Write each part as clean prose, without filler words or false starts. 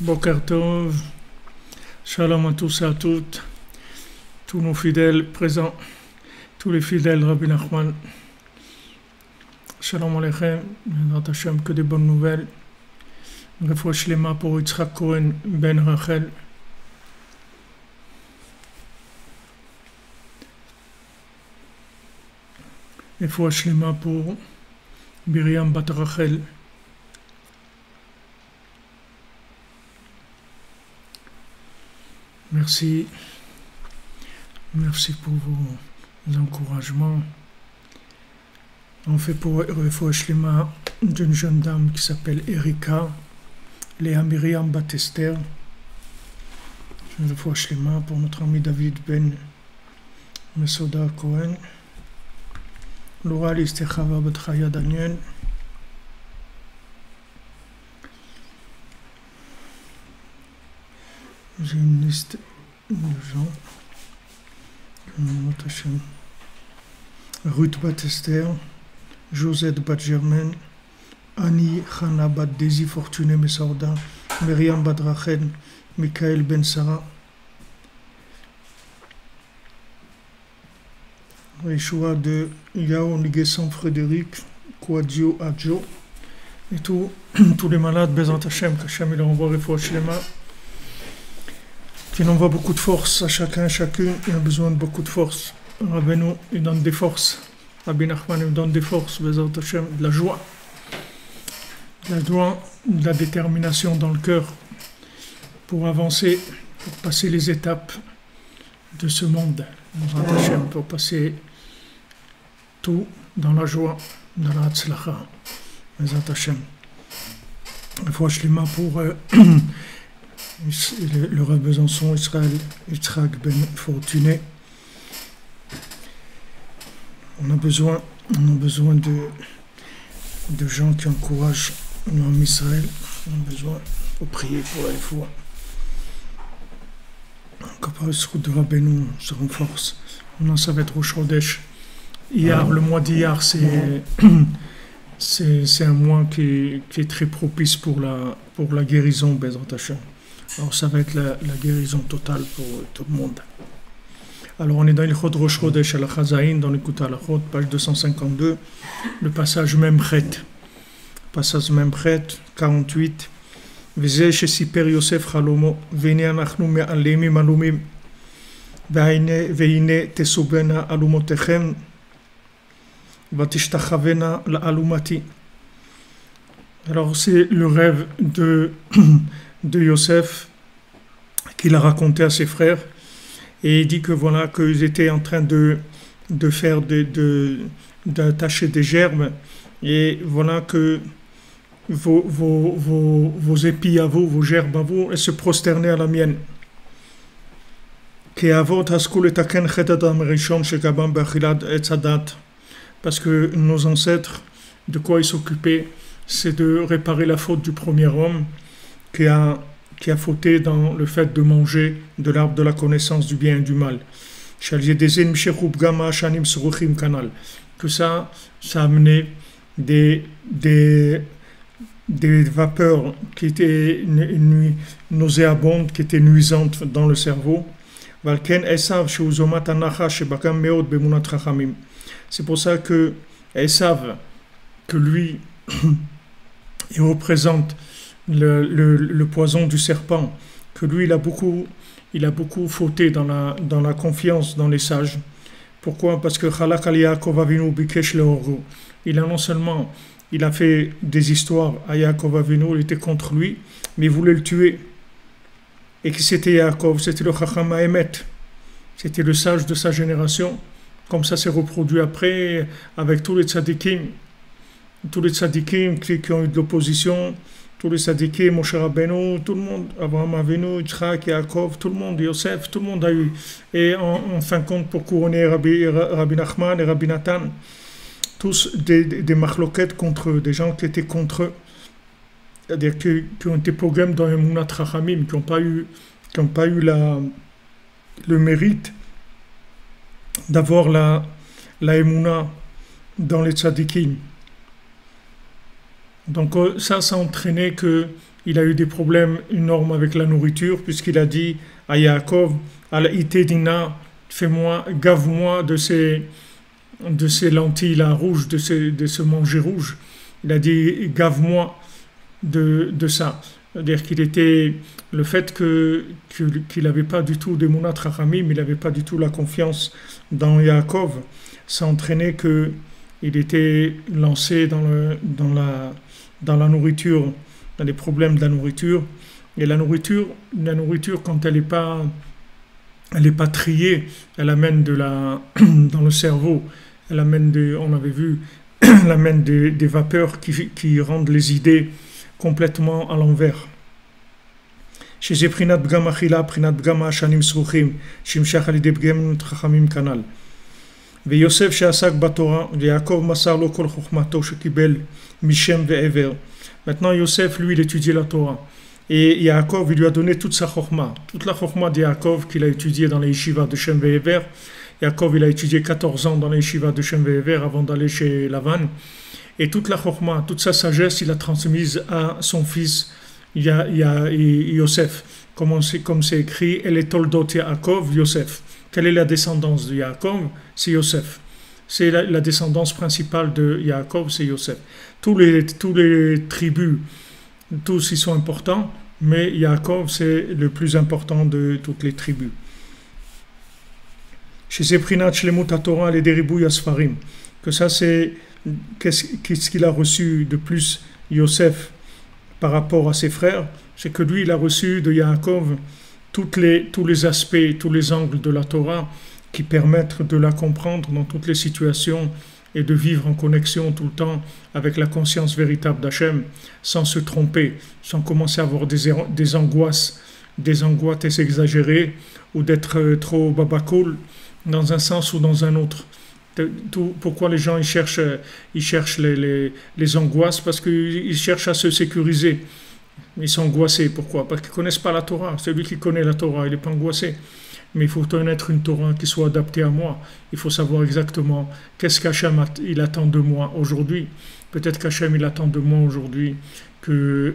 Boker Tov, Shalom à tous et à toutes, tous nos fidèles présents, tous les fidèles Rabbi Nachman. Shalom Aleichem, Bezrat Hashem, que des bonnes nouvelles. Refoua Shlema pour Yitzhak Cohen Ben Rachel. Refoua Shlema pour Miriam Bat Rachel. Merci pour vos encouragements. On fait pour Refoua Shlema d'une jeune dame qui s'appelle Erika, Léa Miriam Batester. Refoua Shlema pour notre ami David Ben Mesoda Cohen. Laura Listechava Batraya Daniel. J'ai une liste de gens. Ruth Batester, Josette Bat-Germaine, Annie Chana Bat-Desi Fortuné Messorda, Myriam Bat-Rachel, Michael Ben-Sara, Yeshua de Yao Niguessan Frédéric, Kouadio Adjo, et tous les malades, Bezrat Hashem, qu'Hashem il envoie Refoua Shlema, qu'il envoie beaucoup de force à chacun, chacune, il a besoin de beaucoup de force. Rabbeinu, il donne des forces. Rabbi Nachman, il donne des forces, Bezrat Hashem, de la joie, de la détermination dans le cœur pour avancer, pour passer les étapes de ce monde, Bezrat Hashem, pour passer tout dans la joie, dans la tzlacha, Bezrat Hashem. Refoua Shlema pour le Rav Besançon, Israël, Yitzhak Ben Fortuné. On a besoin de gens qui encouragent l'homme Israël. On a besoin de prier pour la foi. Quand ce route de Rabbeinu se renforce, on en savait trop Chodesh. Hier, le mois d'hier, c'est un mois qui est très propice pour la guérison, Bezrat Hashem. Alors ça va être la guérison totale pour tout le monde. Alors on est dans l'Ichot Rosh Chodesh à la Chazaïn, dans l'Écoute à la Chod, page 252, le passage Memchet. Passage Memchet, 48. V'zeh shesiper Yosef chalomo, v'hine anachnu me'alemim alumim, v'hine tesubena alumotechem, v'tishtachavena la'alumati. Alors c'est le rêve de Yosef qu'il a raconté à ses frères, et il dit que voilà, qu'ils étaient en train de faire d'attacher des gerbes, et voilà que vos épis à vous, vos gerbes à vous, elles se prosternaient à la mienne. Parce que nos ancêtres, de quoi ils s'occupaient, c'est de réparer la faute du premier homme qui a fauté dans le fait de manger de l'arbre de la connaissance du bien et du mal. Que ça a amené des vapeurs qui étaient nauséabondes, qui étaient nuisantes dans le cerveau. C'est pour ça que Esav, que lui, il représente le poison du serpent, que lui il a beaucoup fauté dans la confiance dans les sages. Pourquoi? Parce que il a non seulement il a fait des histoires à Yaakov Avinu, il était contre lui, mais il voulait le tuer. Et qui c'était Yaakov? C'était le Chacham Haemet, c'était le sage de sa génération. Comme ça s'est reproduit après avec tous les tzadikim qui ont eu de l'opposition, tous les tzadikim, Moshe Rabbeinu, tout le monde, Abraham Avinu, Yitzhak, Yaakov, tout le monde, Yosef, tout le monde a eu. Et en fin de compte, pour couronner Rabbi Nachman et Rabbi Nathan, tous des machloquettes contre eux, des gens qui étaient contre eux, c'est-à-dire qui ont été programmés dans un Emunat Chachamim, qui n'ont pas eu le mérite d'avoir la Emunah dans les tzadikim. Donc ça a entraîné que il a eu des problèmes énormes avec la nourriture, puisqu'il a dit à Yaakov, Al-Itedina, fais-moi, gave-moi de ces lentilles-là rouges, de ce manger rouge. Il a dit, gave-moi de ça. C'est-à-dire qu'il était, le fait qu'il n'avait pas du tout de Munat Rachamim, il n'avait pas du tout la confiance dans Yaakov, ça entraînait qu'il était lancé dans la nourriture, dans les problèmes de la nourriture. Et la nourriture quand elle n'est pas triée, elle amène dans le cerveau, elle amène on avait vu, elle amène des vapeurs qui rendent les idées complètement à l'envers. Chez Prinat Bgam Achila, Prinat Bgam Ashanim Sruchim, Shimshach Alide Bgam Chachamim Kanal. ויוסף שעסק בתורה, ויעקב מסר לו כל חוכמתו שקיבל משם ועבר. Maintenant, Yosef, lui, il étudiait la Torah. Et Yaakov, il lui a donné toute sa chokma. Toute la chokma de Yaakov qu'il a étudiée dans les yeshivas de Shem ve'Ever. Yaakov, il a étudié 14 ans dans les yeshivas de Shem ve'Ever avant d'aller chez Lavan. Et toute la chokma, toute sa sagesse, il a transmise à son fils Yosef. Comme c'est écrit, elle est toldot Yaakov, Yosef. Quelle est la descendance de Yaakov? C'est Yosef. C'est la descendance principale de Yaakov, c'est Yosef. Tous les tribus, tous ils sont importants, mais Yaakov c'est le plus important de toutes les tribus. Chez Zeprinat Shlemut HaTorah les Deribouy Asfarim, que ça c'est qu'est-ce qu'il a reçu de plus Yosef par rapport à ses frères, c'est que lui il a reçu de Yaakov tous les aspects, tous les angles de la Torah qui permettent de la comprendre dans toutes les situations et de vivre en connexion tout le temps avec la conscience véritable d'Hachem, sans se tromper, sans commencer à avoir des angoisses exagérées, ou d'être trop babacool dans un sens ou dans un autre. Pourquoi les gens ils cherchent les angoisses? Parce qu'ils cherchent à se sécuriser. Ils sont angoissés. Pourquoi? Parce qu'ils ne connaissent pas la Torah. Celui qui connaît la Torah, il n'est pas angoissé. Mais il faut connaître une Torah qui soit adaptée à moi. Il faut savoir exactement qu'est-ce qu'Hachem il attend de moi aujourd'hui. Peut-être qu'Hachem il attend de moi aujourd'hui que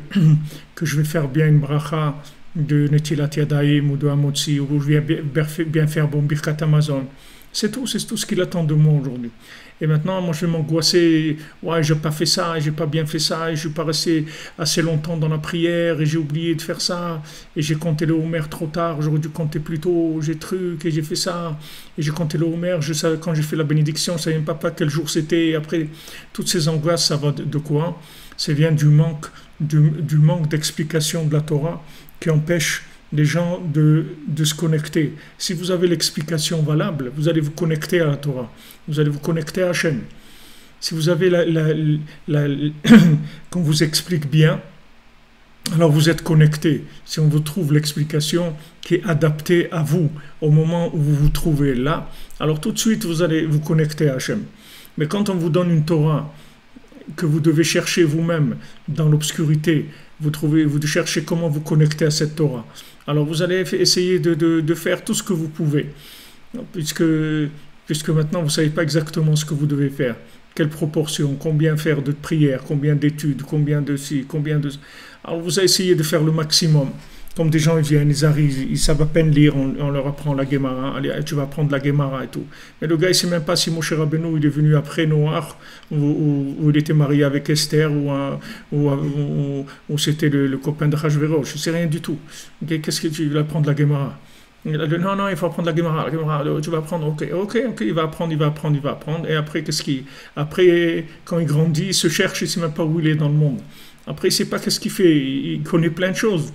je vais faire bien une bracha de Netilat Yadayim ou de Hamotzi, ou je vais bien faire bon Birkat Amazon. C'est tout ce qu'il attend de moi aujourd'hui. Et maintenant, moi, je vais m'angoisser. Ouais, j'ai pas fait ça, j'ai pas bien fait ça, et je suis pas resté assez longtemps dans la prière, et j'ai oublié de faire ça, et j'ai compté le Homer trop tard, j'aurais dû compter plus tôt, j'ai truc, et j'ai fait ça, et j'ai compté le Homer, quand j'ai fait la bénédiction, je savais même pas quel jour c'était, et après, toutes ces angoisses, ça va de quoi? Ça vient du manque d'explication de la Torah qui empêche les gens de se connecter. Si vous avez l'explication valable, vous allez vous connecter à la Torah. Vous allez vous connecter à Hachem. Si vous avez qu'on vous explique bien, alors vous êtes connecté. Si on vous trouve l'explication qui est adaptée à vous, au moment où vous vous trouvez là, alors tout de suite vous allez vous connecter à Hachem. Mais quand on vous donne une Torah que vous devez chercher vous-même dans l'obscurité, vous cherchez comment vous connecter à cette Torah. Alors vous allez essayer de faire tout ce que vous pouvez, puisque maintenant vous ne savez pas exactement ce que vous devez faire, quelle proportion, combien faire de prières, combien d'études, combien de ci, combien de... Alors vous allez essayer de faire le maximum. Comme des gens ils viennent, ils arrivent, ils savent à peine lire, on leur apprend la Gemara, allez, tu vas apprendre la Gemara et tout. Mais le gars il ne sait même pas si Moshe Rabbeinu il est venu après Noach, ou il était marié avec Esther, ou c'était le copain de Hachvérosh, je ne sais rien du tout. Qu'est-ce que tu vas apprendre la Gemara? Il a dit non, il faut apprendre la Gemara, tu vas apprendre, ok, il va apprendre, et après après quand il grandit, il se cherche, il ne sait même pas où il est dans le monde. Après il ne sait pas qu'est-ce qu'il fait, il connaît plein de choses.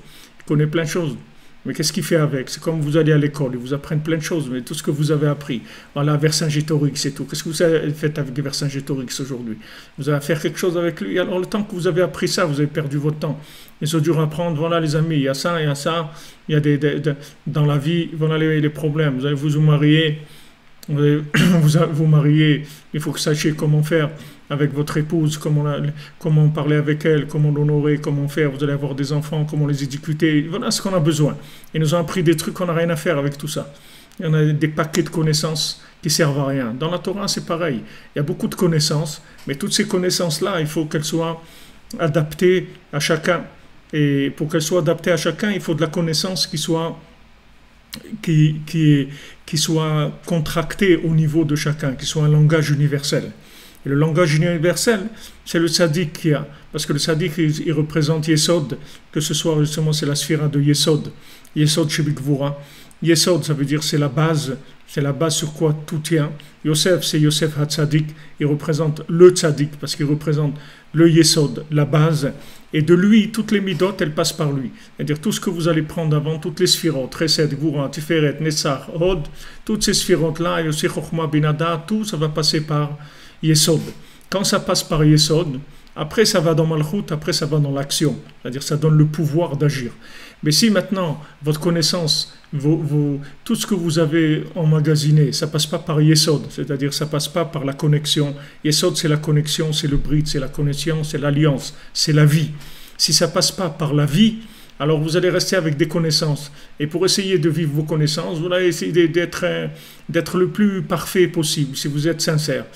Connaît plein de choses, mais qu'est-ce qu'il fait avec? C'est comme vous allez à l'école, ils vous apprennent plein de choses, mais tout ce que vous avez appris, voilà, Vercingétorix, c'est tout. Qu'est-ce que vous avez fait avec Vercingétorix aujourd'hui? Vous allez faire quelque chose avec lui. Alors le temps que vous avez appris ça, vous avez perdu votre temps. Et c'est dur à apprendre, voilà les amis, il y a ça, il y a dans la vie, voilà les problèmes. Vous allez vous marier, vous marier, il faut que vous sachiez comment faire avec votre épouse, comment parler avec elle, comment l'honorer, comment faire, vous allez avoir des enfants, comment les éduquer, voilà ce qu'on a besoin. Ils nous ont appris des trucs qu'on n'a rien à faire avec tout ça. Il y en a des paquets de connaissances qui servent à rien. Dans la Torah, c'est pareil. Il y a beaucoup de connaissances, mais toutes ces connaissances-là, il faut qu'elles soient adaptées à chacun. Et pour qu'elle soit adaptée à chacun, il faut de la connaissance qui, qui, qui soit contractée au niveau de chacun, qui soit un langage universel. Et le langage universel, c'est le tzaddik qui a. Parce que le tzaddik, il représente Yesod, que ce soit justement, c'est la sphira de Yesod. Yesod Shebikvura. Yesod, ça veut dire c'est la base sur quoi tout tient. Yosef, c'est Yosef HaTzadik, il représente le tzaddik, parce qu'il représente le Yesod, la base. Et de lui, toutes les midot, elles passent par lui. C'est-à-dire tout ce que vous allez prendre avant, toutes les sphirotes, Chesed, Gvura, Tiferet, Netzach, Hod, toutes ces sphirotes-là, Yosef, Chochma, Binada, tout ça va passer par Yesod. Quand ça passe par Yesod, après ça va dans Malchut, après ça va dans l'action. C'est-à-dire ça donne le pouvoir d'agir. Mais si maintenant, votre connaissance, tout ce que vous avez emmagasiné, ça passe pas par Yesod, c'est-à-dire ça passe pas par la connexion. Yesod, c'est la connexion, c'est le brit, c'est la connexion, c'est l'alliance, c'est la vie. Si ça passe pas par la vie, alors vous allez rester avec des connaissances. Et pour essayer de vivre vos connaissances, vous allez essayer d'être le plus parfait possible, si vous êtes sincère.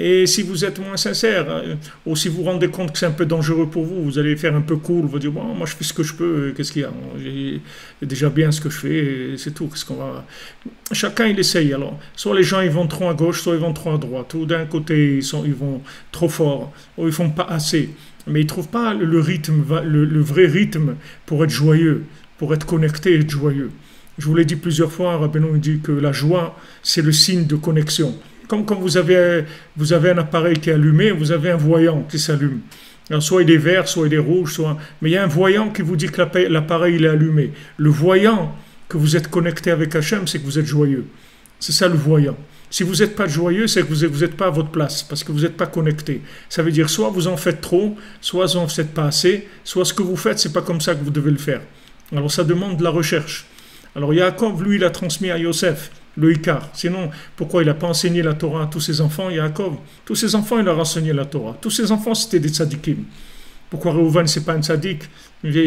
Et si vous êtes moins sincère, ou si vous vous rendez compte que c'est un peu dangereux pour vous, vous allez faire un peu cool, vous dire, bon, moi je fais ce que je peux, qu'est-ce qu'il y a? C'est déjà bien ce que je fais, c'est tout. Qu'est-ce qu'on va... Chacun il essaye. Alors, soit les gens ils vont trop à gauche, soit ils vont trop à droite. Ou d'un côté ils vont trop fort, ou ils font pas assez. Mais ils ne trouvent pas le rythme, le vrai rythme pour être joyeux, pour être connecté et être joyeux. Je vous l'ai dit plusieurs fois, Rabbeinu dit que la joie, c'est le signe de connexion. Comme quand vous avez un appareil qui est allumé, vous avez un voyant qui s'allume. Alors, soit il est vert, soit il est rouge, mais il y a un voyant qui vous dit que l'appareil il est allumé. Le voyant que vous êtes connecté avec Hachem, c'est que vous êtes joyeux. C'est ça le voyant. Si vous n'êtes pas joyeux, c'est que vous n'êtes pas à votre place, parce que vous n'êtes pas connecté. Ça veut dire soit vous en faites trop, soit vous en faites pas assez, soit ce que vous faites, c'est pas comme ça que vous devez le faire. Alors ça demande de la recherche. Alors Yaakov, lui, il a transmis à Yosef le Ikar. Sinon, pourquoi il n'a pas enseigné la Torah à tous ses enfants, Yaakov? Tous ses enfants, il leur a enseigné la Torah. Tous ses enfants, c'était des tzadikim. Pourquoi Reuven, c'est pas un tzadik?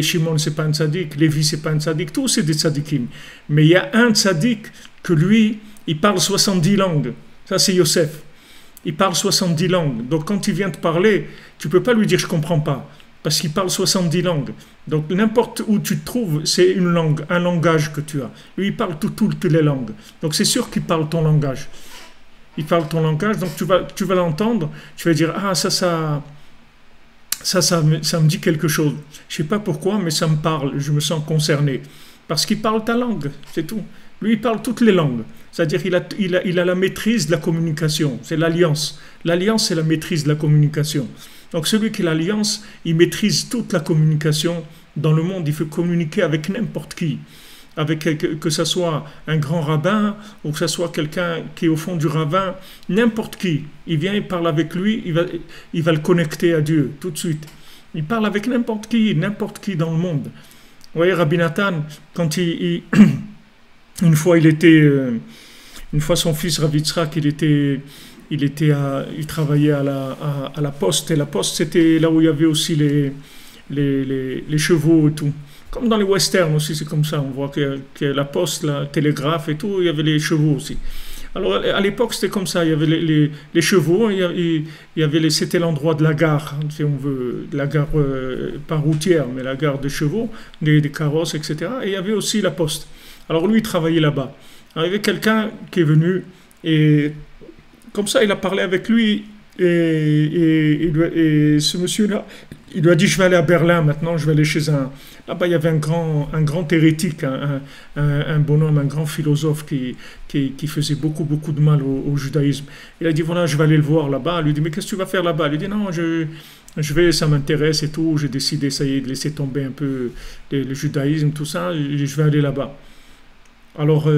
Shimon, c'est pas un tzadik? Lévi, c'est pas un tzadik? Tous, c'est des tzadikim. Mais il y a un tzadik que lui, il parle 70 langues. Ça, c'est Yosef. Il parle 70 langues. Donc, quand il vient te parler, tu peux pas lui dire « je comprends pas ». Parce qu'il parle 70 langues. Donc, n'importe où tu te trouves, c'est une langue, un langage que tu as. Lui, il parle toutes les langues. Donc, c'est sûr qu'il parle ton langage. Il parle ton langage, donc tu vas l'entendre. Tu vas dire « ah, ça me dit quelque chose. Je sais pas pourquoi, mais ça me parle. Je me sens concerné. » Parce qu'il parle ta langue, c'est tout. Lui, il parle toutes les langues. C'est-à-dire il a la maîtrise de la communication. C'est l'alliance. L'alliance, c'est la maîtrise de la communication. Donc celui qui a l'alliance, il maîtrise toute la communication dans le monde. Il peut communiquer avec n'importe qui. Que ce soit un grand rabbin ou que ce soit quelqu'un qui est au fond du ravin, n'importe qui. Il vient, il parle avec lui, il va le connecter à Dieu tout de suite. Il parle avec n'importe qui dans le monde. Vous voyez, Rabbi Nathan, quand une fois son fils Rav Yitzhak, il travaillait à la poste, et la poste c'était là où il y avait aussi les chevaux et tout. Comme dans les westerns aussi, c'est comme ça, on voit que la poste, la télégraphe et tout, il y avait les chevaux aussi. Alors à l'époque c'était comme ça, il y avait les chevaux, c'était l'endroit de la gare, si on veut, la gare pas routière, mais la gare des chevaux, des carrosses, etc. Et il y avait aussi la poste. Alors lui, il travaillait là-bas. Alors, il y avait quelqu'un qui est venu et comme ça, il a parlé avec lui et ce monsieur-là, il lui a dit, je vais aller à Berlin maintenant, je vais aller chez un... Là-bas, il y avait un grand hérétique, un bonhomme, un grand philosophe qui faisait beaucoup de mal au judaïsme. Il a dit, voilà, je vais aller le voir là-bas. Il lui dit, mais qu'est-ce que tu vas faire là-bas? Il lui dit, non, je vais, ça m'intéresse et tout. J'ai décidé, ça y est, de laisser tomber un peu le judaïsme, tout ça. Je vais aller là-bas. Alors,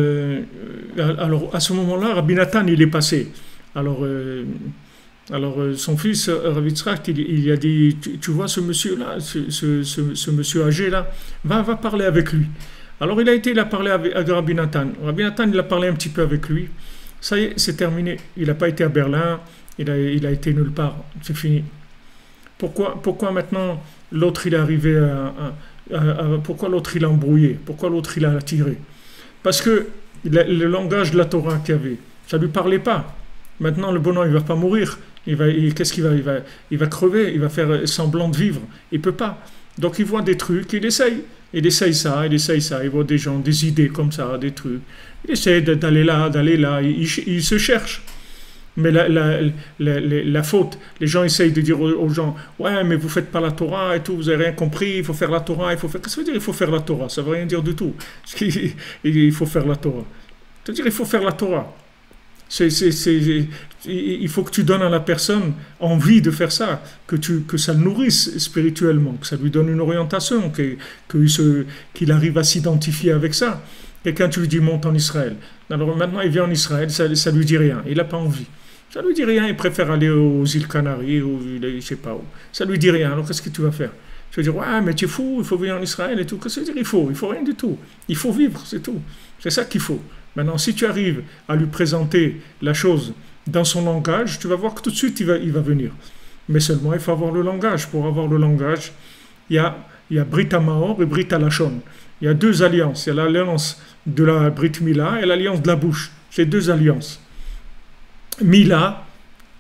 à ce moment-là, Rabbi Nathan, il est passé. Alors, son fils, Rav Yitzhak, il a dit, tu vois ce monsieur-là, ce monsieur âgé-là, va parler avec lui. Alors, il a parlé avec Rabbi Nathan. Rabbi Nathan, il a parlé un petit peu avec lui. Ça y est, c'est terminé. Il n'a pas été à Berlin, il a été nulle part. C'est fini. Pourquoi maintenant l'autre, il est arrivé pourquoi l'autre, il a embrouillé? Pourquoi l'autre, il a attiré? Parce que le langage de la Torah qu'il y avait, ça ne lui parlait pas. Maintenant, le bonhomme, il ne va pas mourir. Qu'est-ce qu'il va? Il va crever, il va faire semblant de vivre. Il ne peut pas. Donc il voit des trucs, il essaye ça, il voit des gens, des idées comme ça, des trucs. Il essaie d'aller là, il se cherche. Mais la faute, les gens essayent de dire aux gens, ouais, mais vous faites pas la Torah et tout, vous avez rien compris, il faut faire la Torah, il faut faire. Qu'est-ce que ça veut dire il faut faire la Torah? Ça veut rien dire du tout. Il faut faire la Torah. C'est-à-dire il faut faire la Torah. Il faut que tu donnes à la personne envie de faire ça, que ça le nourrisse spirituellement, que ça lui donne une orientation, qu'il arrive à s'identifier avec ça. Quelqu'un, tu lui dis, monte en Israël. Alors maintenant, il vient en Israël, ça ne lui dit rien, il n'a pas envie. Ça ne lui dit rien, il préfère aller aux îles Canaries, ou je ne sais pas où. Ça ne lui dit rien, alors qu'est-ce que tu vas faire? Tu vas dire, ouais, mais tu es fou, il faut venir en Israël et tout. Qu'est-ce que ça veut dire il faut rien du tout. Il faut vivre, c'est tout. C'est ça qu'il faut. Maintenant, si tu arrives à lui présenter la chose dans son langage, tu vas voir que tout de suite, il va venir. Mais seulement, il faut avoir le langage. Pour avoir le langage, il y a Brit Amaor et Brit Alashon. Il y a deux alliances. Il y a l'alliance de la Brit Mila et l'alliance de la bouche. C'est deux alliances. Mila,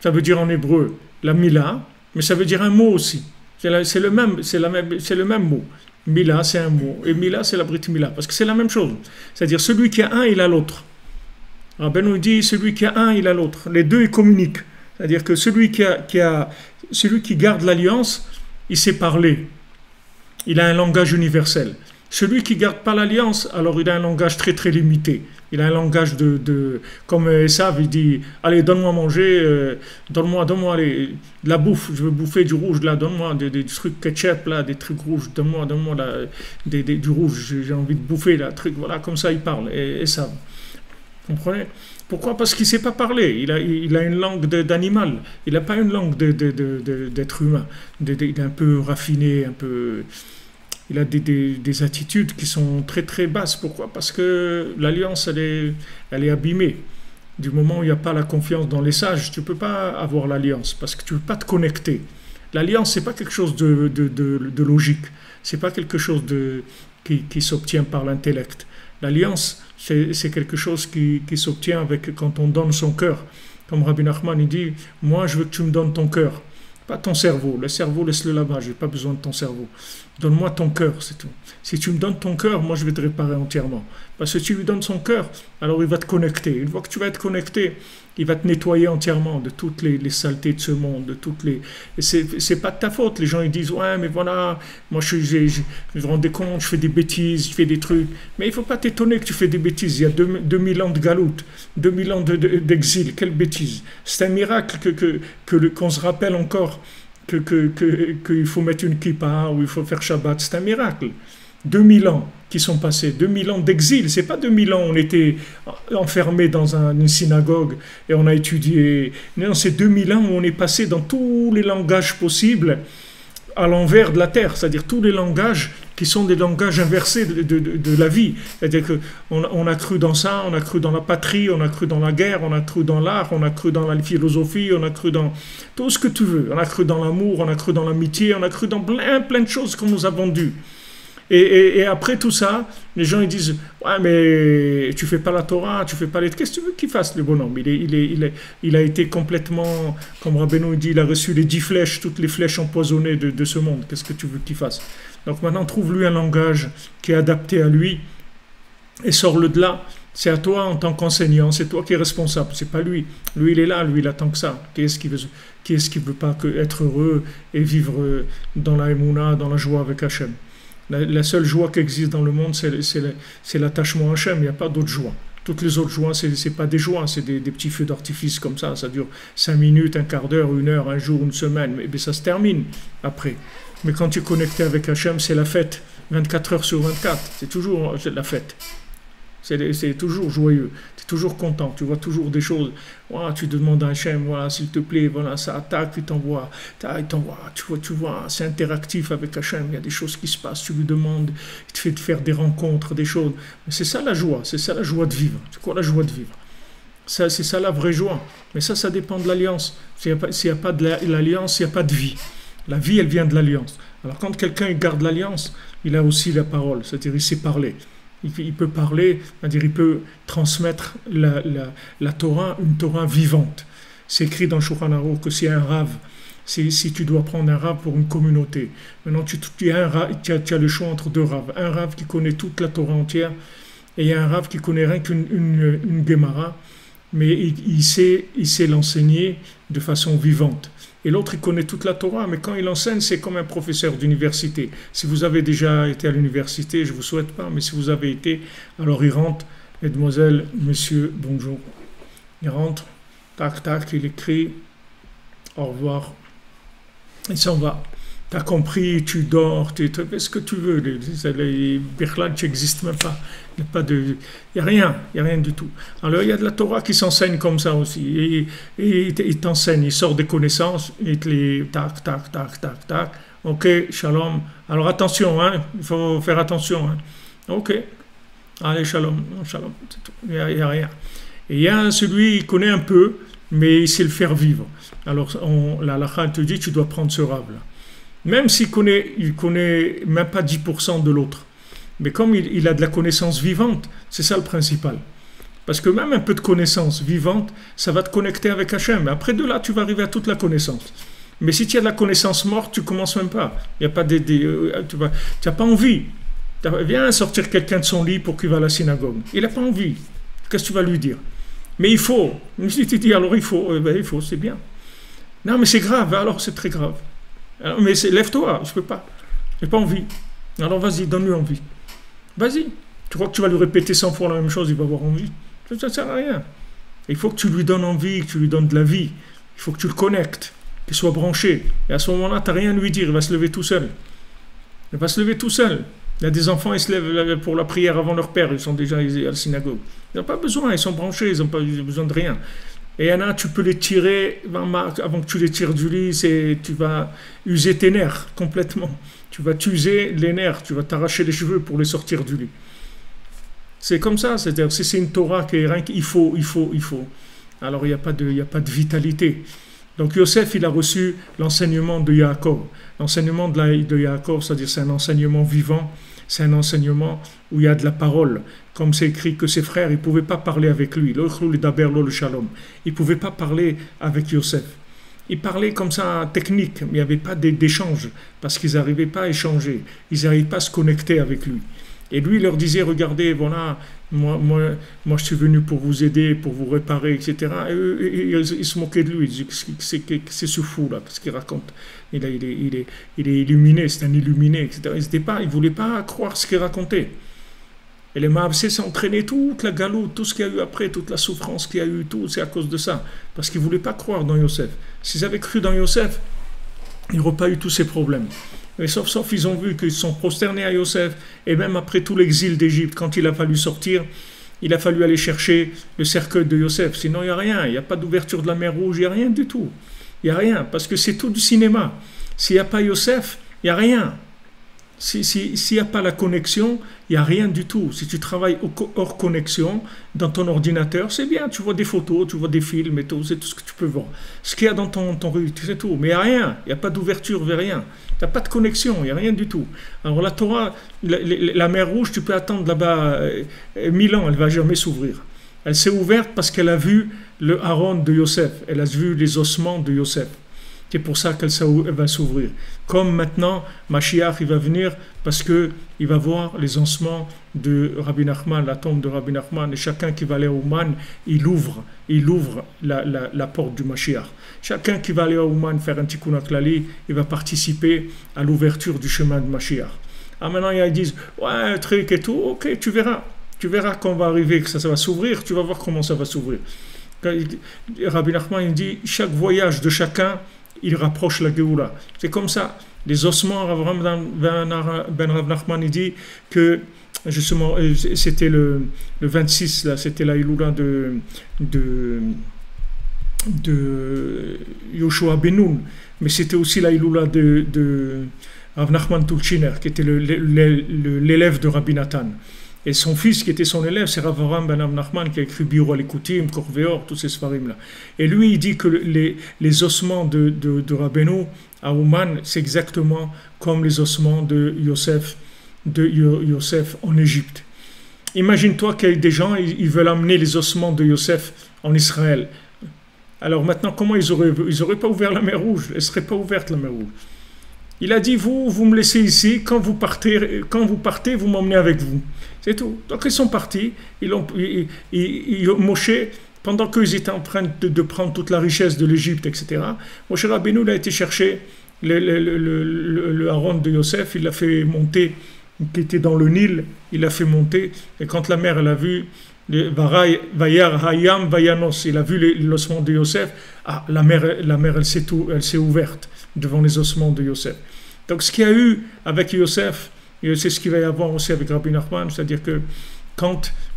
ça veut dire en hébreu la Mila, mais ça veut dire un mot aussi. C'est le même mot. Mila, c'est un mot. Et Mila, c'est la Brit Mila. Parce que c'est la même chose. C'est-à-dire, celui qui a un, il a l'autre. Rabbi nous dit, celui qui a un, il a l'autre. Les deux, ils communiquent. C'est-à-dire que celui qui garde l'alliance, il sait parler. Il a un langage universel. Celui qui ne garde pas l'alliance, alors il a un langage très très limité. Il a un langage comme Esav, il dit, allez, donne-moi à manger, donne-moi de la bouffe, je veux bouffer du rouge, là, donne-moi des trucs ketchup, là, des trucs rouges, donne-moi du rouge, j'ai envie de bouffer, là, truc, voilà, comme ça il parle, Esav. Vous comprenez? Pourquoi? Parce qu'il ne sait pas parler, il a une langue d'animal, il n'a pas une langue d'être humain, il est un peu raffiné, un peu... Il a des attitudes qui sont très très basses. Pourquoi? Parce que l'alliance, elle est abîmée. Du moment où il n'y a pas la confiance dans les sages, tu ne peux pas avoir l'alliance parce que tu ne peux pas te connecter. L'alliance, ce n'est pas quelque chose de logique. Ce n'est pas quelque chose qui s'obtient par l'intellect. L'alliance, c'est quelque chose qui s'obtient quand on donne son cœur. Comme Rabbi Nachman, il dit, moi je veux que tu me donnes ton cœur. Pas ton cerveau. Le cerveau, laisse-le là-bas. Je n'ai pas besoin de ton cerveau. Donne-moi ton cœur, c'est tout. Si tu me donnes ton cœur, moi je vais te réparer entièrement. Parce que si tu lui donnes son cœur, alors il va te connecter. Une fois que tu vas être connecté, il va te nettoyer entièrement de toutes les saletés de ce monde, de toutes les... C'est pas de ta faute. Les gens ils disent, ouais, mais voilà, moi je me rendais compte, je fais des bêtises, je fais des trucs. Mais il ne faut pas t'étonner que tu fais des bêtises. Il y a 2000 ans de galoute, 2000 ans d'exil. Quelle bêtise. C'est un miracle qu'on se rappelle encore qu'il faut mettre une kippa ou il faut faire Shabbat. C'est un miracle. 2000 ans qui sont passés, 2000 ans d'exil. C'est pas 2000 ans on était enfermés dans une synagogue et on a étudié. Non, c'est 2000 ans où on est passé dans tous les langages possibles à l'envers de la terre, c'est-à-dire tous les langages qui sont des langages inversés de la vie. C'est-à-dire qu'on a cru dans ça, on a cru dans la patrie, on a cru dans la guerre, on a cru dans l'art, on a cru dans la philosophie, on a cru dans tout ce que tu veux. On a cru dans l'amour, on a cru dans l'amitié, on a cru dans plein de choses qu'on nous a vendues. Et après tout ça, les gens ils disent « Ouais, mais tu fais pas la Torah, tu fais pas les... » Qu'est-ce que tu veux qu'il fasse, le bonhomme? Il a été complètement, comme Rabbeinu dit, il a reçu les 10 flèches, toutes les flèches empoisonnées de ce monde. Qu'est-ce que tu veux qu'il fasse? Donc maintenant, trouve-lui un langage qui est adapté à lui et sors-le de là. C'est à toi en tant qu'enseignant, c'est toi qui es responsable, c'est pas lui. Lui, il est là, lui, il attend que ça. Qui est-ce qui veut pas être heureux et vivre dans la émouna, dans la joie avec Hachem? La seule joie qui existe dans le monde, c'est l'attachement à Hachem. Il n'y a pas d'autre joie. Toutes les autres joies, c'est pas des joies, c'est des petits feux d'artifice comme ça. Ça dure 5 minutes, un quart d'heure, 1 heure, un jour, une semaine. Mais ça se termine après. Mais quand tu es connecté avec Hachem, c'est la fête. 24 heures sur 24. C'est toujours la fête. C'est toujours joyeux. Tu es toujours content. Tu vois toujours des choses. Voilà, tu demandes à Hachem, voilà, s'il te plaît, voilà, ça attaque, il t'envoie. Tu vois, c'est interactif avec Hachem. Il y a des choses qui se passent. Tu lui demandes, il te fait faire des rencontres, des choses. Mais c'est ça la joie. C'est ça la joie de vivre. C'est quoi la joie de vivre? C'est ça la vraie joie. Mais ça dépend de l'alliance. S'il n'y a pas de l'alliance, il n'y a pas de vie. La vie, elle vient de l'alliance. Alors quand quelqu'un garde l'alliance, il a aussi la parole. C'est-à-dire, il sait parler. Il peut parler, c'est-à-dire il peut transmettre la Torah, une Torah vivante. C'est écrit dans Shulchan Aruch que si un rave si tu dois prendre un rave pour une communauté. Maintenant, tu as le choix entre deux raves. Un rave qui connaît toute la Torah entière et un rave qui connaît rien qu'une Gemara, mais il sait l'enseigner de façon vivante. Et l'autre, il connaît toute la Torah, mais quand il enseigne, c'est comme un professeur d'université. Si vous avez déjà été à l'université, je ne vous souhaite pas, mais si vous avez été, alors il rentre, mesdemoiselles, messieurs, bonjour. Il rentre, tac, tac, il écrit, au revoir, il s'en va. Tu as compris, tu dors, tu fais ce que tu veux. Les Birlad, tu n'existes même pas. Il n'y a rien du tout. Alors il y a de la Torah qui s'enseigne comme ça aussi. Et il t'enseigne, il sort des connaissances, il te les tac, tac, tac, tac, tac. Ok, shalom. Alors attention, hein, il faut faire attention. Hein. Ok, allez, shalom, shalom. Il n'y a rien. Et il y a celui, il connaît un peu, mais il sait le faire vivre. Alors la halakha te dit, tu dois prendre ce rave-là. Même s'il connaît même pas 10% de l'autre. Mais comme il a de la connaissance vivante, c'est ça le principal. Parce que même un peu de connaissance vivante, ça va te connecter avec Hachem. Après de là, tu vas arriver à toute la connaissance. Mais si tu as de la connaissance morte, tu commences même pas. Il y a pas tu n'as pas envie. Viens sortir quelqu'un de son lit pour qu'il va à la synagogue. Il n'a pas envie. Qu'est-ce que tu vas lui dire? Mais il faut. Si tu dis alors il faut, c'est bien. Non, mais c'est grave, alors c'est très grave. Alors, mais lève-toi, je peux pas. J'ai pas envie. Alors vas-y, donne-lui envie. Vas-y. Tu crois que tu vas lui répéter 100 fois la même chose, il va avoir envie. Ça ne sert à rien. Il faut que tu lui donnes envie, que tu lui donnes de la vie. Il faut que tu le connectes, qu'il soit branché. Et à ce moment-là, tu n'as rien à lui dire, il va se lever tout seul. Il va se lever tout seul. Il y a des enfants, ils se lèvent pour la prière avant leur père, ils sont déjà à la synagogue. Ils n'ont pas besoin, ils sont branchés, ils n'ont pas besoin de rien. Et il y en a, tu peux les tirer, avant que tu les tires du lit, tu vas user tes nerfs complètement. Tu vas t'user les nerfs, tu vas t'arracher les cheveux pour les sortir du lit. C'est comme ça, c'est-à-dire si c'est une Torah qui est rien qu'il faut. Alors il n'y a pas de vitalité. Donc Yosef, il a reçu l'enseignement de Yaakov. L'enseignement de Yaakov, c'est-à-dire c'est un enseignement vivant, c'est un enseignement où il y a de la parole. Comme c'est écrit que ses frères, ils ne pouvaient pas parler avec lui. Ils ne pouvaient pas parler avec Yosef. Ils parlaient comme ça technique, mais il n'y avait pas d'échange, parce qu'ils n'arrivaient pas à échanger. Ils n'arrivaient pas à se connecter avec lui. Et lui, il leur disait, regardez, voilà, moi je suis venu pour vous aider, pour vous réparer, etc. Et eux, ils se moquaient de lui. Ils disaient, c'est ce fou-là, qu'est-ce qu'il raconte? Il est illuminé, c'est un illuminé, etc. Ils ne voulaient pas croire ce qu'il racontait. Et les Mahabsés s'entraînaient toute la galoute, tout ce qu'il y a eu après, toute la souffrance qu'il y a eu, tout, c'est à cause de ça. Parce qu'ils ne voulaient pas croire dans Yosef. S'ils avaient cru dans Yosef, il n'y aurait pas eu tous ces problèmes. Mais sauf ils ont vu qu'ils se sont prosternés à Yosef, et même après tout l'exil d'Égypte, quand il a fallu sortir, il a fallu aller chercher le cercueil de Yosef. Sinon, il n'y a rien, il n'y a pas d'ouverture de la mer Rouge, il n'y a rien du tout. Il n'y a rien, parce que c'est tout du cinéma. S'il n'y a pas Yosef, il n'y a rien. S'il n'y a pas la connexion, il n'y a rien du tout. Si tu travailles hors connexion, dans ton ordinateur, c'est bien, tu vois des photos, tu vois des films et tout, c'est tout ce que tu peux voir. Ce qu'il y a dans ton c'est tout. Mais il n'y a rien, il n'y a pas d'ouverture vers rien. Tu n'as pas de connexion, il n'y a rien du tout. Alors la Torah, la mer Rouge, tu peux attendre là-bas 1000 ans, elle ne va jamais s'ouvrir. Elle s'est ouverte parce qu'elle a vu le haron de Yosef, elle a vu les ossements de Yosef. C'est pour ça qu'elle va s'ouvrir. Comme maintenant, Mashiach, il va venir parce qu'il va voir les ossements de Rabbi Nachman, la tombe de Rabbi Nachman, et chacun qui va aller au Man, il ouvre la porte du Mashiach. Chacun qui va aller au Man faire un tikkun klali, il va participer à l'ouverture du chemin de Mashiach. Ah, maintenant, ils disent, ouais, truc et tout, ok, tu verras. Tu verras quand on va arriver, que ça va s'ouvrir, tu vas voir comment ça va s'ouvrir. Rabbi Nachman, il dit, chaque voyage de chacun, il rapproche la Géoula. C'est comme ça. Les ossements, Ben Rav Nachman, il dit que, justement, c'était le 26, là, c'était la Iloula de Yoshua Benoun, mais c'était aussi la Iloula de Rav Nachman Tulchiner, qui était l'élève de Rabbi Nathan. Et son fils, qui était son élève, c'est Rav Avraham ben Rav Nachman, qui a écrit Biur al-Ikutim, Korveor, tous ces sfarim-là. Et lui, il dit que les ossements de Rabbeinu à Ouman, c'est exactement comme les ossements de Yosef en Égypte. Imagine-toi qu'il y a des gens, ils veulent amener les ossements de Yosef en Israël. Alors maintenant, comment ils auraient pas ouvert la mer Rouge? Elle serait pas ouverte la mer Rouge. Il a dit, vous me laissez ici, quand vous partez, vous m'emmenez avec vous. C'est tout. Donc ils sont partis, Moshe, pendant qu'ils étaient en train de prendre toute la richesse de l'Égypte, etc., Moshe Rabbeinu il a été chercher le haron de Yosef, il l'a fait monter, qui était dans le Nil, il l'a fait monter, et quand la mère elle a vu, Vayar Hayam Vayanos, il a vu l'ossement de Yosef, la mer elle s'est ouverte devant les ossements de Yosef. Donc ce qu'il y a eu avec Yosef, et c'est ce qu'il va y avoir aussi avec Rabbi Nachman, c'est-à-dire que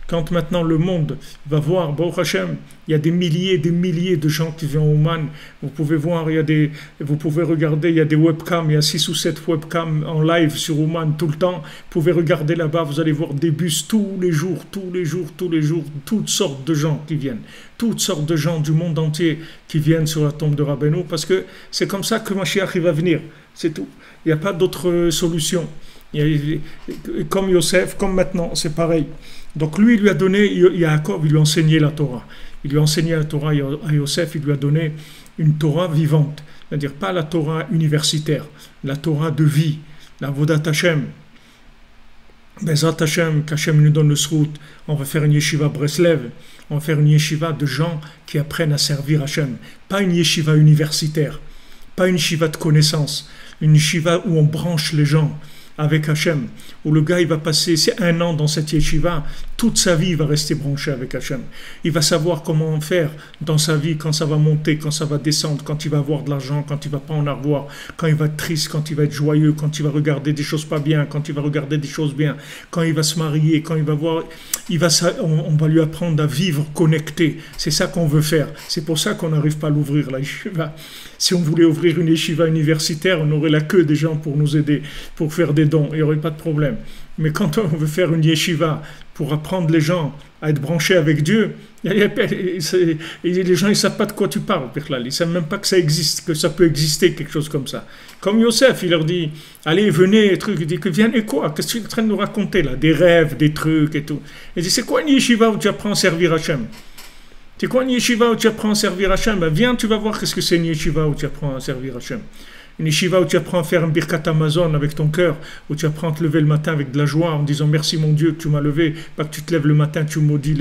quand maintenant le monde va voir, Baruch Hashem, il y a des milliers de gens qui viennent au Man. Vous pouvez voir, vous pouvez regarder, il y a des webcams, il y a 6 ou 7 webcams en live sur Oman tout le temps. Vous pouvez regarder là-bas, vous allez voir des bus tous les jours, toutes sortes de gens qui viennent. Toutes sortes de gens du monde entier qui viennent sur la tombe de Rabbeinu, parce que c'est comme ça que Mashiach va venir, c'est tout. Il n'y a pas d'autre solution. Comme Yosef, comme maintenant, c'est pareil. Donc lui, il lui a donné, Yaakov, il lui a enseigné la Torah. Il lui a enseigné la Torah à Yosef, il lui a donné une Torah vivante. C'est-à-dire pas la Torah universitaire, la Torah de vie, la Vodat Hashem. Bezrat Hashem, qu'Hashem nous donne le srout, on va faire une yeshiva Breslev, on va faire une yeshiva de gens qui apprennent à servir Hashem. Pas une yeshiva universitaire, pas une yeshiva de connaissances, une yeshiva où on branche les gens avec Hachem, où le gars il va passer 1 an dans cette yeshiva, toute sa vie il va rester branché avec Hachem. Il va savoir comment faire dans sa vie, quand ça va monter, quand ça va descendre, quand il va avoir de l'argent, quand il va pas en avoir, quand il va être triste, quand il va être joyeux, quand il va regarder des choses pas bien, quand il va regarder des choses bien, quand il va se marier, quand il va voir, on va lui apprendre à vivre connecté. C'est ça qu'on veut faire. C'est pour ça qu'on n'arrive pas à l'ouvrir la yeshiva. Si on voulait ouvrir une yeshiva universitaire, on aurait la queue des gens pour nous aider, pour faire des dons, il n'y aurait pas de problème. Mais quand on veut faire une yeshiva pour apprendre les gens à être branchés avec Dieu, les gens ils ne savent pas de quoi tu parles, ils ne savent même pas que ça existe, que ça peut exister, quelque chose comme ça. Comme Yosef, il leur dit, allez, venez, truc, il dit, viens et quoi? Qu'est-ce que tu es en train de nous raconter là? Des rêves, des trucs et tout. Il dit, c'est quoi une yeshiva où tu apprends à servir Hachem? C'est quoi une yeshiva où tu apprends à servir Hachem? Ben viens, tu vas voir qu'est-ce que c'est une yeshiva où tu apprends à servir Hachem. Une yeshiva où tu apprends à faire un birkat Amazon avec ton cœur, où tu apprends à te lever le matin avec de la joie en disant merci mon Dieu que tu m'as levé, pas que tu te lèves le matin, tu maudis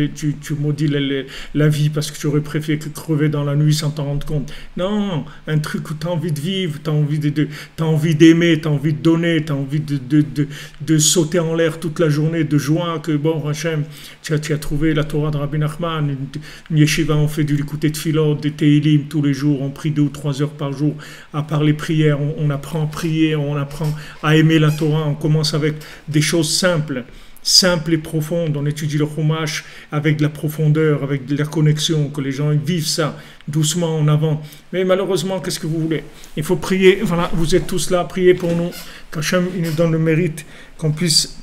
la vie parce que tu aurais préféré que crever dans la nuit sans t'en rendre compte. Non, un truc où tu as envie de vivre, tu as envie d'aimer, tu as envie de donner, tu as envie de sauter en l'air toute la journée de joie, que bon, Hachem, tu as trouvé la Torah de Rabbi Nachman, une yeshiva, on fait du Likutei Tfilot, des Teilim tous les jours, on prie 2 ou 3 heures par jour, à part les prières. On apprend à prier, on apprend à aimer la Torah, on commence avec des choses simples et profondes, on étudie le Chumash avec de la profondeur, avec de la connexion, que les gens vivent ça doucement en avant. Mais malheureusement, qu'est-ce que vous voulez? Il faut prier, voilà, vous êtes tous là, priez pour nous, qu'Hachem nous donne le mérite, qu'on puisse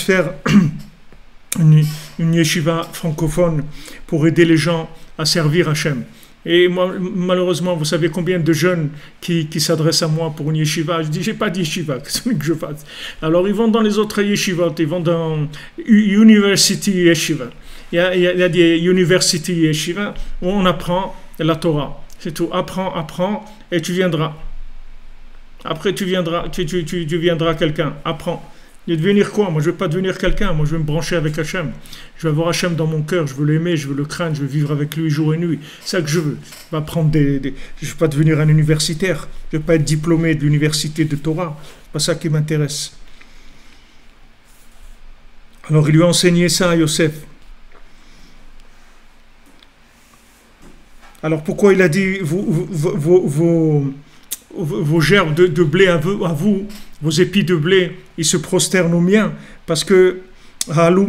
faire une yeshiva francophone pour aider les gens à servir Hachem. Et moi, malheureusement, vous savez combien de jeunes qui s'adressent à moi pour une yeshiva. Je dis, j'ai pas de yeshiva, qu'est-ce que je fasse? Alors, ils vont dans les autres yeshivot, ils vont dans University Yeshiva. Il y a des University Yeshiva où on apprend la Torah. C'est tout. Apprends, et tu viendras. Après, tu viendras quelqu'un. Apprends. Et devenir quoi? Moi, je ne veux pas devenir quelqu'un. Moi, je veux me brancher avec Hachem. Je veux avoir Hachem dans mon cœur. Je veux l'aimer, je veux le craindre. Je veux vivre avec lui jour et nuit. C'est ça que je veux. Je ne veux pas devenir un universitaire. Je ne veux pas être diplômé de l'université de Torah. C'est pas ça qui m'intéresse. Alors, il lui a enseigné ça à Yosef. Alors, pourquoi il a dit vos gerbes de blé à vous, vos épis de blé, ils se prosternent aux miens, parce que le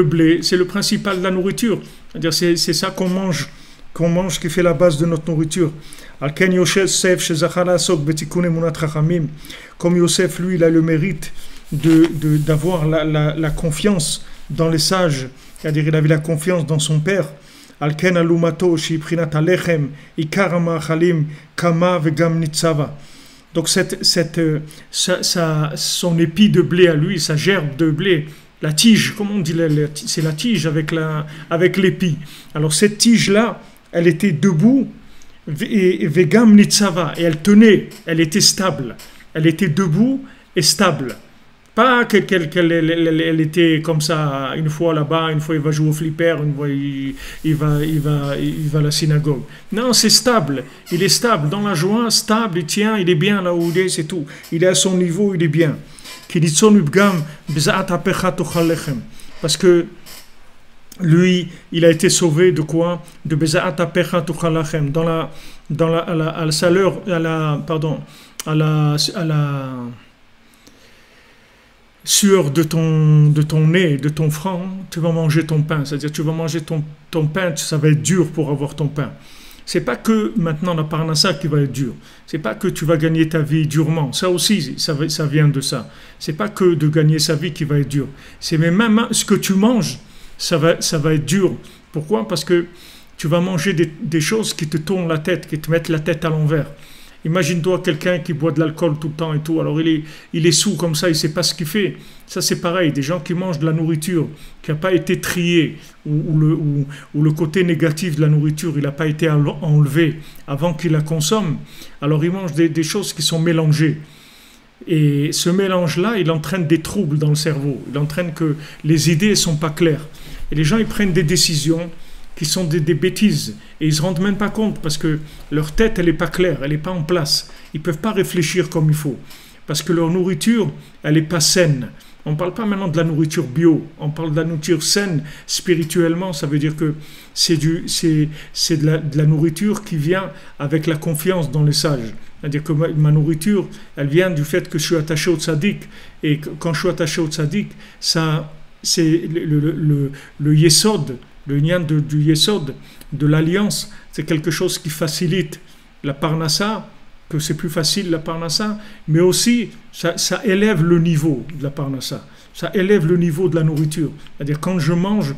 blé, c'est le principal de la nourriture. C'est-à-dire, c'est ça qu'on mange qui fait la base de notre nourriture. Comme Yosef, lui, il a le mérite d'avoir la confiance dans les sages, c'est-à-dire il avait la confiance dans son père. Alken alumato shiprinat alechem ikar ma'achalim kama vegam nitzava. Donc son épi de blé à lui, sa gerbe de blé, la tige, comment on dit, c'est la tige avec l'épi. Alors cette tige-là, elle était debout, et vegam nitzava, et elle tenait, elle était stable. Elle était debout et stable. Pas qu'elle était comme ça, une fois là-bas, une fois il va jouer au flipper, une fois il va à la synagogue. Non, c'est stable. Il est stable. Dans la joie, stable, il tient, il est bien là où il est, c'est tout. Il est à son niveau, il est bien. Parce que lui, il a été sauvé de quoi? De Beza'at apecha tuchalachem. À la sueur de ton nez, de ton front, tu vas manger ton pain. C'est-à-dire, tu vas manger ton pain, ça va être dur pour avoir ton pain. C'est pas que maintenant la parnassa qui va être dur. C'est pas que tu vas gagner ta vie durement. Ça aussi, ça vient de ça. C'est pas que de gagner sa vie qui va être dur. C'est même ce que tu manges, ça va être dur. Pourquoi? Parce que tu vas manger des choses qui te tournent la tête, qui te mettent la tête à l'envers. Imagine-toi quelqu'un qui boit de l'alcool tout le temps et tout, alors il est saoul comme ça, il ne sait pas ce qu'il fait. Ça c'est pareil, des gens qui mangent de la nourriture qui n'a pas été triée, ou le côté négatif de la nourriture, il n'a pas été enlevé avant qu'il la consomme, alors ils mangent des choses qui sont mélangées. Et ce mélange-là, il entraîne des troubles dans le cerveau, il entraîne que les idées ne sont pas claires. Et les gens, ils prennent des décisions qui sont des bêtises, et ils ne se rendent même pas compte, parce que leur tête, elle n'est pas claire, elle n'est pas en place. Ils ne peuvent pas réfléchir comme il faut, parce que leur nourriture, elle n'est pas saine. On ne parle pas maintenant de la nourriture bio, on parle de la nourriture saine spirituellement, ça veut dire que c'est de la nourriture qui vient avec la confiance dans les sages. C'est-à-dire que ma nourriture, elle vient du fait que je suis attaché au tzaddik, et quand je suis attaché au tzaddik, ça, c'est le yesod, le lien du yesod, de l'alliance, c'est quelque chose qui facilite la parnassa, que c'est plus facile la parnassa, mais aussi ça élève le niveau de la parnassa, ça élève le niveau de la nourriture. C'est-à-dire quand je mange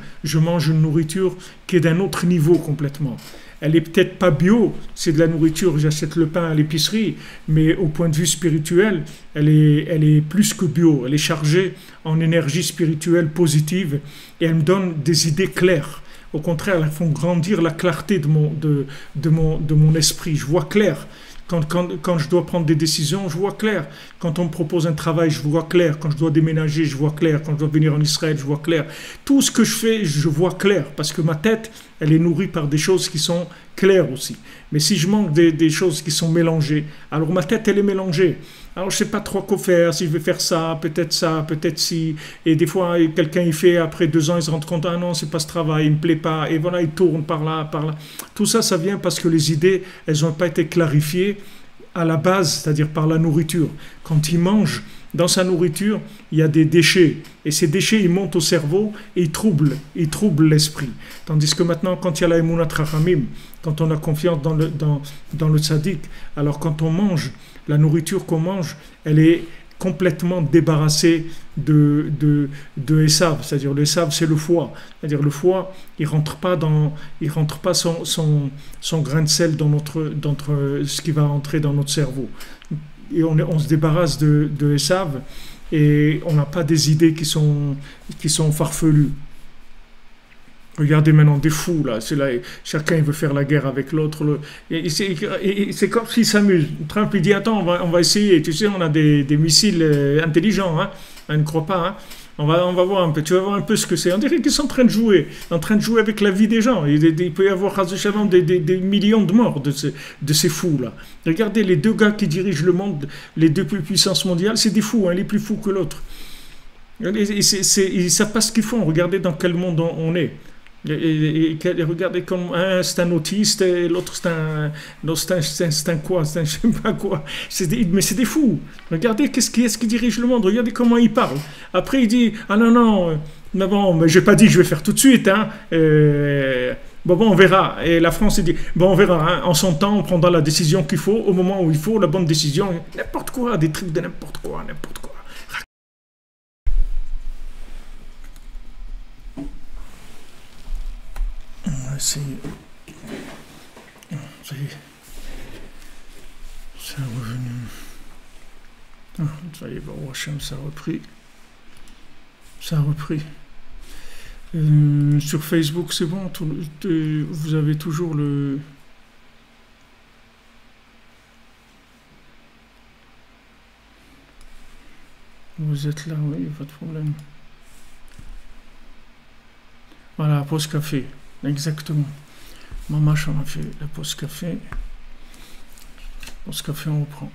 une nourriture qui est d'un autre niveau complètement. Elle est peut-être pas bio, c'est de la nourriture, j'achète le pain à l'épicerie, mais au point de vue spirituel, elle est plus que bio, elle est chargée en énergie spirituelle positive et elle me donne des idées claires. Au contraire, elles font grandir la clarté de mon esprit, je vois clair. Quand je dois prendre des décisions, je vois clair. Quand on me propose un travail, je vois clair. Quand je dois déménager, je vois clair. Quand je dois venir en Israël, je vois clair. Tout ce que je fais, je vois clair. Parce que ma tête, elle est nourrie par des choses qui sont claires aussi. Mais si je manque des choses qui sont mélangées, alors ma tête, elle est mélangée. Alors je ne sais pas trop quoi faire, si je vais faire ça, peut-être si. Et des fois, quelqu'un il fait, après 2 ans, il se rend compte, ah non, c'est pas ce travail, il ne me plaît pas. Et voilà, il tourne par là, par là. Tout ça, ça vient parce que les idées, elles n'ont pas été clarifiées à la base, c'est-à-dire par la nourriture. Quand il mange, dans sa nourriture, il y a des déchets. Et ces déchets, ils montent au cerveau et ils troublent l'esprit. Tandis que maintenant, quand il y a la Emunat Chachamim, quand on a confiance dans le tzaddik, alors quand on mange, la nourriture qu'on mange, elle est complètement débarrassée de Esav. C'est-à-dire le Esav, c'est le foie. C'est-à-dire le foie, il rentre pas son grain de sel dans ce qui va entrer dans notre cerveau. Et on se débarrasse de Esav et on n'a pas des idées qui sont farfelues. Regardez maintenant des fous là, chacun il veut faire la guerre avec l'autre. Et c'est comme s'ils s'amusent. Trump il dit attends, on va essayer. Tu sais, on a des missiles intelligents, hein. On ne croit pas. Hein. On va voir un peu. Tu vas voir un peu ce que c'est. On dirait qu'ils sont en train de jouer avec la vie des gens. Il peut y avoir des millions de morts de ces fous là. Regardez les 2 gars qui dirigent le monde, les 2 plus puissances mondiales, c'est des fous, hein, les plus fous que l'autre. Ils ne savent pas ce qu'ils font. Regardez dans quel monde on est. Et regardez comme un c'est un autiste et l'autre c'est un quoi, c'est un je sais pas quoi. Mais c'est des fous. Regardez qu'est-ce qui dirige le monde. Regardez comment il parle. Après il dit ah non mais j'ai pas dit que je vais faire tout de suite hein. Bon on verra. Et la France il dit bon on verra hein. En son temps on prendra la décision qu'il faut au moment où il faut la bonne décision. N'importe quoi, des trucs de n'importe quoi. Ça y est, c'est revenu. Ça y est, bon, Hachem, ça a repris. Ça a repris. Sur Facebook, c'est bon, vous avez toujours le... Vous êtes là, oui, pas de problème. Voilà, pause café, exactement. Mamache, on a fait la pause café. Pause café, on reprend.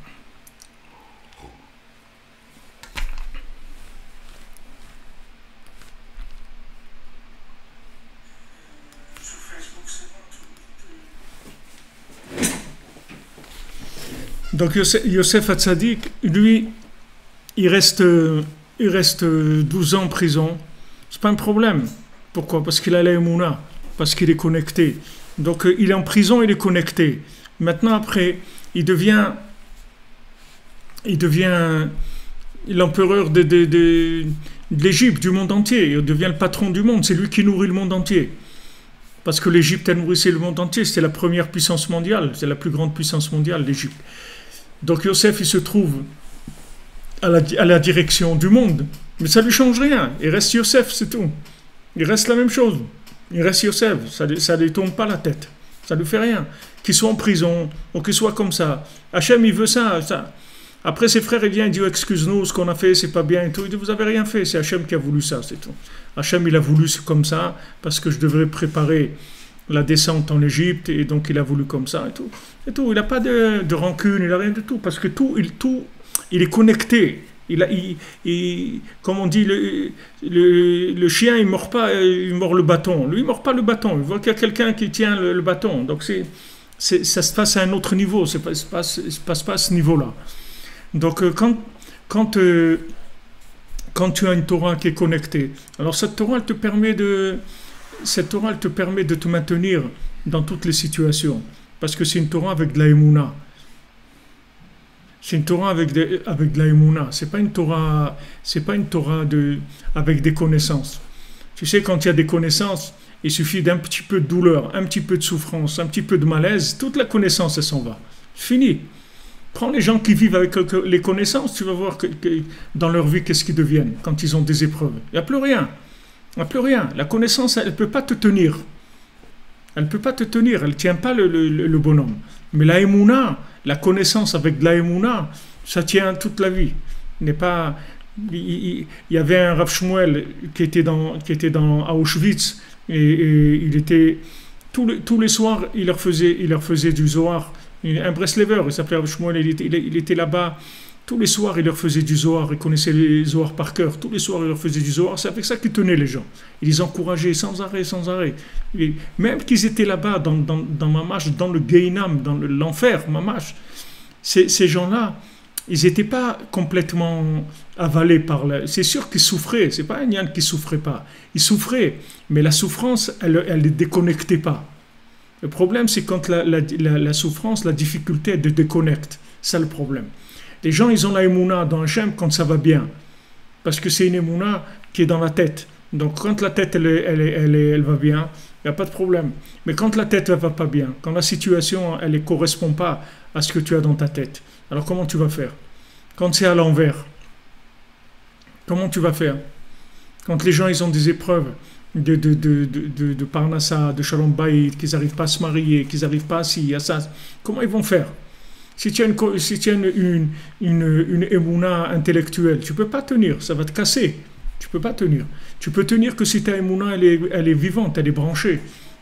Donc Yosef Hatzadik, lui, il reste 12 ans en prison. C'est pas un problème. Pourquoi? Parce qu'il a la Emouna, parce qu'il est connecté. Donc il est en prison, il est connecté. Maintenant, après, il devient l'empereur de l'Égypte, du monde entier. Il devient le patron du monde. C'est lui qui nourrit le monde entier. Parce que l'Égypte a nourrissé le monde entier. C'était la première puissance mondiale. C'est la plus grande puissance mondiale, l'Égypte. Donc Yosef, il se trouve à la direction du monde. Mais ça ne lui change rien. Il reste Yosef, c'est tout. Il reste la même chose. Il reste Yosef. Ça ne lui tombe pas la tête. Ça ne lui fait rien. Qu'il soit en prison, ou qu'il soit comme ça. Hachem, il veut ça. Après, ses frères, il vient, il dit, excuse-nous, ce qu'on a fait, c'est pas bien et tout. Il dit, vous n'avez rien fait. C'est Hachem qui a voulu ça, c'est tout. Hachem, il a voulu comme ça, parce que je devrais préparer la descente en Égypte, et donc il a voulu comme ça et tout. Et tout. Il n'a pas de rancune, il n'a rien de tout, parce que il est connecté. Comme on dit, le chien, il mord pas, il mord le bâton. Lui, il mord pas le bâton. Il voit qu'il y a quelqu'un qui tient le bâton. Donc ça se passe à un autre niveau. Ça ne se passe pas à ce niveau-là. Donc quand tu as une Torah qui est connectée, alors cette Torah, elle te permet de te maintenir dans toutes les situations. Parce que c'est une Torah avec de la Emouna. C'est une Torah avec de la Emouna. C'est pas une Torah avec des connaissances. Tu sais, quand il y a des connaissances, il suffit d'un petit peu de douleur, un petit peu de souffrance, un petit peu de malaise, toute la connaissance, elle s'en va. Fini. Prends les gens qui vivent avec les connaissances, tu vas voir que dans leur vie, qu'est-ce qu'ils deviennent quand ils ont des épreuves. Il n'y a plus rien. Il n'y a plus rien. La connaissance, elle ne peut pas te tenir. Elle ne peut pas te tenir. Elle ne tient pas le bonhomme. Mais la Emouna, la connaissance avec de la Emouna, ça tient toute la vie. Il y avait un Rav Shmuel qui était à Auschwitz et il était tous les soirs, il leur faisait du Zohar. Un Breslever, il s'appelait Rav Shmuel, il était là-bas. Tous les soirs, il leur faisait du Zohar, il connaissait les Zohar par cœur. Tous les soirs, il leur faisait du Zohar. C'est avec ça qu'il tenait les gens. Il les encourageait sans arrêt, sans arrêt. Et même qu'ils étaient là-bas, dans Mamash, dans le Gehinam, dans l'enfer, Mamash, ces gens-là, ils n'étaient pas complètement avalés par la... C'est sûr qu'ils souffraient. C'est pas un Yann qui ne souffrait pas. Ils souffraient, mais la souffrance, elle ne les déconnectait pas. Le problème, c'est quand la souffrance, la difficulté, elle te déconnecte. C'est le problème. Les gens, ils ont la Emouna dans Hachem quand ça va bien. Parce que c'est une Emouna qui est dans la tête. Donc quand la tête, elle va bien, il n'y a pas de problème. Mais quand la tête ne va pas bien, quand la situation, elle ne correspond pas à ce que tu as dans ta tête, alors comment tu vas faire? Quand c'est à l'envers, comment tu vas faire? Quand les gens, ils ont des épreuves de Parnassa, de Shalom Bayit, qu'ils n'arrivent pas à se marier, qu'ils n'arrivent pas à ci, à ça, comment ils vont faire? Si tu as une émouna intellectuelle, tu ne peux pas tenir, ça va te casser. Tu ne peux pas tenir. Tu peux tenir que si ta émouna, elle est vivante, elle est branchée.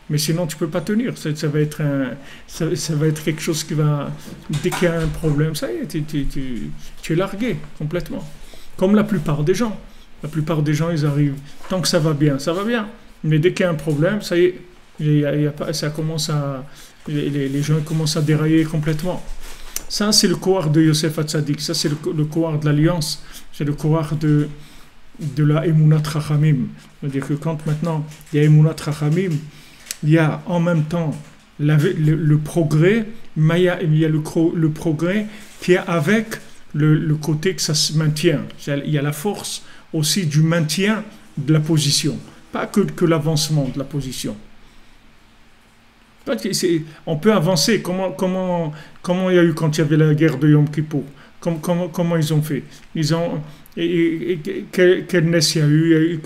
Mais sinon, tu ne peux pas tenir. Ça va être quelque chose qui va... Dès qu'il y a un problème, ça y est, tu es largué complètement. Comme la plupart des gens. La plupart des gens, ils arrivent. Tant que ça va bien, ça va bien. Mais dès qu'il y a un problème, ça y est, ça commence à... Les gens commencent à dérailler complètement. Ça, c'est le Kohar de Yosef Hatzadik. Ça, c'est le Kohar de l'Alliance. C'est le Kohar de la Emunat Chachamim. C'est-à-dire que quand maintenant il y a Emunat Chachamim, il y a en même temps le progrès, mais il y a le progrès qui est avec le côté que ça se maintient. Il y a la force aussi du maintien de la position. Pas que l'avancement de la position. On peut avancer. Comment il y a eu quand il y avait la guerre de Yom Kippour? Comment ils ont fait? quelle naisse il y a eu,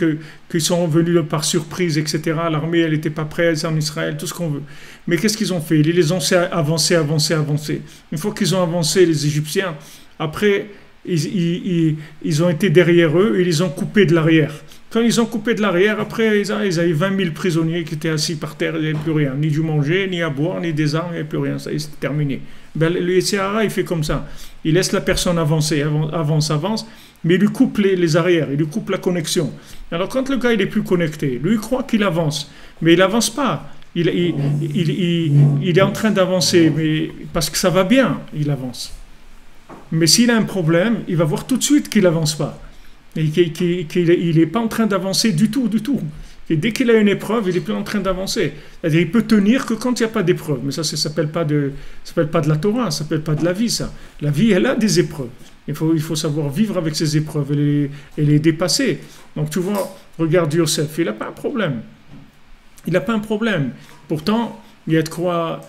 qu'ils sont venus par surprise, etc. L'armée, elle n'était pas prête en Israël, tout ce qu'on veut. Mais qu'est-ce qu'ils ont fait? Ils les ont fait avancer, avancer, avancer. Une fois qu'ils ont avancé, les Égyptiens, après, ils ont été derrière eux et ils les ont coupés de l'arrière. Quand ils ont coupé de l'arrière, après, ils avaient 20 000 prisonniers qui étaient assis par terre, il n'y avait plus rien. Ni du manger, ni à boire, ni des armes, il n'y avait plus rien. Ça y est, c'est terminé. Ben, le Sahara, il fait comme ça. Il laisse la personne avancer, avance, mais il lui coupe les arrières, il lui coupe la connexion. Alors quand le gars il est plus connecté, lui il croit qu'il avance, mais il avance pas. Il est en train d'avancer, mais parce que ça va bien, il avance. Mais s'il a un problème, il va voir tout de suite qu'il avance pas. Et qu'il n'est pas en train d'avancer du tout, du tout. Et dès qu'il a une épreuve, il n'est plus en train d'avancer. C'est-à-dire il peut tenir que quand il n'y a pas d'épreuve. Mais ça s'appelle pas de la Torah, ça s'appelle pas de la vie, ça. La vie, elle a des épreuves. Il faut savoir vivre avec ces épreuves et les dépasser. Donc tu vois, regarde Yosef, il n'a pas un problème. Il n'a pas un problème. Pourtant, il y a de quoi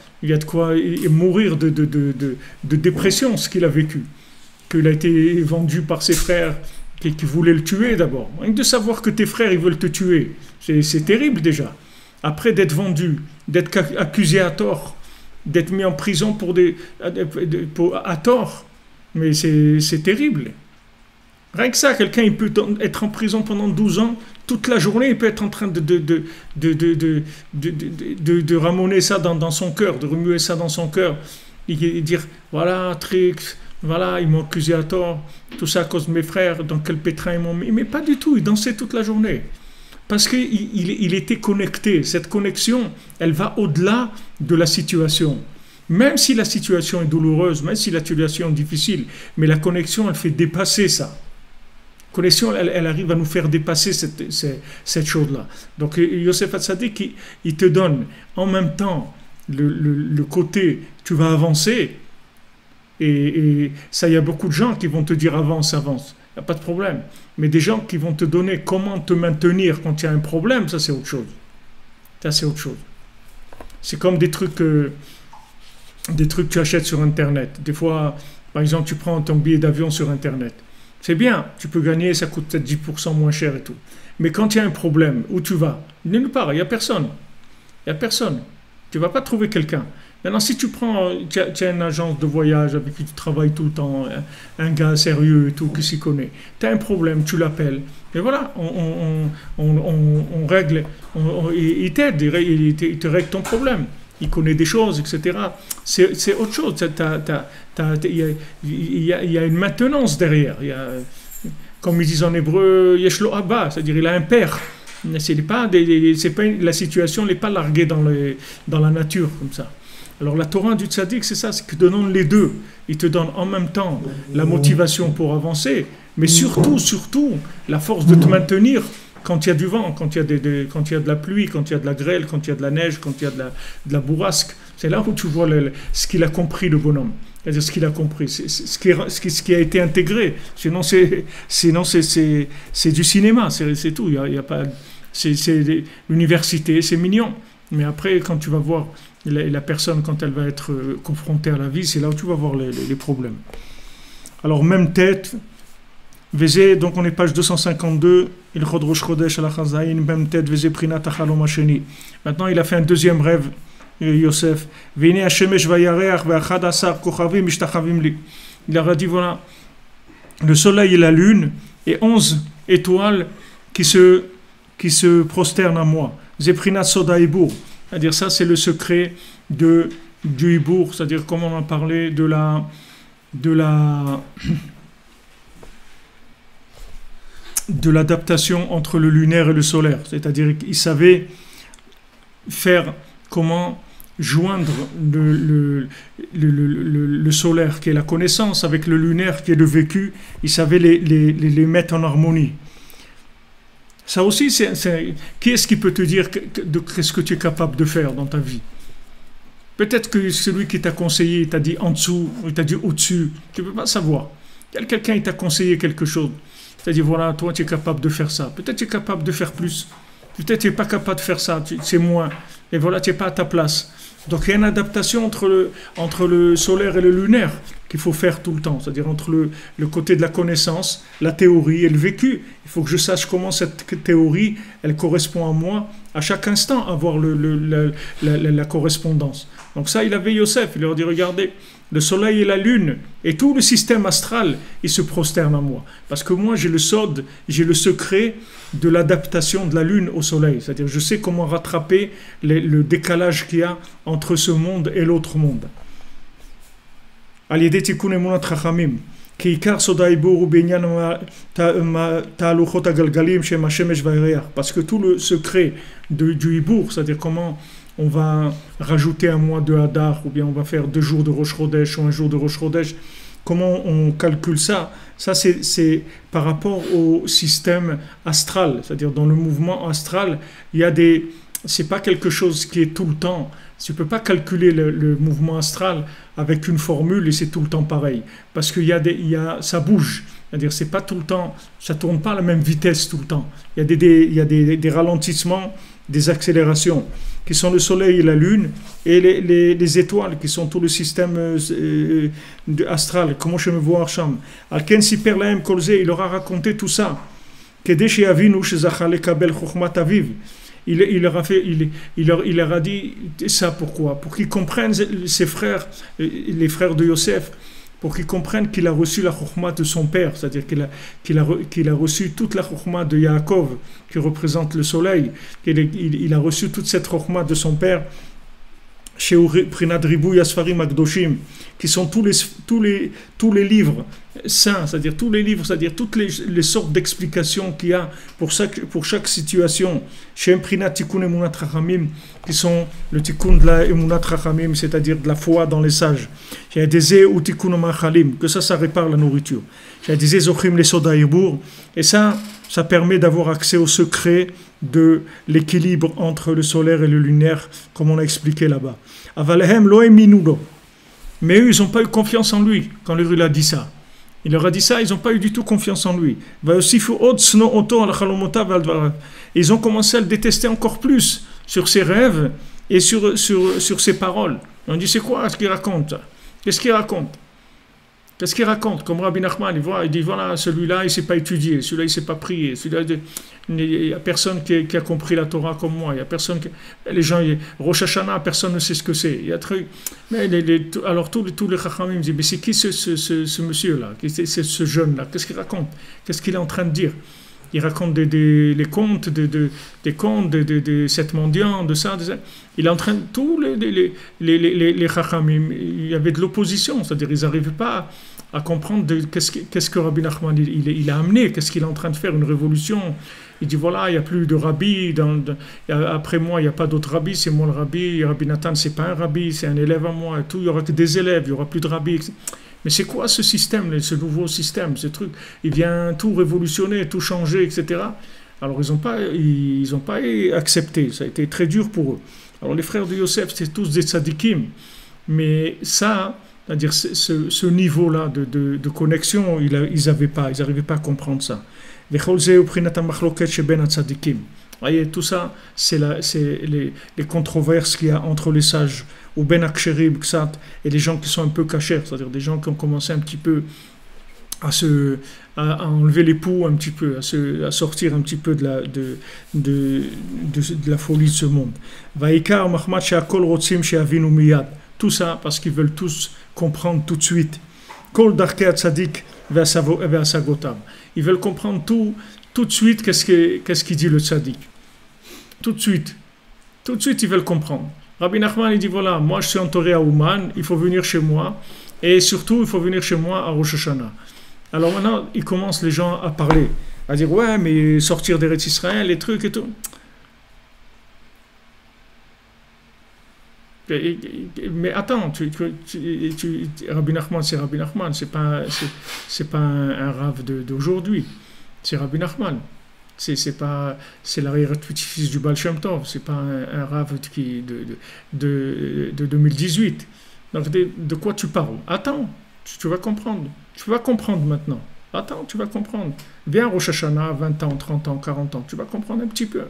mourir de dépression, ce qu'il a vécu. Qu'il a été vendu par ses frères qui voulaient le tuer d'abord. Rien que de savoir que tes frères, ils veulent te tuer, c'est terrible déjà. Après d'être vendu, d'être accusé à tort, d'être mis en prison à tort, mais c'est terrible. Rien que ça, quelqu'un il peut être en prison pendant 12 ans, toute la journée, il peut être en train de ramener ça dans son cœur, de remuer ça dans son cœur, et dire, voilà, tricks, voilà, ils m'ont accusé à tort, tout ça à cause de mes frères, dans quel pétrin ils m'ont mis. Mais pas du tout, il dansait toute la journée. Parce qu'il était connecté. Cette connexion, elle va au-delà de la situation. Même si la situation est douloureuse, même si la situation est difficile, mais la connexion, elle fait dépasser ça. La connexion, elle arrive à nous faire dépasser cette chose-là. Donc, Yosef Hatzadik, il te donne en même temps le côté, tu vas avancer. Et ça, il y a beaucoup de gens qui vont te dire avance, avance. Il n'y a pas de problème. Mais des gens qui vont te donner comment te maintenir quand il y a un problème, ça c'est autre chose. Ça c'est autre chose. C'est comme des trucs que tu achètes sur Internet. Des fois, par exemple, tu prends ton billet d'avion sur Internet. C'est bien, tu peux gagner, ça coûte peut-être 10% moins cher et tout. Mais quand il y a un problème, où tu vas? Nulle part, il n'y a personne. Il n'y a personne. Tu ne vas pas trouver quelqu'un. Maintenant, si tu as une agence de voyage avec qui tu travailles tout le temps, un gars sérieux et tout, qui s'y connaît, tu as un problème, tu l'appelles, et voilà, on règle, il t'aide, il te règle ton problème, il connaît des choses, etc. C'est autre chose, il y a une maintenance derrière, comme ils disent en hébreu, yesh lo abba, c'est-à-dire il a un père. La situation n'est pas larguée dans la nature comme ça. Alors la Torah du tzaddik, c'est ça, c'est que te donne les deux. Il te donne en même temps la motivation pour avancer, mais surtout, la force de te maintenir quand il y a du vent, quand il y a de la pluie, quand il y a de la grêle, quand il y a de la neige, quand il y a de la bourrasque. C'est là où tu vois ce qu'il a compris, le bonhomme. C'est-à-dire ce qu'il a compris, ce qui a été intégré. Sinon, c'est du cinéma, c'est tout. Il y a pas, c'est l'université, c'est mignon. Mais après, quand tu vas voir la personne, quand elle va être confrontée à la vie, c'est là où tu vas voir les problèmes. Alors, même tête, Vézé, donc on est page 252, il Chod Rosh Chodesh al Chazaïn, même tête, Vézé Prinat Achalom Hasheni. Maintenant, il a fait un deuxième rêve, Yosef. Vene Hashemesh Vayareach Ve'achad Asar Kochavim Mishtachavim Li. Il leur a dit, voilà, le soleil et la lune, et 11 étoiles qui se prosternent à moi. Zeprinat Soda Ibour. C'est-à-dire ça, c'est le secret du Ibour, c'est-à-dire comme on a parlé de l'adaptation entre le lunaire et le solaire. C'est-à-dire qu'il savait faire comment joindre le solaire, qui est la connaissance, avec le lunaire, qui est le vécu. Il savait les mettre en harmonie. Ça aussi, qui est-ce qui peut te dire qu'est-ce que tu es capable de faire dans ta vie? Peut-être que celui qui t'a conseillé, il t'a dit en dessous, il t'a dit au-dessus, tu ne peux pas savoir. Quelqu'un, il t'a conseillé quelque chose. Il t'a dit, voilà, toi, tu es capable de faire ça. Peut-être tu es capable de faire plus. Peut-être tu n'es pas capable de faire ça, c'est moins. Et voilà, tu n'es pas à ta place. Donc il y a une adaptation entre le solaire et le lunaire qu'il faut faire tout le temps, c'est-à-dire entre le côté de la connaissance, la théorie et le vécu. Il faut que je sache comment cette théorie, elle correspond à moi, à chaque instant, avoir la correspondance. Donc ça, il avait Yosef, il leur dit, regardez, le soleil et la lune et tout le système astral, ils se prosternent à moi. Parce que moi, j'ai le secret de l'adaptation de la lune au soleil. C'est-à-dire, je sais comment rattraper le décalage qu'il y a entre ce monde et l'autre monde. Al-Yedé Tikkun Emunat Chachamim. Parce que tout le secret du Hibour, c'est-à-dire comment on va rajouter un mois de Hadar, ou bien on va faire 2 jours de Rosh Chodesh ou un jour de Rosh Chodesh, comment on calcule ça? Ça, c'est par rapport au système astral, c'est-à-dire dans le mouvement astral, il y a c'est pas quelque chose qui est tout le temps. Tu ne peux pas calculer le mouvement astral avec une formule et c'est tout le temps pareil. Parce qu'il ça bouge. C'est-à-dire c'est pas tout le temps, ça ne tourne pas à la même vitesse tout le temps. Il y a des ralentissements, des accélérations, qui sont le soleil et la lune, et les étoiles, qui sont tout le système astral. Comment je me vois Hacham. Al-Ken Siper Lahem Kolze, il leur a raconté tout ça. Kedesh Yavinu Shezachale Kabel Chokhmat Aviv. Il leur a dit ça pourquoi? Pour qu'ils comprennent, ses frères, les frères de Yosef, pour qu'ils comprennent qu'il a reçu la chokhma de son père, c'est-à-dire qu'il a reçu toute la chokhma de Yaakov, qui représente le soleil, il a reçu toute cette chokhma de son père, chez Prinad Ribou Yasfarim Akdoshim, qui sont tous les livres saints, c'est-à-dire tous les livres, c'est-à-dire toutes les sortes d'explications qu'il y a pour chaque situation, chez Prinad Tikkun Emunat Chachamim, qui sont le Tikkun de la Emunat Chachamim, c'est-à-dire de la foi dans les sages. Il y a des ou Tikkun Machalim, que ça répare la nourriture. Il y a des Zochim les Soda Hibour, et ça permet d'avoir accès au secret de l'équilibre entre le solaire et le lunaire, comme on l'a expliqué là-bas. Avalehem lo eminulo. Mais eux, ils n'ont pas eu confiance en lui quand il a dit ça. Il leur a dit ça, ils n'ont pas eu du tout confiance en lui. Ils ont commencé à le détester encore plus sur ses rêves et sur ses paroles. On dit, c'est quoi ce qu'il raconte? Qu'est-ce qu'il raconte? Qu'est-ce qu'il raconte? Comme Rabbi Nachman, il dit, voilà, celui-là, il ne s'est pas étudié, celui-là, il ne s'est pas prié, celui-là, il n'y a personne qui a compris la Torah comme moi, il y a personne les gens, Rosh Hashanah, personne ne sait ce que c'est, il y a truc. Mais alors tous les Chachamim disent, mais c'est qui ce monsieur-là? C'est ce jeune-là? Qu'est-ce qu'il raconte? Qu'est-ce qu'il est en train de dire? Il raconte les contes, des contes de cette mendiant, de ça. Il est en train de tous les Chachamim. Il y avait de l'opposition, c'est-à-dire ils n'arrivaient pas à comprendre qu'est-ce que Rabbi Nachman il a amené, qu'est-ce qu'il est en train de faire, une révolution. Il dit voilà, il n'y a plus de rabbi, après moi il n'y a pas d'autre rabbi, c'est moi le rabbi, Rabbi Nathan c'est pas un rabbi, c'est un élève à moi, et tout, il n'y aura que des élèves, il n'y aura plus de rabbi. Mais c'est quoi ce système, ce nouveau système, ce truc? Il vient tout révolutionner, tout changer, etc. Alors ils n'ont pas accepté, ça a été très dur pour eux. Alors les frères de Yosef, c'est tous des tzadikim, mais ça, c'est-à-dire ce niveau-là de connexion, ils n'arrivaient pas à comprendre ça. Voyez, tout ça, c'est les controverses qu'il y a entre les sages, ou ben aksherib, ksat, et les gens qui sont un peu cachers, c'est-à-dire des gens qui ont commencé un petit peu à enlever les poux un petit peu, à sortir un petit peu de la folie de ce monde. Vaikar mahmat she'akol rotzim she'avinu miyad. Tout ça parce qu'ils veulent tous comprendre tout de suite. Kol darkei tzadik ve'asagotav. Ils veulent comprendre tout de suite qu'est-ce qu'il dit le tzaddik. Tout de suite, ils veulent comprendre. Rabbi Nachman, il dit, voilà, moi je suis entouré à Ouman, il faut venir chez moi, et surtout, il faut venir chez moi à Rosh Hashanah. Alors maintenant, ils commencent les gens à parler, à dire, ouais, mais sortir d'Eretz Israël, les trucs et tout. Mais attends, Rabbi Nachman, c'est Rabbi Nachman, c'est pas un rave d'aujourd'hui, c'est Rabbi Nachman. C'est l'arrière-petit-fils du Baal Shem Tov, c'est pas un rave de 2018. Donc de quoi tu parles? Attends, tu vas comprendre. Tu vas comprendre maintenant. Attends, tu vas comprendre. Viens Rosh Hashanah, 20 ans, 30 ans, 40 ans, tu vas comprendre un petit peu.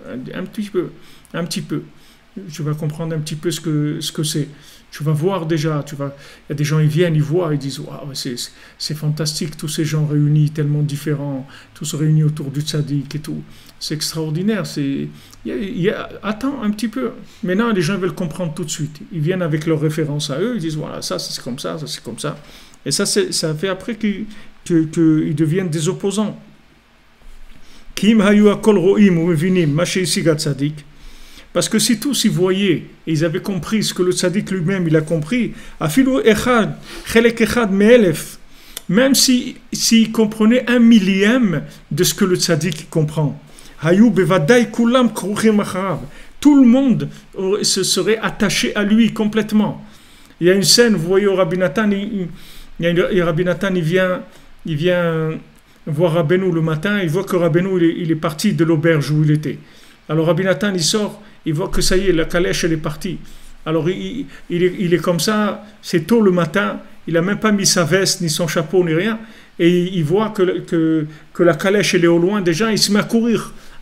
tu vas comprendre un petit peu ce que c'est. Tu vas voir déjà, il y a des gens, ils viennent, ils voient, ils disent, waouh, c'est fantastique, tous ces gens réunis, tellement différents, tous réunis autour du tzaddik et tout. C'est extraordinaire. Attends un petit peu. Maintenant, les gens veulent comprendre tout de suite. Ils viennent avec leurs références à eux, ils disent, voilà, ça c'est comme ça c'est comme ça. Et ça fait après qu'ils deviennent des opposants. Kim hayu akol ro'im ou mevinim ma sheisiga tzaddik. Parce que si tous ils voyaient et ils avaient compris ce que le tzaddik lui-même il a compris, afilu echad, chelek echad me'elef, même s'il comprenait 1/1000 de ce que le tzaddik comprend, hayu bevadai kulam kruchim acharav, tout le monde se serait attaché à lui complètement. Il y a une scène, vous voyez au Rabbi Nathan, Rabbi Nathan il vient voir Rabbeinu le matin, il voit que Rabbeinu il est parti de l'auberge où il était. Alors Rabbi Nathan il sort, il voit que ça y est, la calèche elle est partie. Alors il est comme ça, c'est tôt le matin, il n'a même pas mis sa veste, ni son chapeau, ni rien, et il voit que la calèche elle est au loin déjà, il se met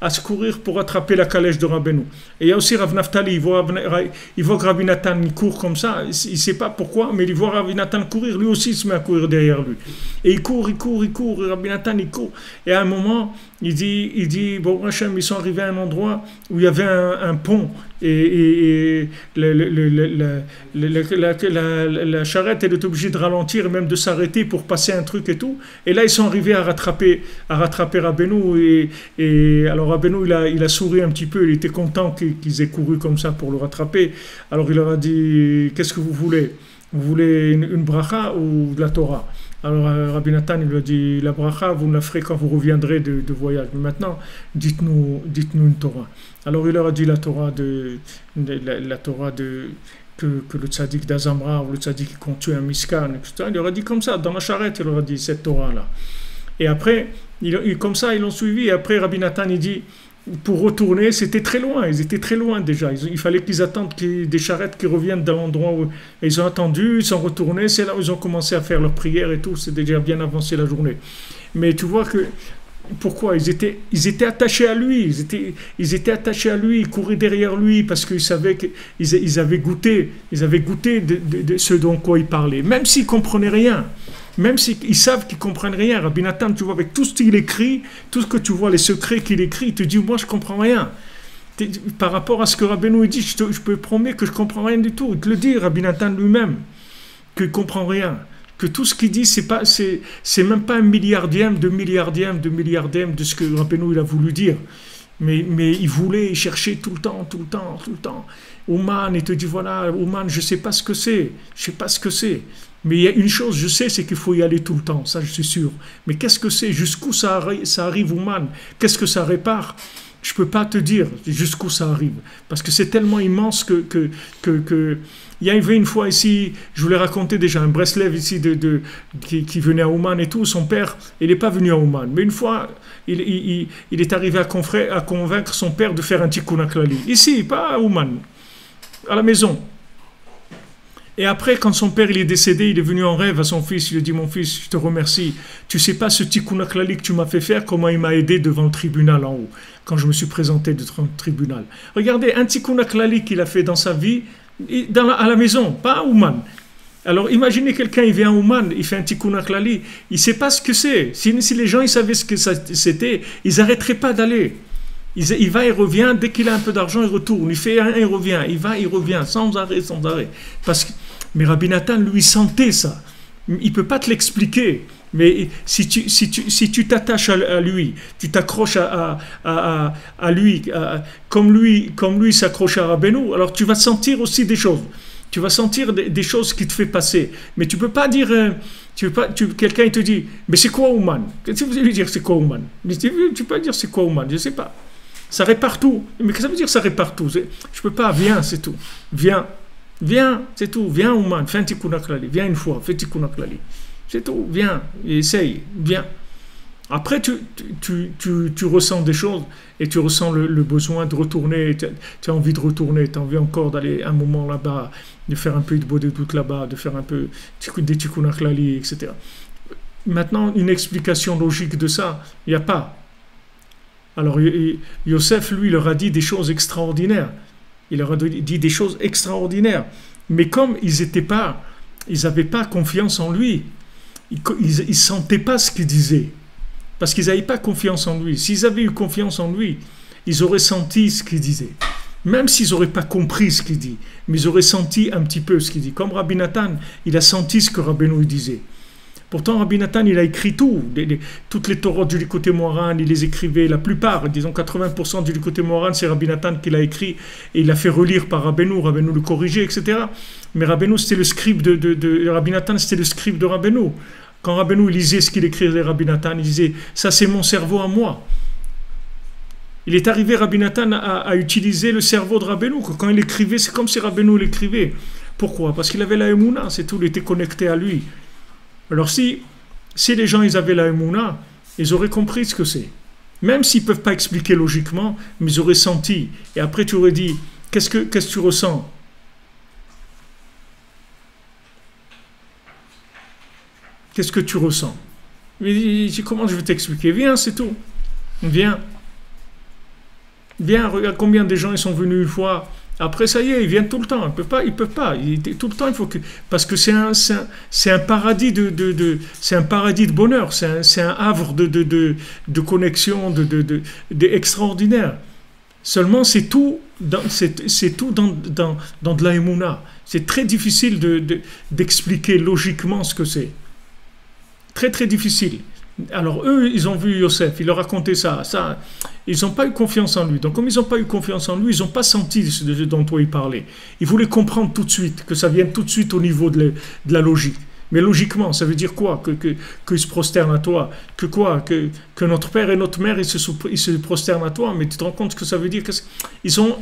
à se courir pour attraper la calèche de Rabbeinu. Et il y a aussi Rav Naftali, il voit que Rabbi Nathan il court comme ça, il ne sait pas pourquoi, mais il voit Rabbi Nathan courir, lui aussi il se met à courir derrière lui. Et il court, et Rabbi Nathan il court. Et à un moment, il dit bon Hachem, ils sont arrivés à un endroit où il y avait un pont, et la charrette elle est obligée de ralentir et même de s'arrêter pour passer un truc et tout. Et là ils sont arrivés à rattraper Rabbeinu, et alors Rabbeinu il a souri un petit peu, il était content qu'ils aient couru comme ça pour le rattraper. Alors il leur a dit, qu'est-ce que vous voulez une bracha ou de la Torah? Alors Rabbi Nathan il lui a dit, la bracha vous me la ferez quand vous reviendrez de voyage, mais maintenant dites-nous une Torah. Alors il leur a dit la Torah que le tzaddik d'Azamra ou le tzaddik qui compte tuer un miskan, etc. Il leur a dit comme ça, dans la charrette, il leur a dit cette Torah-là. Et après, comme ça, ils l'ont suivi. Et après, Rabbi Nathan, il dit, pour retourner, c'était très loin. Ils étaient très loin déjà. Il fallait qu'ils attendent des charrettes qui reviennent dans l'endroit où ils ont attendu, ils sont retournés. C'est là où ils ont commencé à faire leur prière et tout. C'est déjà bien avancé la journée. Mais tu vois que pourquoi ils étaient attachés à lui, ils étaient attachés à lui, ils couraient derrière lui parce qu'ils savaient qu'ils avaient goûté de ce dont quoi il parlait, même s'ils comprenaient rien. Même s'ils savent qu'ils ne comprennent rien. Rabbi Nathan, tu vois, avec tout ce qu'il écrit, tout ce que tu vois, les secrets qu'il écrit, il te dit, moi, je ne comprends rien. Par rapport à ce que Rabbeinu dit, je peux promettre que je ne comprends rien du tout. Il te le dit, Rabbi Nathan lui-même, qu'il ne comprend rien. Que tout ce qu'il dit, c'est même pas 1/1000 de ce que Rabbeinu il a voulu dire. Mais il voulait chercher tout le temps. Ouman, il te dit, voilà, Ouman, je ne sais pas ce que c'est. Mais il y a une chose, je sais, c'est qu'il faut y aller tout le temps, ça je suis sûr. Mais qu'est-ce que c'est? Jusqu'où ça arrive, Ouman? Qu'est-ce que ça répare? Je ne peux pas te dire jusqu'où ça arrive. Parce que c'est tellement immense que il y avait une fois ici, je vous l'ai raconté déjà, un Breslev ici qui venait à Ouman et tout. Son père, il n'est pas venu à Ouman. Mais une fois, il est arrivé à convaincre son père de faire un tikkun haklali. Ici, pas à Ouman, à la maison. Et après, quand son père il est décédé, il est venu en rêve à son fils, il lui dit, mon fils, je te remercie. Tu sais pas ce tikkun haklali que tu m'as fait faire, comment il m'a aidé devant le tribunal en haut, quand je me suis présenté devant le tribunal. Regardez, un tikkun haklali qu'il a fait dans sa vie, à la maison, pas à Ouman. Alors imaginez quelqu'un, il vient à Ouman, il fait un tikkun haklali, il ne sait pas ce que c'est. Si les gens ils savaient ce que c'était, ils n'arrêteraient pas d'aller. Il va, il revient, dès qu'il a un peu d'argent, il retourne, il fait un, il revient, il va, il revient, sans arrêt. Mais Rabbi Nathan, lui, sentait ça. Il ne peut pas te l'expliquer, mais si tu t'attaches à lui, tu t'accroches à lui, comme lui s'accroche à Rabbeinu, alors tu vas sentir aussi des choses. Tu vas sentir des choses qui te fait passer. Mais tu ne peux pas dire... quelqu'un il te dit, mais c'est quoi Ouman? Qu'est-ce que vous allez lui dire, c'est quoi Ouman? Tu peux pas dire c'est quoi Ouman, je ne sais pas. Ça répare tout. Mais qu'est-ce que ça veut dire ça répare tout? Je ne peux pas, viens, c'est tout. Viens, c'est tout. Viens Ouman, fais un tikkun haklali. Viens une fois, fais tikkun haklali. C'est tout, viens, essaye, viens. Après, tu ressens des choses et tu ressens le besoin de retourner. Tu as envie de retourner, tu as envie encore d'aller un moment là-bas, de faire un peu de bodé doute là-bas, de faire un peu des tikkun haklali, etc. Maintenant, une explication logique de ça, il n'y a pas. Alors, Yosef, lui, leur a dit des choses extraordinaires. Il leur a dit des choses extraordinaires. Mais comme ils n'avaient pas confiance en lui, ils ne sentaient pas ce qu'il disait. Parce qu'ils n'avaient pas confiance en lui. S'ils avaient eu confiance en lui, ils auraient senti ce qu'il disait. Même s'ils n'auraient pas compris ce qu'il dit, mais ils auraient senti un petit peu ce qu'il dit. Comme Rabbi Nathan, il a senti ce que Rabbeinu disait. Pourtant, Rabbi Nathan, il a écrit tout. Toutes les Torahs du Likutei Moharan, il les écrivait. La plupart, disons 80% du Likutei Moharan, c'est Rabbi Nathan qui l'a écrit. Et il l'a fait relire par Rabbeinu le corrigeait, etc. Mais Rabbeinu, c'était le scribe Rabbi Nathan, c'était le scribe de Rabbeinu. Quand Rabbeinu lisait ce qu'il écrivait, Rabbi Nathan, il disait « ça c'est mon cerveau à moi ». Il est arrivé, Rabbi Nathan, à utiliser le cerveau de Rabbeinu. Quand il écrivait, c'est comme si Rabbeinu l'écrivait. Pourquoi? Parce qu'il avait la Emouna, c'est tout, il était connecté à lui. Alors si les gens ils avaient la Emouna, ils auraient compris ce que c'est. Même s'ils ne peuvent pas expliquer logiquement, mais ils auraient senti. Et après tu aurais dit, qu'est-ce que tu ressens? Qu'est-ce que tu ressens? Il dit, comment je vais t'expliquer? Viens, c'est tout. Viens. Viens, regarde combien de gens ils sont venus une fois. Après, ça y est, ils viennent tout le temps. Ils peuvent pas. Tout le temps, il faut que... Parce que c'est un paradis c'est un paradis de bonheur. C'est un havre de connexion, extraordinaire. Seulement, c'est tout dans de la Emouna. C'est très difficile d'expliquer logiquement ce que c'est. Très, très difficile. Alors, eux, ils ont vu Yosef, ils leur racontaient ça. Ils n'ont pas eu confiance en lui. Donc, comme ils n'ont pas eu confiance en lui, ils n'ont pas senti ce dont toi il parlait. Ils voulaient comprendre tout de suite, que ça vienne tout de suite au niveau de la logique. Mais logiquement, ça veut dire quoi? Qu'ils se prosternent à toi? Que notre père et notre mère, ils se prosternent à toi? Mais tu te rends compte ce que ça veut dire? Ils ont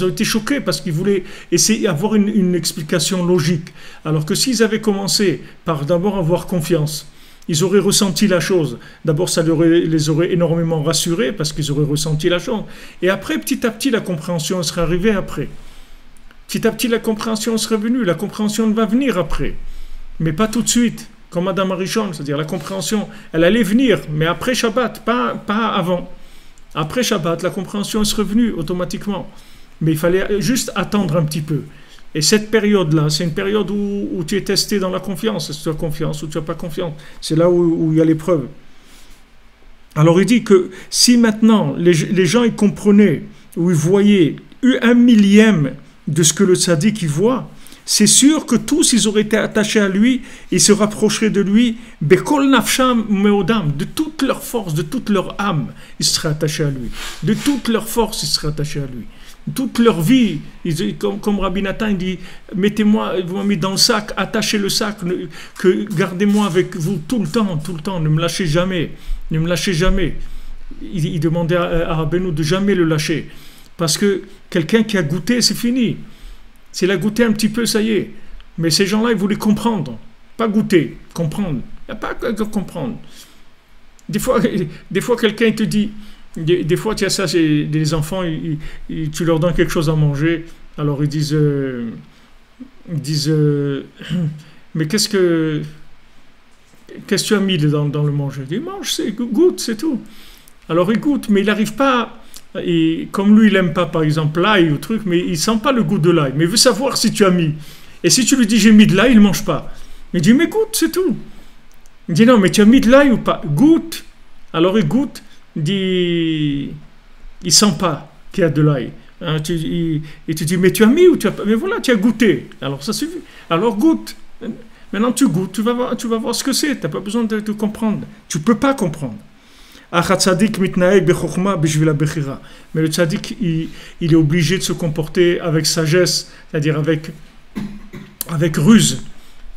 été choqués parce qu'ils voulaient essayer d'avoir une explication logique. Alors que s'ils avaient commencé par d'abord avoir confiance, ils auraient ressenti la chose. D'abord, ça les aurait énormément rassurés parce qu'ils auraient ressenti la chose. Et après, petit à petit, la compréhension serait arrivée après. Petit à petit, la compréhension serait venue. La compréhension va venir après. Mais pas tout de suite, comme Madame Arishon. C'est-à-dire, la compréhension, elle allait venir, mais après Shabbat, pas avant. Après Shabbat, la compréhension serait venue automatiquement. Mais il fallait juste attendre un petit peu. Et cette période-là, c'est une période où tu es testé dans la confiance. Si tu as confiance ou tu n'as pas confiance. C'est là où il y a l'épreuve. Alors il dit que si maintenant les gens ils comprenaient ou ils voyaient 1/1000 de ce que le tzaddik il voit, c'est sûr que tous ils auraient été attachés à lui, ils se rapprocheraient de lui, bekol nafsham meodam, de toute leur force, de toute leur âme, ils seraient attachés à lui. De toute leur force, ils seraient attachés à lui. Toute leur vie, comme Rabbi Nathan dit, mettez-moi, vous m'avez mis dans le sac, attachez le sac, gardez-moi avec vous tout le temps, ne me lâchez jamais, ne me lâchez jamais. Il demandait à Rabbeinu de jamais le lâcher, parce que quelqu'un qui a goûté, c'est fini. S'il a goûté un petit peu, ça y est. Mais ces gens-là, ils voulaient comprendre, pas goûter, comprendre. Il n'y a pas que comprendre. Des fois quelqu'un te dit. Des fois, tu as ça, les enfants, tu leur donnes quelque chose à manger, alors ils disent mais qu'est-ce que tu as mis dans le manger? Ils disent, mange, goûte, c'est tout. Alors ils goûtent, mais il n'arrive pas, et comme lui, il n'aime pas, par exemple, l'ail ou truc, mais il ne sent pas le goût de l'ail, mais il veut savoir si tu as mis. Et si tu lui dis, j'ai mis de l'ail, il ne mange pas. Il dit, mais goûte, c'est tout. Il dit, non, mais tu as mis de l'ail ou pas? Goûte. Alors il goûte. Il ne sent pas qu'il y a de l'ail. Hein, et tu dis, mais tu as mis ou tu as pas? Mais voilà, tu as goûté. Alors ça suffit. Alors goûte. Maintenant tu goûtes, tu vas voir ce que c'est. Tu n'as pas besoin de comprendre. Tu ne peux pas comprendre. Mais le tzaddik, il est obligé de se comporter avec sagesse, c'est-à-dire avec ruse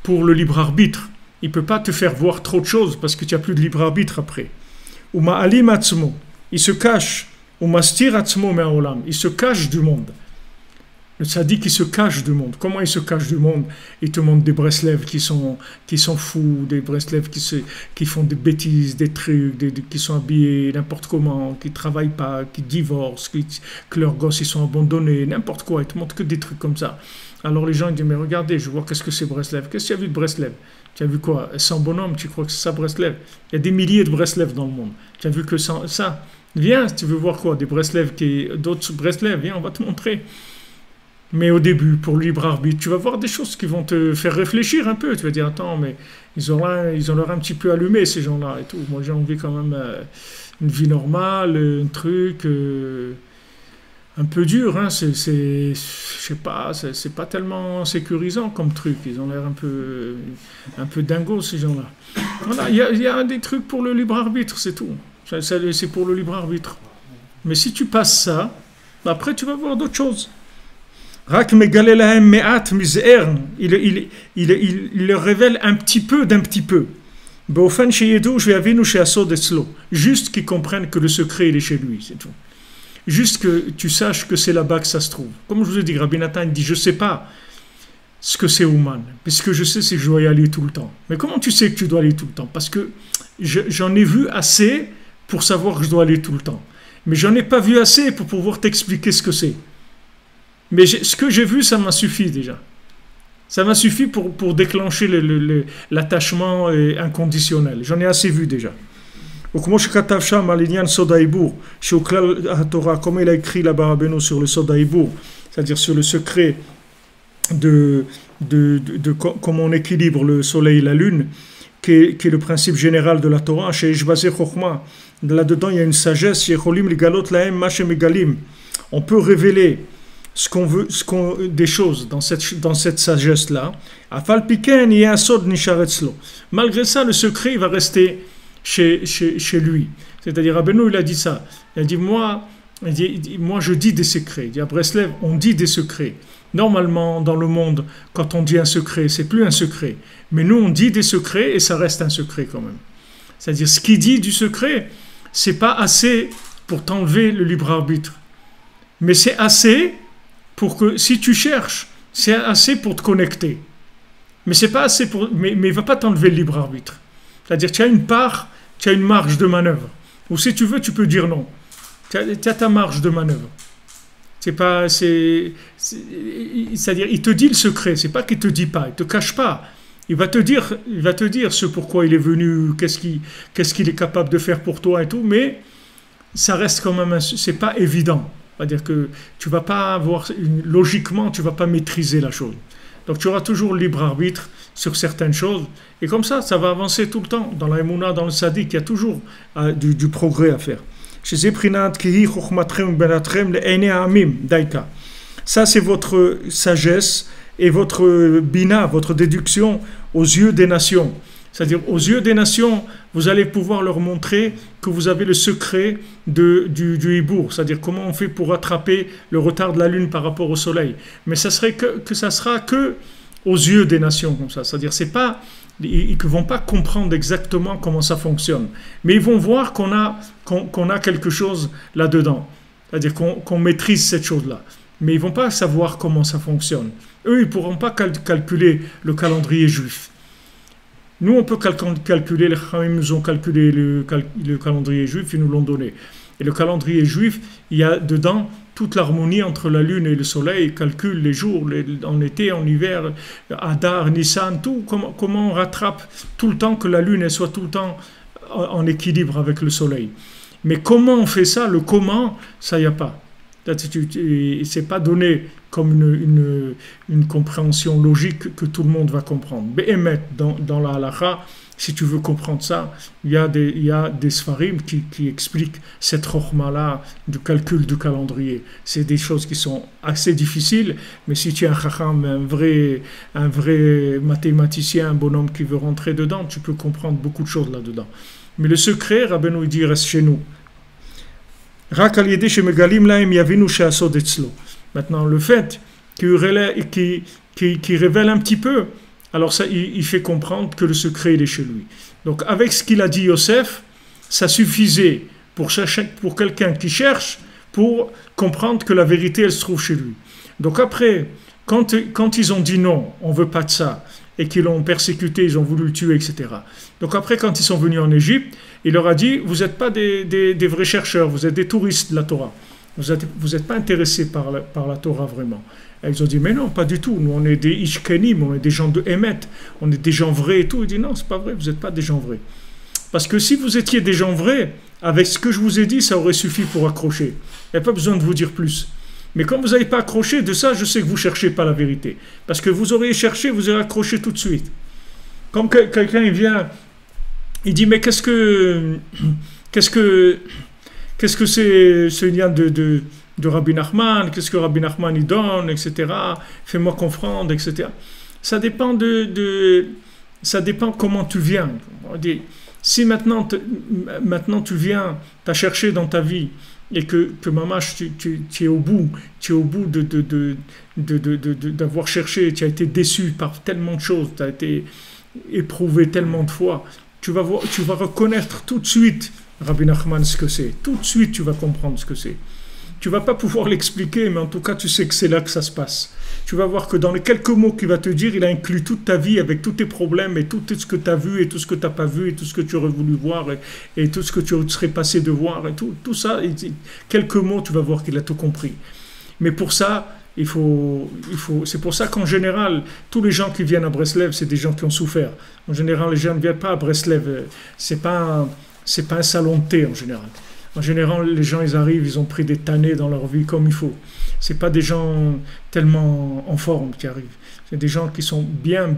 pour le libre arbitre. Il ne peut pas te faire voir trop de choses parce que tu n'as plus de libre arbitre après. Il se cache, il se cache du monde. Le tzaddik, il se cache du monde. Comment il se cache du monde? Il te montre des Breslev qui sont fous, des Breslev qui font des bêtises, des trucs, qui sont habillés n'importe comment, qui ne travaillent pas, qui divorcent, que leurs gosses ils sont abandonnés, n'importe quoi. Il te montre que des trucs comme ça. Alors les gens ils disent, mais regardez, je vois qu'est-ce que c'est Breslev. Qu'est-ce que tu as vu de Breslev? Tu as vu quoi? 100 bonhommes, tu crois que c'est ça Breslev? Il y a des milliers de Breslev dans le monde. Tu as vu que ça? Viens, si tu veux voir quoi? D'autres Breslev, viens, on va te montrer. Mais au début, pour le libre arbitre, tu vas voir des choses qui vont te faire réfléchir un peu. Tu vas dire, attends, mais ils ont l'air un petit peu allumés, ces gens-là, et tout. Moi, j'ai envie quand même une vie normale, un truc un peu dur, hein. Je sais pas, c'est pas tellement sécurisant comme truc. Ils ont l'air un peu dingos, ces gens-là. Voilà, il y a des trucs pour le libre arbitre, c'est tout. C'est pour le libre arbitre. Mais si tu passes ça, après, tu vas voir d'autres choses. Rak megale lahem me'at miz'er, il leur révèle un petit peu d'un petit peu. Beofen sheyedu she'avinu she'asod etzlo. Juste qu'ils comprennent que le secret il est chez lui, c'est tout. Juste que tu saches que c'est là-bas que ça se trouve. Comme je vous ai dit, Rabbi Nathan dit, je ne sais pas ce que c'est Ouman, puisque je sais c'est que je dois y aller tout le temps. Mais comment tu sais que tu dois aller tout le temps? Parce que j'en ai vu assez pour savoir que je dois aller tout le temps. Mais j'en ai pas vu assez pour pouvoir t'expliquer ce que c'est. Mais ce que j'ai vu, ça m'a suffi déjà. Ça m'a suffi pour déclencher l'attachement inconditionnel. J'en ai assez vu déjà. Comme il a écrit là-bas Rabbeinu sur le Sod HaIbour, c'est-à-dire sur le secret de comment on équilibre le soleil et la lune, qui est le principe général de la Torah. Là-dedans, il y a une sagesse. On peut révéler ce qu'on veut, des choses dans cette sagesse-là. Malgré ça, le secret il va rester chez lui. C'est-à-dire, Rabbeinu, il a dit ça. Il a dit, moi je dis des secrets. Il dit, à Breslev, on dit des secrets. Normalement, dans le monde, quand on dit un secret, c'est plus un secret. Mais nous, on dit des secrets et ça reste un secret quand même. C'est-à-dire, ce qu'il dit du secret, c'est pas assez pour t'enlever le libre arbitre. Mais c'est assez pour que, si tu cherches, c'est assez pour te connecter. Mais c'est pas assez pour, mais il va pas t'enlever le libre arbitre. C'est-à-dire, tu as une part, tu as une marge de manœuvre. Ou si tu veux, tu peux dire non. Tu as ta marge de manœuvre. C'est-à-dire, il te dit le secret. C'est pas qu'il te dit pas, il te cache pas. Il va te dire ce pourquoi il est venu, qu'est-ce qu'il est capable de faire pour toi et tout. Mais ça reste quand même, c'est pas évident. C'est-à-dire que tu vas pas avoir, logiquement, tu vas pas maîtriser la chose. Donc tu auras toujours le libre arbitre sur certaines choses. Et comme ça va avancer tout le temps. Dans la Emouna, dans le Sadiq, il y a toujours du progrès à faire. Ça, c'est votre sagesse et votre bina, votre déduction aux yeux des nations. C'est-à-dire, aux yeux des nations, vous allez pouvoir leur montrer que vous avez le secret du hibour. C'est-à-dire, comment on fait pour rattraper le retard de la lune par rapport au soleil. Mais ça sera que aux yeux des nations, comme ça. C'est-à-dire, ils ne vont pas comprendre exactement comment ça fonctionne. Mais ils vont voir qu'on a quelque chose là-dedans. C'est-à-dire qu'on maîtrise cette chose-là. Mais ils ne vont pas savoir comment ça fonctionne. Eux, ils ne pourront pas calculer le calendrier juif. Nous, on peut calculer, les Chachamim nous ont calculé le calendrier juif, ils nous l'ont donné. Et le calendrier juif, il y a dedans toute l'harmonie entre la lune et le soleil, il calcule les jours, en été, en hiver, Adar, Nissan, tout, comment on rattrape tout le temps que la lune elle soit tout le temps en équilibre avec le soleil. Mais comment on fait ça, le comment, ça il n'y a pas. C'est pas donné comme une compréhension logique que tout le monde va comprendre. Be'emet, dans la halakha, si tu veux comprendre ça, il y a des sfarim qui expliquent cette chokhma-là du calcul du calendrier. C'est des choses qui sont assez difficiles, mais si tu es un chacham, un vrai mathématicien, un bonhomme qui veut rentrer dedans, tu peux comprendre beaucoup de choses là-dedans. Mais le secret, Rabbeinu dit, reste chez nous. Maintenant, le fait qu'il révèle un petit peu, alors ça, il fait comprendre que le secret, il est chez lui. Donc, avec ce qu'il a dit Yosef, ça suffisait pour quelqu'un qui cherche pour comprendre que la vérité, elle se trouve chez lui. Donc après, quand ils ont dit non, on ne veut pas de ça, et qu'ils l'ont persécuté, ils ont voulu le tuer, etc. Donc après, quand ils sont venus en Égypte, il leur a dit, vous n'êtes pas des vrais chercheurs, vous êtes des touristes de la Torah. Vous n'êtes pas intéressés par la Torah vraiment. Et ils ont dit, mais non, pas du tout. Nous, on est des Ishkenim, on est des gens de Emet, on est des gens vrais et tout. Il dit, non, c'est pas vrai, vous n'êtes pas des gens vrais. Parce que si vous étiez des gens vrais, avec ce que je vous ai dit, ça aurait suffi pour accrocher. Il n'y a pas besoin de vous dire plus. Mais quand vous n'avez pas accroché de ça, je sais que vous ne cherchez pas la vérité. Parce que vous auriez cherché, vous auriez accroché tout de suite. Comme quelqu'un il vient, il dit mais qu'est-ce que c'est ce lien de Rabbi Nachman, qu'est-ce que Rabbi Nachman il donne, etc. Fais-moi comprendre, etc. Ça dépend ça dépend comment tu viens. On dit, si maintenant tu viens, tu as cherché dans ta vie et que mamash, tu es au bout, d'avoir cherché, tu as été déçu par tellement de choses, tu as été éprouvé tellement de fois, tu vas reconnaître tout de suite Rabbi Nachman ce que c'est. Tout de suite tu vas comprendre ce que c'est. Tu vas pas pouvoir l'expliquer, mais en tout cas tu sais que c'est là que ça se passe. Tu vas voir que dans les quelques mots qu'il va te dire, il a inclus toute ta vie avec tous tes problèmes et tout ce que tu as vu et tout ce que tu n'as pas vu et tout ce que tu aurais voulu voir et tout ce que tu serais passé de voir et tout ça. Et quelques mots, tu vas voir qu'il a tout compris. Mais pour ça, c'est pour ça qu'en général, tous les gens qui viennent à Breslev, c'est des gens qui ont souffert. En général, les gens ne viennent pas à Breslev. C'est pas un salon de thé en général. En général, les gens, ils arrivent, ils ont pris des tannées dans leur vie comme il faut. C'est pas des gens tellement en forme qui arrivent. C'est des gens qui sont bien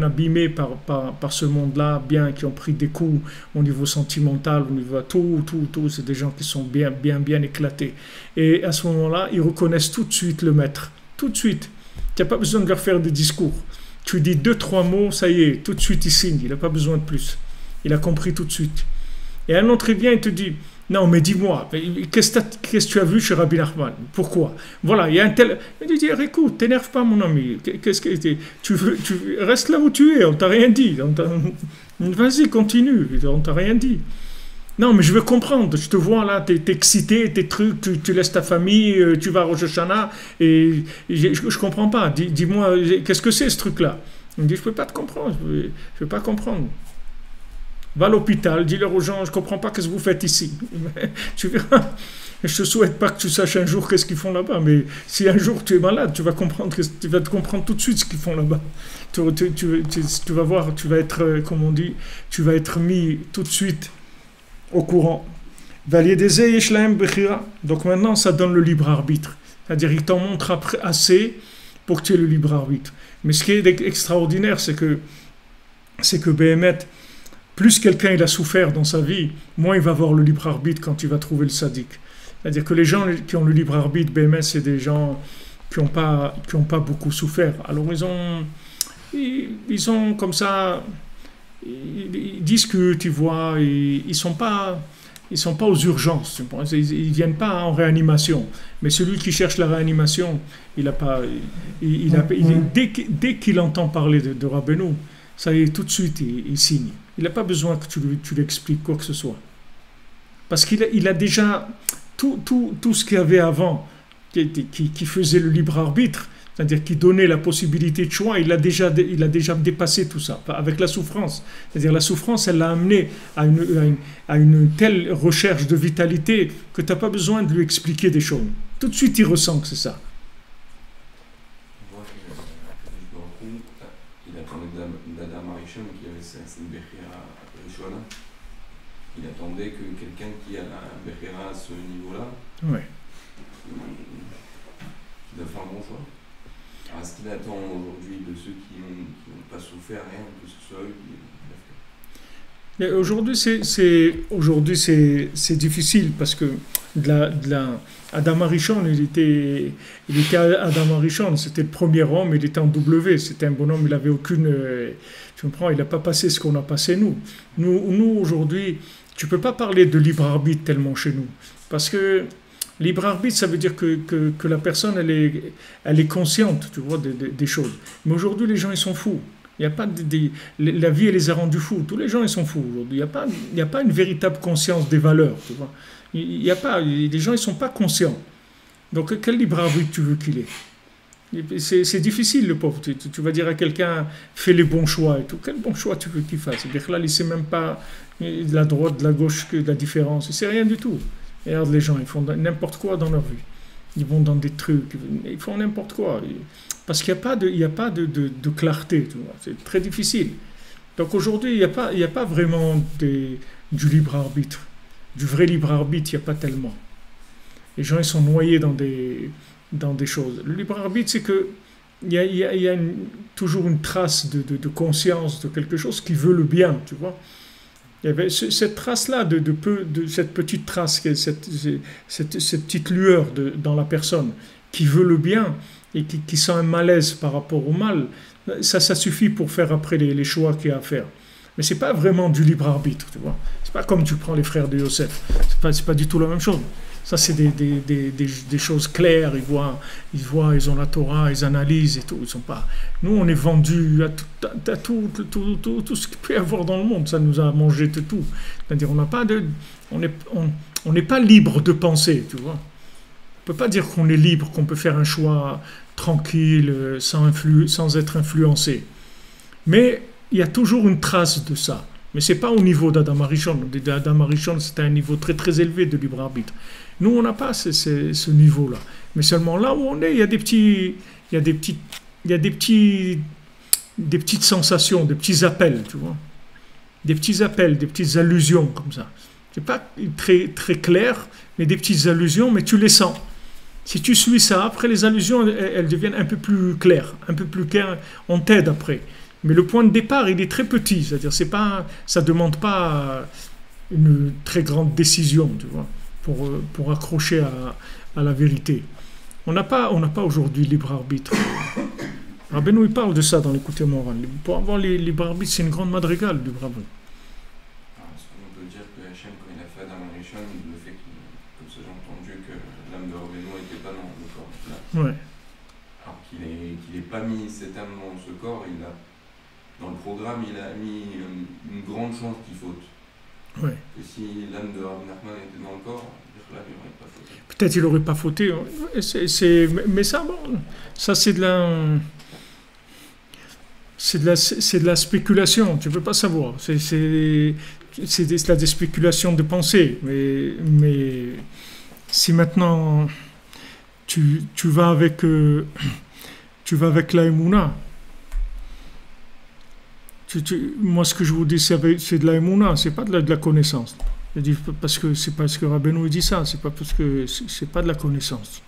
abîmés par ce monde-là, qui ont pris des coups au niveau sentimental, au niveau tout. C'est des gens qui sont bien éclatés. Et à ce moment-là, ils reconnaissent tout de suite le maître. Tout de suite. Tu n'as pas besoin de leur faire des discours. Tu dis 2-3 mots, ça y est, tout de suite il signe. Il n'a pas besoin de plus. Il a compris tout de suite. Et un autre, il vient et te dit, non, mais dis-moi, qu'est-ce que tu as vu chez Rabbi Nachman? Pourquoi? Voilà, il y a un tel... Il dit, écoute, t'énerve pas, mon ami. Reste là où tu es, on t'a rien dit. Vas-y, continue, on t'a rien dit. Non, mais je veux comprendre. Je te vois là, t'es excité, tes trucs, tu laisses ta famille, tu vas à Rosh Hashanah, et je comprends pas. Dis-moi, qu'est-ce que c'est ce truc-là? Il me dit, je peux pas te comprendre, je peux pas comprendre. Va à l'hôpital, dis-leur aux gens, je ne comprends pas ce que vous faites ici. Tu verras. Je ne te souhaite pas que tu saches un jour qu'est-ce qu'ils font là-bas, mais si un jour tu es malade, tu vas te comprendre tout de suite ce qu'ils font là-bas. Tu vas voir, tu vas être, comme on dit, tu vas être mis tout de suite au courant. Donc maintenant, ça donne le libre arbitre. C'est-à-dire, il t'en montre assez pour que tu aies le libre arbitre. Mais ce qui est extraordinaire, c'est que Béhémet, plus quelqu'un il a souffert dans sa vie, moins il va avoir le libre arbitre quand il va trouver le sadique. C'est-à-dire que les gens qui ont le libre arbitre, BMS, c'est des gens qui n'ont pas beaucoup souffert. Alors ils ont comme ça, ils discutent, ils voient, ils sont pas aux urgences. Ils viennent pas en réanimation. Mais celui qui cherche la réanimation, dès qu'il entend parler de Rabbeinu, ça y est, tout de suite, il signe. Il n'a pas besoin que tu lui expliques quoi que ce soit. Parce qu'il a déjà tout ce qu'il y avait avant, qui faisait le libre arbitre, c'est-à-dire qui donnait la possibilité de choix, il a déjà dépassé tout ça, avec la souffrance. C'est-à-dire la souffrance, elle l'a amené à une telle recherche de vitalité que tu n'as pas besoin de lui expliquer des choses. Tout de suite, il ressent que c'est ça. Il attendait que quelqu'un qui a la Bechira à ce niveau-là, ouais, qui doit faire un bon choix. Alors, est-ce qu'il attend aujourd'hui de ceux qui n'ont pas souffert rien, que ce soit eux qui l'ont Aujourd'hui, c'est difficile parce que Adam Arishon, il était Adam Arishon, c'était le premier homme, il était en W, c'était un bonhomme, il n'avait aucune... tu comprends, il n'a pas passé ce qu'on a passé nous. Nous aujourd'hui, tu ne peux pas parler de libre arbitre tellement chez nous. Parce que libre arbitre, ça veut dire que la personne, elle est consciente, tu vois, des choses. Mais aujourd'hui, les gens, ils sont fous. Il y a pas la vie, elle les a rendus fous. Tous les gens, ils sont fous aujourd'hui. Il n'y a pas une véritable conscience des valeurs, tu vois. Il y a pas, les gens, ils ne sont pas conscients. Donc, quel libre arbitre tu veux qu'il ait? C'est difficile, le pauvre. Tu vas dire à quelqu'un, fais les bons choix et tout. Quel bon choix tu veux qu'il fasse? C'est-à-dire là, il ne sait même pas de la droite, de la gauche, de la différence. Il ne sait rien du tout. Et regarde les gens, ils font n'importe quoi dans leur vie. Ils vont dans des trucs, ils font n'importe quoi. Parce qu'il n'y a pas de clarté. Tu vois. C'est très difficile. Donc aujourd'hui, il n'y a pas vraiment du libre arbitre. Du vrai libre arbitre, il n'y a pas tellement. Les gens, ils sont noyés dans des dans des choses. Le libre arbitre, c'est que il y a toujours une trace de conscience de quelque chose qui veut le bien, tu vois. Il y avait cette trace-là, cette petite trace, cette petite lueur dans la personne qui veut le bien et qui sent un malaise par rapport au mal, ça suffit pour faire après les choix qu'il y a à faire. Mais c'est pas vraiment du libre arbitre, tu vois. C'est pas comme tu prends les frères de Yosef. C'est pas du tout la même chose. Ça, c'est des choses claires. Ils ont la Torah, ils analysent et tout. Ils sont pas. Nous, on est vendus à tout ce qu'il peut y avoir dans le monde. Ça nous a mangé de tout. C'est-à-dire, on n'est pas libre de penser, tu vois. On peut pas dire qu'on est libre, qu'on peut faire un choix tranquille, sans être influencé. Mais il y a toujours une trace de ça. Mais ce n'est pas au niveau d'Adam Arishon. Adam Arishon, c'est un niveau très très élevé de libre arbitre. Nous, on n'a pas ce niveau-là. Mais seulement là où on est, il y a des petites sensations, des petits appels, tu vois. Des petits appels, des petites allusions comme ça. Ce n'est pas très, très clair, mais des petites allusions, mais tu les sens. Si tu suis ça, après les allusions, elles deviennent un peu plus claires. On t'aide après. Mais le point de départ, il est très petit. C'est-à-dire, ça ne demande pas une très grande décision, tu vois, pour accrocher à la vérité. On n'a pas aujourd'hui libre arbitre. Rabbeinu, il parle de ça dans l'écoute morale. Pour avoir libre arbitre, c'est une grande madrigale, le libre arbitre. Est-ce qu'on peut dire que Hachem, quand il a fait Adam Arishon, le fait que, comme ça j'ai entendu, que l'âme de Rabbeinu n'était pas dans le corps là. Ouais. Alors qu'il n'ait pas mis cette âme dans ce corps, dans le programme, il a mis une grande chance qu'il faute. Ouais. Que si l'âme de Rabbi Nachman était dans le corps, là, il n'aurait pas fauté. Peut-être il n'aurait pas fauté. Mais ça, bon, ça c'est de la spéculation. Tu ne peux pas savoir. C'est des spéculations de pensée. Mais si maintenant tu vas avec la Emouna, moi, ce que je vous dis, c'est de la émouna, c'est pas de la connaissance. Je dis c'est parce que Rabbeinu dit ça, c'est pas parce que c'est pas de la connaissance.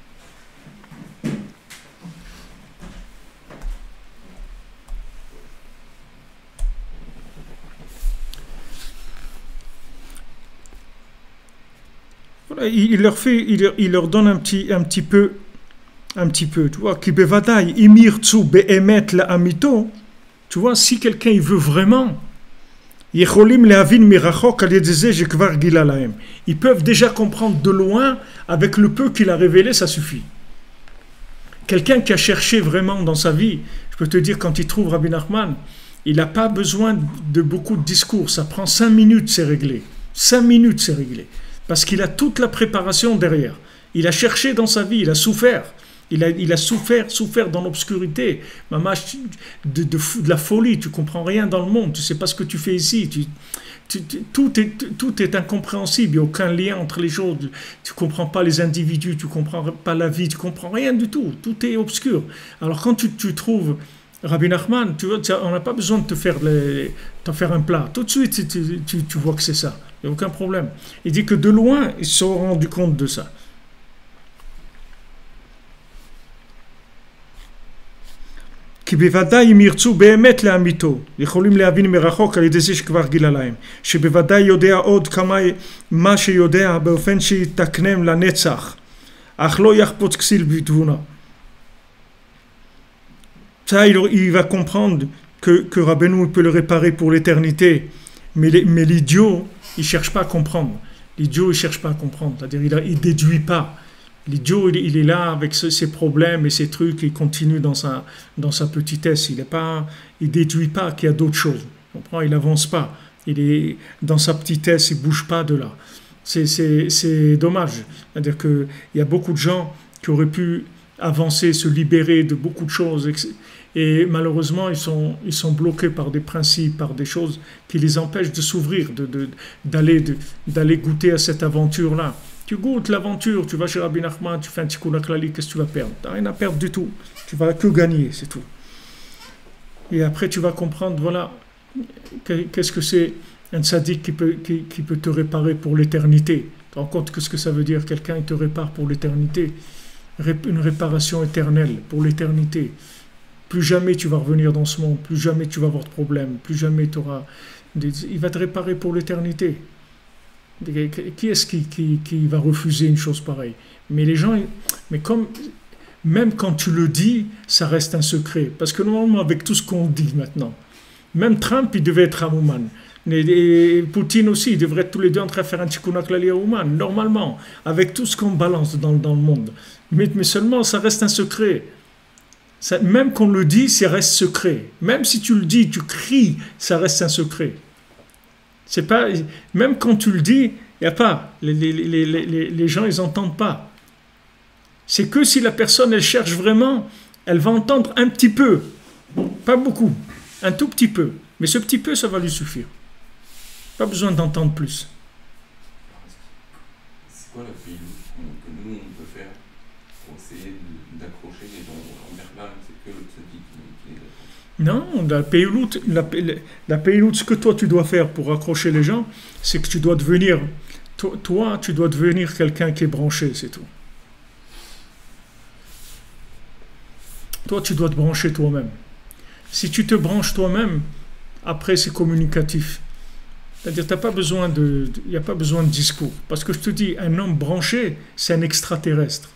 Voilà, il leur donne un petit peu, tu vois, qui bevadaï imir tsu be'emet la amito. Tu vois, si quelqu'un il veut vraiment, ils peuvent déjà comprendre de loin, avec le peu qu'il a révélé, ça suffit. Quelqu'un qui a cherché vraiment dans sa vie, je peux te dire, quand il trouve Rabbi Nachman, il n'a pas besoin de beaucoup de discours. Ça prend 5 minutes, c'est réglé. 5 minutes, c'est réglé. Parce qu'il a toute la préparation derrière. Il a cherché dans sa vie, il a souffert. Il a souffert dans l'obscurité, de la folie. Tu ne comprends rien dans le monde, tu ne sais pas ce que tu fais ici. Tout est incompréhensible, il n'y a aucun lien entre les choses. Tu ne comprends pas les individus, tu ne comprends pas la vie, tu ne comprends rien du tout. Tout est obscur. Alors quand tu trouves Rabbi Nachman, on n'a pas besoin de t'en faire un plat. Tout de suite, tu vois que c'est ça. Il n'y a aucun problème. Il dit que de loin, ils se sont rendus compte de ça. כי בוודאי אם ירצו באמת לאמיתו, יכולים להבין מרחוק על ידי זה שכבר גילה להם, שבוודאי יודע עוד מה שיודע באופן שיתקנם לנצח, אך לא יחפוץ כסיל בתבונה. Ça, il va comprendre que Rabbeinu peut le réparer pour l'éternité, mais l'idiot, il ne cherche pas à comprendre. L'idiot, il ne cherche pas à comprendre, c'est-à-dire il ne déduit pas. L'idiot, il est là avec ses problèmes et ses trucs, il continue dans sa petitesse. Il ne déduit pas qu'il y a d'autres choses. Il n'avance pas. Il est dans sa petitesse, il ne bouge pas de là. C'est dommage. C'est-à-dire qu'il y a beaucoup de gens qui auraient pu avancer, se libérer de beaucoup de choses. Et malheureusement, ils sont bloqués par des principes, par des choses qui les empêchent de s'ouvrir, d'aller goûter à cette aventure-là. Tu goûtes l'aventure, tu vas chez Rabbi Nachman, tu fais un tikkun klali, qu'est-ce que tu vas perdre? Tu n'as rien à perdre du tout. Tu vas que gagner, c'est tout. Et après, tu vas comprendre, voilà, qu'est-ce que c'est un tzaddik qui peut te réparer pour l'éternité. Tu te rends compte que ce que ça veut dire? Quelqu'un, il te répare pour l'éternité. une réparation éternelle pour l'éternité. Plus jamais tu vas revenir dans ce monde, plus jamais tu vas avoir de problème, plus jamais tu auras... Il va te réparer pour l'éternité. Qui est-ce qui va refuser une chose pareille? Mais les gens... Mais comme... Même quand tu le dis, ça reste un secret. Parce que normalement, avec tout ce qu'on dit maintenant, même Trump, il devait être un Ouman. Et Poutine aussi, ils devraient être tous les deux en train de faire un tikkun klali à Ouman, normalement, avec tout ce qu'on balance dans le monde. Mais seulement, ça reste un secret. Même qu'on le dit, ça reste secret. Même si tu le dis, tu cries, ça reste un secret. C'est pas, même quand tu le dis, il n'y a pas. Les gens, ils n'entendent pas. C'est que si la personne, elle cherche vraiment, elle va entendre un petit peu. Pas beaucoup. Un tout petit peu. Mais ce petit peu, ça va lui suffire. Pas besoin d'entendre plus. C'est quoi la pile que nous, on peut faire pour essayer d'accrocher les gens en verbal? C'est que le tzaddik qui les accroche. Non, la peilout, ce que toi, tu dois faire pour accrocher les gens, c'est que tu dois devenir... Toi, tu dois devenir quelqu'un qui est branché, c'est tout. Toi, tu dois te brancher toi-même. Si tu te branches toi-même, après, c'est communicatif. C'est-à-dire, il n'y a pas besoin de discours. Parce que je te dis, un homme branché, c'est un extraterrestre.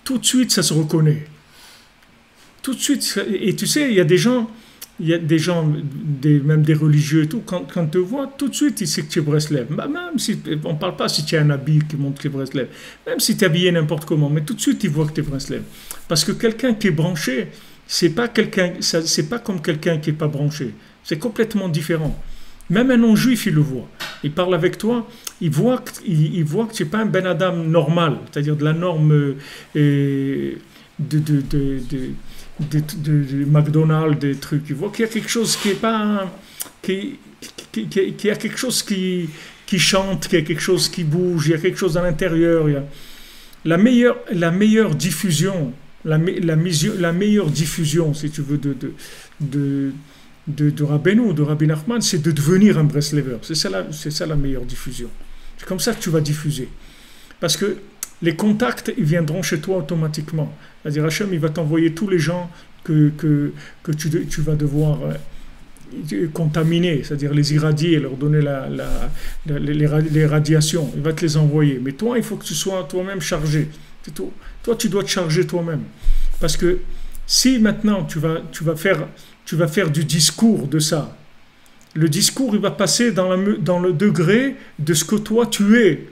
Tout de suite, ça se reconnaît. Tout de suite, et tu sais, il y a des gens, même des religieux et tout, quand ils te voient, tout de suite, ils savent que tu es Breslev. Même si, on ne parle pas si tu as un habit qui montre que tu es Breslev. Même si tu es habillé n'importe comment, mais tout de suite, ils voient que tu es Breslev. Parce que quelqu'un qui est branché, c'est pas comme quelqu'un qui n'est pas branché. C'est complètement différent. Même un non-juif, il le voit. Il parle avec toi, il voit que tu n'es pas un Ben Adam normal, c'est-à-dire de la norme de McDonald's, des trucs. Il voit qu'il y a quelque chose qui est pas... qu'il y a quelque chose qui chante, qu'il y a quelque chose qui bouge, il y a quelque chose à l'intérieur. La meilleure diffusion, la meilleure diffusion, si tu veux, de Rabbeinu, de Rabbi Nachman, c'est de devenir un Breslever. C'est ça la meilleure diffusion. C'est comme ça que tu vas diffuser. Parce que les contacts, ils viendront chez toi automatiquement. C'est-à-dire, Hachem, il va t'envoyer tous les gens que tu vas devoir contaminer, c'est-à-dire les irradier, leur donner les radiations. Il va te les envoyer. Mais toi, il faut que tu sois toi-même chargé. C'est tout. Toi, tu dois te charger toi-même. Parce que si maintenant tu vas faire du discours de ça, le discours, il va passer dans le degré de ce que toi, tu es.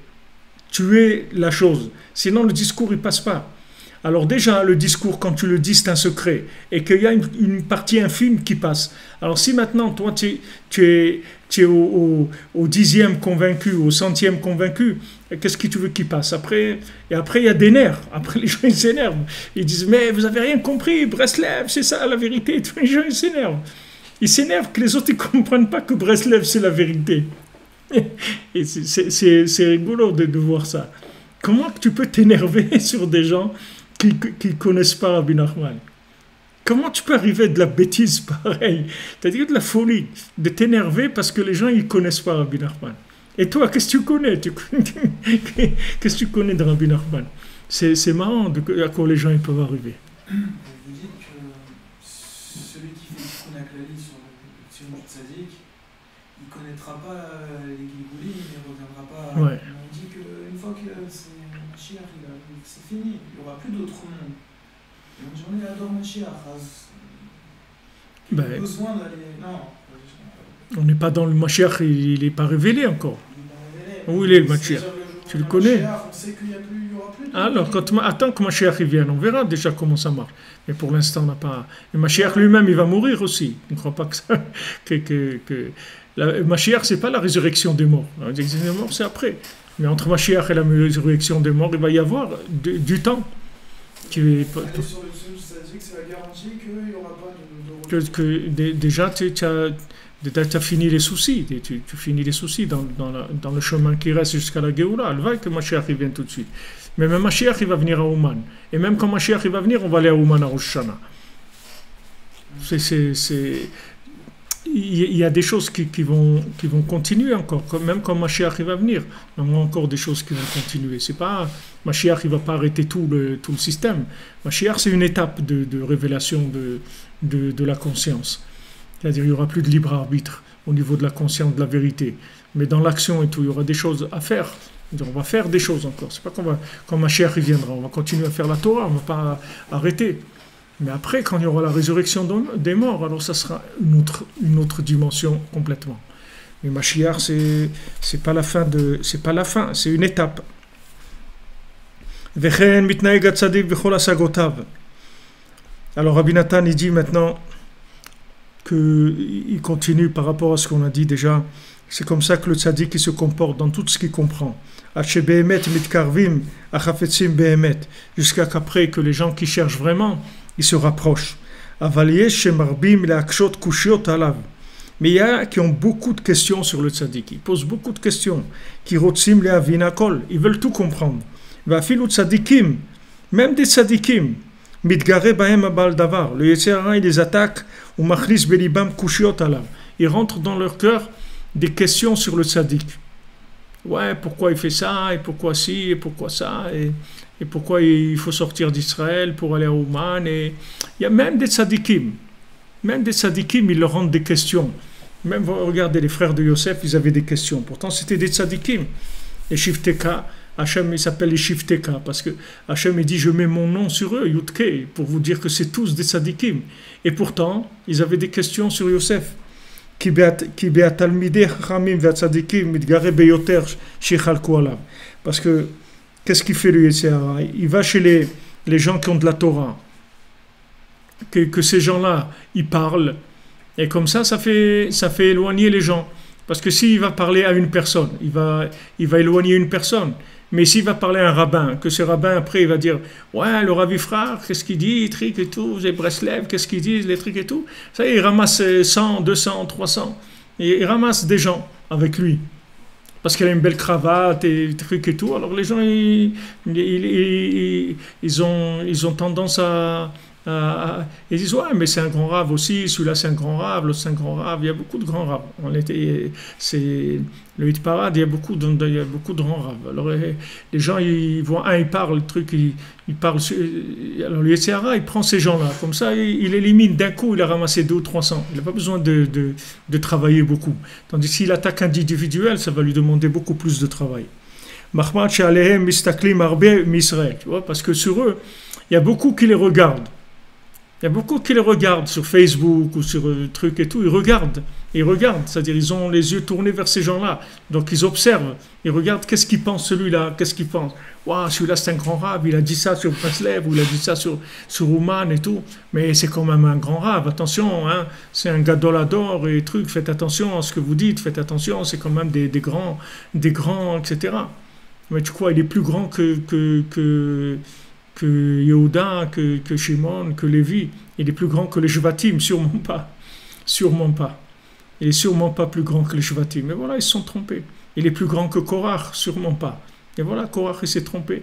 Tu es la chose. Sinon, le discours, il passe pas. Alors déjà, le discours, quand tu le dis, c'est un secret. Et qu'il y a une partie infime qui passe. Alors si maintenant, toi, tu es au 10e convaincu, au 100e convaincu, qu'est-ce que tu veux qu'il passe après? Et après, il y a des nerfs. Après, les gens, ils s'énervent. Ils disent, mais vous avez rien compris, Breslev, c'est ça la vérité. Les gens, ils s'énervent. Ils s'énervent que les autres, ils comprennent pas que Breslev, c'est la vérité. Et c'est rigolo de voir ça. Comment tu peux t'énerver sur des gens qui ne connaissent pas Rabbi Nachman? Comment tu peux arriver à de la bêtise pareille? C'est-à-dire de la folie, de t'énerver parce que les gens ne connaissent pas Rabbi Nachman. Et toi, qu'est-ce que tu connais? Qu'est-ce que tu connais de Rabbi Nachman? C'est marrant à quoi les gens ils peuvent arriver. Vous dites que celui qui fait le tikkun klali sur le tzaddik, il ne connaîtra pas les Gilgulim, il ne reviendra pas. Ouais. On dit qu'une fois que Mashiach, c'est fini, il n'y aura plus d'autre monde. Et on dit, on est adore Mashiach. Il a besoin d'aller. Non. On n'est pas dans le Mashiach, il n'est pas révélé encore. Où il est le Mashiach? Tu le connais? On sait qu'il n'y aura plus de. Alors, attends que Mashiach vienne, on verra déjà comment ça marche. Mais pour l'instant, on n'a pas. Et Mashiach lui-même, il va mourir aussi. Je ne crois pas que ça. Mashiach, ce n'est pas la résurrection des morts. La résurrection des morts, c'est après. Mais entre Mashiach et la résurrection des morts, il va y avoir du temps. Sur le ça dit que c'est la garantie qu'il n'y aura pas de. Déjà, tu as fini les soucis. Tu finis les soucis dans le chemin qui reste jusqu'à la Géoula. Elle va que Mashiach il vienne tout de suite. Mais même Mashiach, il va venir à Ouman. Et même quand Mashiach il va venir, on va aller à Ouman à Rosh Hashanah. il y a des choses qui vont continuer encore, même quand Mashiach il va venir. Il y a encore des choses qui vont continuer. C'est pas Mashiach il va pas arrêter tout le système. Mashiach c'est une étape de révélation de la conscience. C'est-à-dire il y aura plus de libre arbitre au niveau de la conscience de la vérité. Mais dans l'action et tout, il y aura des choses à faire. On va faire des choses encore. C'est pas quand Mashiach il viendra, on va continuer à faire la Torah, on va pas arrêter. Mais après, quand il y aura la résurrection des morts, alors ça sera une autre dimension complètement. Mais Mashiach, c'est pas la fin, c'est une étape. Alors Rabbi Nathan, il dit maintenant qu'il continue par rapport à ce qu'on a dit déjà. C'est comme ça que le tzaddik il se comporte dans tout ce qu'il comprend. Jusqu'à qu'après que les gens qui cherchent vraiment, ils se rapprochent. Mais il y a qui ont beaucoup de questions sur le tzaddik. Ils posent beaucoup de questions. Ils veulent tout comprendre. Même des tzaddikim. Le Yetzer Hara, il les attaque. Ils rentrent dans leur cœur des questions sur le tzaddik. Ouais, pourquoi il fait ça, et pourquoi ci, et pourquoi ça, et pourquoi il faut sortir d'Israël pour aller à Ouman. Et il y a même des tzadikim. Même des tzadikim, ils leur rendent des questions. Même, regardez, les frères de Yosef, ils avaient des questions. Pourtant, c'était des tzadikim. Les Shifteka, Hachem, il s'appelle les Shifteka, parce que Hachem, il dit, je mets mon nom sur eux, Yudke, pour vous dire que c'est tous des tzadikim. Et pourtant, ils avaient des questions sur Yosef. Parce que qu'est-ce qu'il fait le Yetzer Hara? Il va chez les gens qui ont de la Torah, que ces gens-là ils parlent, et comme ça fait éloigner les gens, parce que s'il va parler à une personne, il va éloigner une personne. Mais s'il va parler à un rabbin, que ce rabbin après il va dire ouais, le Rav Ifrach, qu'est-ce qu'il dit, les trucs et tout, les Breslev, qu'est-ce qu'ils disent, les trucs et tout, ça il ramasse 100, 200, 300, et il ramasse des gens avec lui parce qu'il a une belle cravate et des trucs et tout. Alors les gens ils ont tendance à ils disent ouais, mais c'est un grand rave aussi, celui-là c'est un grand rave, l'autre c'est un grand rave. Il y a beaucoup de grands raves. C'est le hit parade, il y a beaucoup de grands raves. Alors les gens ils voient ils parlent le truc, ils parlent. Alors le Yetzer Hara il prend ces gens-là, comme ça il élimine d'un coup, il a ramassé 200 ou 300. Il n'a pas besoin de travailler beaucoup. Tandis s'il attaque individuel, ça va lui demander beaucoup plus de travail. Mahmad Shalehem Mistaklim Arbe Misraël, tu vois, parce que sur eux, il y a beaucoup qui les regardent. Il y a beaucoup qui les regardent sur Facebook ou sur trucs et tout. Ils regardent, c'est-à-dire ils ont les yeux tournés vers ces gens-là. Donc ils observent, ils regardent qu'est-ce qu'il pense celui-là, qu'est-ce qu'il pense. Waouh, celui-là c'est un grand rave, il a dit ça sur Breslev ou il a dit ça sur Ouman et tout. Mais c'est quand même un grand rave, attention, hein, c'est un gadolador et trucs, faites attention à ce que vous dites, faites attention, c'est quand même des grands, etc. Mais tu crois, il est plus grand que Yehuda, que Shimon, que Lévi. Il est plus grand que les Shvatim, sûrement pas. Il est sûrement pas plus grand que les Shvatim. Mais voilà, ils se sont trompés. Il est plus grand que Korach, sûrement pas. Et voilà, Korach, il s'est trompé.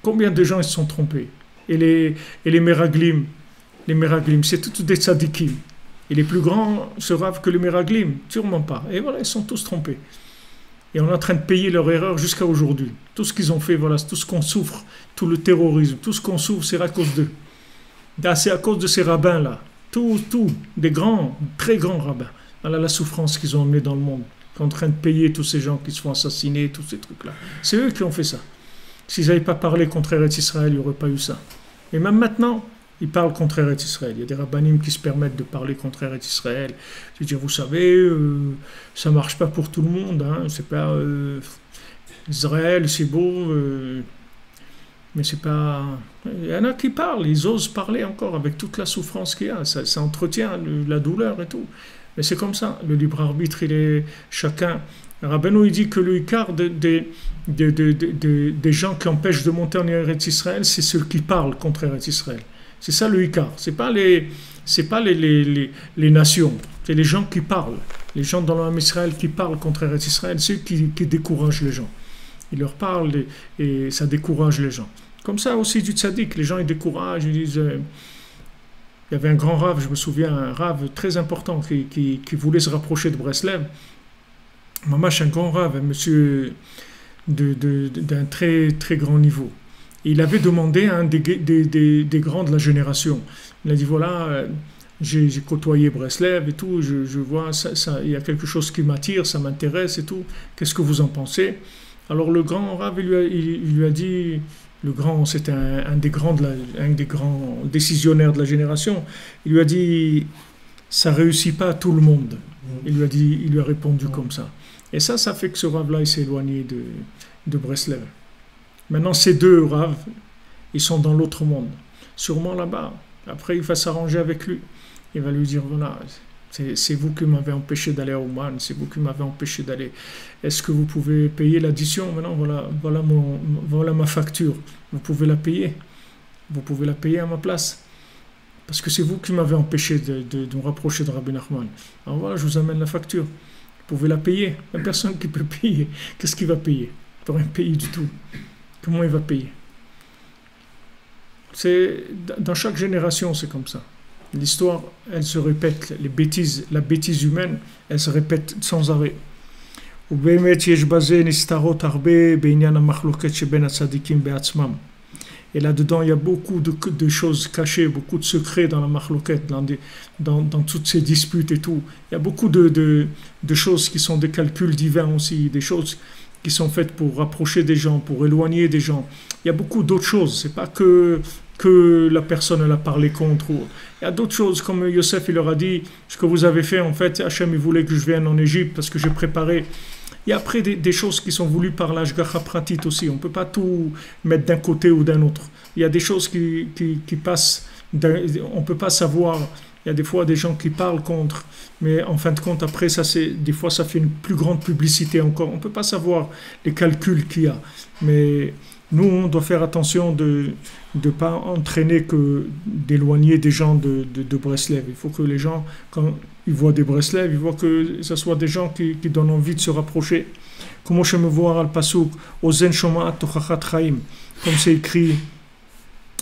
Combien de gens ils se sont trompés? Et les Meraglim, c'est tous des tzadikim. Il est plus grand, ce rave, que les Meraglim, sûrement pas. Et voilà, ils se sont tous trompés. Et on est en train de payer leur erreur jusqu'à aujourd'hui. Tout ce qu'ils ont fait, voilà, tout ce qu'on souffre, tout le terrorisme, tout ce qu'on souffre, c'est à cause d'eux. C'est à cause de ces rabbins-là. Tout, des grands, très grands rabbins. Voilà la souffrance qu'ils ont emmenée dans le monde. Ils sont en train de payer tous ces gens qui se font assassiner, tous ces trucs-là. C'est eux qui ont fait ça. S'ils n'avaient pas parlé contre Eretz Israël, il n'y aurait pas eu ça. Et même maintenant, ils parlent contre Eretz Israël. Il y a des rabbanim qui se permettent de parler contre Eretz Israël. Je veux dire, vous savez, ça ne marche pas pour tout le monde. Hein. C'est pas Israël, c'est beau, mais c'est pas. Il y en a qui parlent, ils osent parler encore avec toute la souffrance qu'il y a. Ça entretient la douleur et tout. Mais c'est comme ça. Le libre arbitre, il est chacun. Rabbeinu, il dit que le Icar des gens qui empêchent de monter en Eretz Israël, c'est ceux qui parlent contre Eretz Israël. C'est ça le Icar. C'est pas les nations. C'est les gens qui parlent. Les gens dans l'âme Israël qui parlent contre Eretz Israël, ceux qui découragent les gens. Ils leur parlent et ça décourage les gens. Comme ça aussi du tzaddik. Les gens ils découragent, ils disent Il y avait un grand rave, je me souviens, un rave très important qui voulait se rapprocher de Breslev. Mamash, un grand rave, un monsieur d'un très, très grand niveau. Et il avait demandé à un des grands de la génération. Il a dit, voilà, j'ai côtoyé Breslev et tout, je vois, il y a quelque chose qui m'attire, ça m'intéresse et tout. Qu'est-ce que vous en pensez? Alors le grand rave, il lui a dit... Le grand, c'était un des grands décisionnaires de la génération. Il lui a dit, ça réussit pas à tout le monde. Il lui a répondu comme ça. Et ça fait que ce rave-là, il s'est éloigné de Breslev. Maintenant, ces deux raves, ils sont dans l'autre monde. Sûrement là-bas. Après, il va s'arranger avec lui. Il va lui dire, voilà, c'est vous qui m'avez empêché d'aller à Ouman, c'est vous qui m'avez empêché d'aller. Est-ce que vous pouvez payer l'addition? Maintenant, voilà ma facture. Vous pouvez la payer. Vous pouvez la payer à ma place. Parce que c'est vous qui m'avez empêché de me rapprocher de Rabbi Nachman. Alors voilà, je vous amène la facture. Vous pouvez la payer. Il n'y a personne qui peut payer. Qu'est-ce qu'il va payer? Il ne peut rien payer du tout. Comment il va payer? Dans chaque génération, c'est comme ça. L'histoire, elle se répète, la bêtise humaine, elle se répète sans arrêt. Et là-dedans, il y a beaucoup de choses cachées, beaucoup de secrets dans la mahloket, dans toutes ces disputes et tout. Il y a beaucoup de choses qui sont des calculs divins aussi, des choses qui sont faites pour rapprocher des gens, pour éloigner des gens. Il y a beaucoup d'autres choses, c'est pas que la personne elle a parlé contre. Il y a d'autres choses, comme Yosef il leur a dit, ce que vous avez fait en fait, Hachem il voulait que je vienne en Égypte parce que j'ai préparé. Il y a après des choses qui sont voulues par l'Ashgacha Pratit aussi, on ne peut pas tout mettre d'un côté ou d'un autre. Il y a des choses qui passent, on ne peut pas savoir, il y a des fois des gens qui parlent contre, mais en fin de compte après des fois ça fait une plus grande publicité encore, on ne peut pas savoir les calculs qu'il y a, mais nous on doit faire attention de ne pas entraîner que d'éloigner des gens de Breslev. Il faut que les gens, quand ils voient des Breslev, ils voient que ce soit des gens qui donnent envie de se rapprocher. Comme je me vois al pasuk ozen shoma'at tochachat chaim, comme c'est écrit,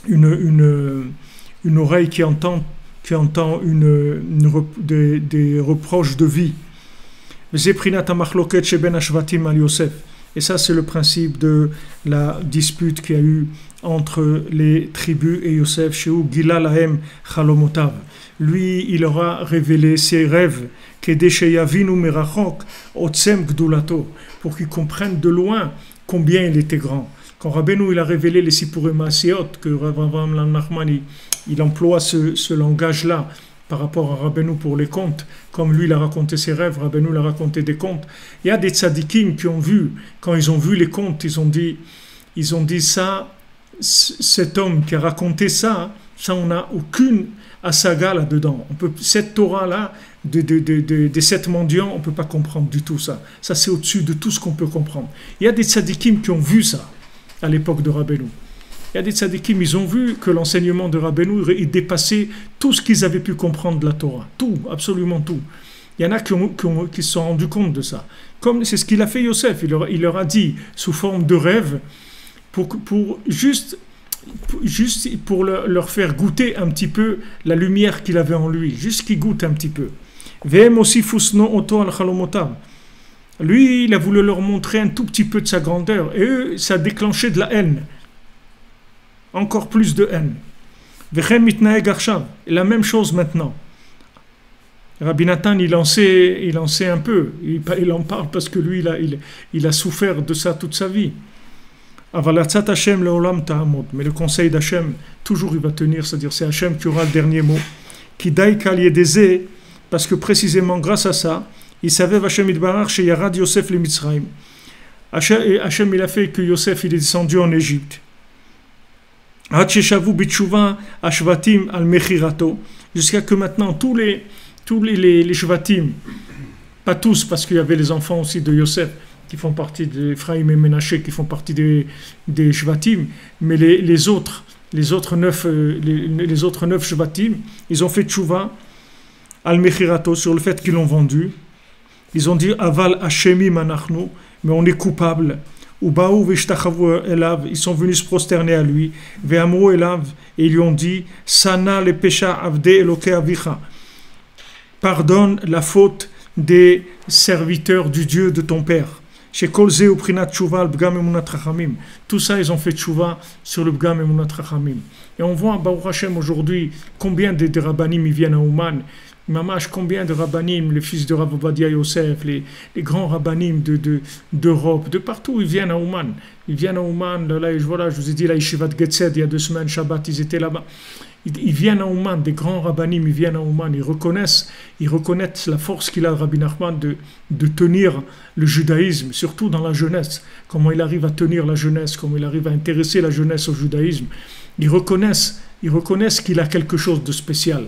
une oreille qui entend des reproches de vie. Zeprinat amachloket sheben ashvatim al Yosef. Et ça, c'est le principe de la dispute qu'il y a eu entre les tribus et Yosef, Sheu Gila Lahem Chalomotav. Lui, il leur a révélé ses rêves, Kedesheyavinu Merachok, Otsem Gdulato, pour qu'ils comprennent de loin combien il était grand. Quand Rabbeinu il a révélé les Sipurim Asiot, que Rav Avraham Nachman il emploie ce langage-là par rapport à Rabbeinu pour les contes, comme lui il a raconté ses rêves, Rabbeinu l'a raconté des contes. Il y a des tzadikim qui ont vu, quand ils ont vu les contes, ils ont dit ça, cet homme qui a raconté ça on n'a aucune asaga là-dedans. Cette Torah-là, des 7 mendiants, on ne peut pas comprendre du tout ça. Ça c'est au-dessus de tout ce qu'on peut comprendre. Il y a des tzadikim qui ont vu ça à l'époque de Rabbeinu. Il y a des tzadikim, ils ont vu que l'enseignement de Rabbeinu il dépassait tout ce qu'ils avaient pu comprendre de la Torah. Tout, absolument tout. Il y en a qui se sont rendus compte de ça. Comme c'est ce qu'il a fait Yosef, il leur a dit sous forme de rêve, juste pour leur faire goûter un petit peu la lumière qu'il avait en lui, juste qu'il goûte un petit peu. Ve'em aussi fusno oto al chalomotam. Lui, il a voulu leur montrer un tout petit peu de sa grandeur, et eux, ça a déclenché de la haine. Encore plus de haine. Et la même chose maintenant. Rabbi Nathan, il en sait un peu. Il en parle parce que lui, il a souffert de ça toute sa vie. Mais le conseil d'Hachem, toujours il va tenir, c'est-à-dire c'est Hachem qui aura le dernier mot. Parce que précisément grâce à ça, il savait Hachem Idbarach chez Yarad Yosef le Mitzrayim. Hachem, il a fait que Yosef il est descendu en Égypte. Jusqu'à que maintenant tous les Shvatim, pas tous parce qu'il y avait les enfants aussi de Yosef qui font partie d'Ephraïm et Ménaché qui font partie des Shvatim, mais les autres 9 Shvatim, ils ont fait tchouva al mechirato sur le fait qu'ils l'ont vendu. Ils ont dit aval hashemim anachnu, mais on est coupable. Ubaou v'ishtachavu elav, ils sont venus se prosterner à lui, ve'amru elav, et ils lui ont dit, sana le pesha avde elokei avicha, pardonne la faute des serviteurs du Dieu de ton père. Chez Kolze ou Prinat Tchouva, le Bgam Emunat Rachamim. Tout ça, ils ont fait Tchouva sur le Bgam Emunat Rachamim. Et on voit, Baruch Hashem, aujourd'hui, combien de rabbanim ils viennent à Ouman. Mamash, combien de rabbanim, les fils de Rav Ovadia Yosef, les grands rabbanim d'Europe, de partout, ils viennent à Ouman. Ils viennent à Ouman, là, voilà, je vous ai dit, la Yeshivat Getzed, il y a 2 semaines, Shabbat, ils étaient là-bas. Ils viennent à Ouman, des grands rabbanim, ils viennent à Ouman, ils reconnaissent la force qu'il a, Rabbi Nachman, de tenir le judaïsme, surtout dans la jeunesse, comment il arrive à tenir la jeunesse, comment il arrive à intéresser la jeunesse au judaïsme. Ils reconnaissent qu'il a quelque chose de spécial.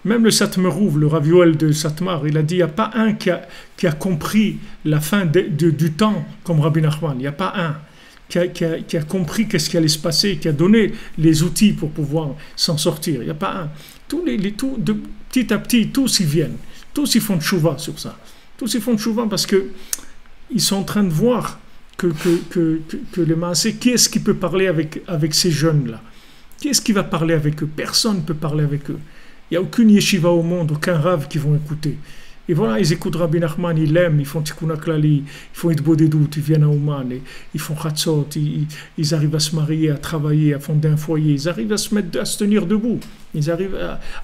Même le Satmerouv, le Rav Yoel de Satmar, il a dit, il n'y a pas un qui a compris la fin du temps comme Rabbi Nachman, il n'y a pas un. Qui a compris qu'est-ce qui allait se passer, qui a donné les outils pour pouvoir s'en sortir. Il n'y a pas un. Petit à petit, tous y viennent. Tous y font tchouva sur ça. Tous y font tchouva parce qu'ils sont en train de voir que les maasés, qui est-ce qui peut parler avec ces jeunes-là? Qui est-ce qui va parler avec eux? Personne ne peut parler avec eux. Il n'y a aucune yeshiva au monde, aucun rav qui vont écouter. Et voilà, ils écoutent Rabbi Nachman, ils l'aiment, ils font Tikkun HaKlali, ils font Itbo des doutes, ils viennent à Ouman, ils font Chatzot, ils arrivent à se marier, à travailler, à fonder un foyer, ils arrivent à se tenir debout, ils arrivent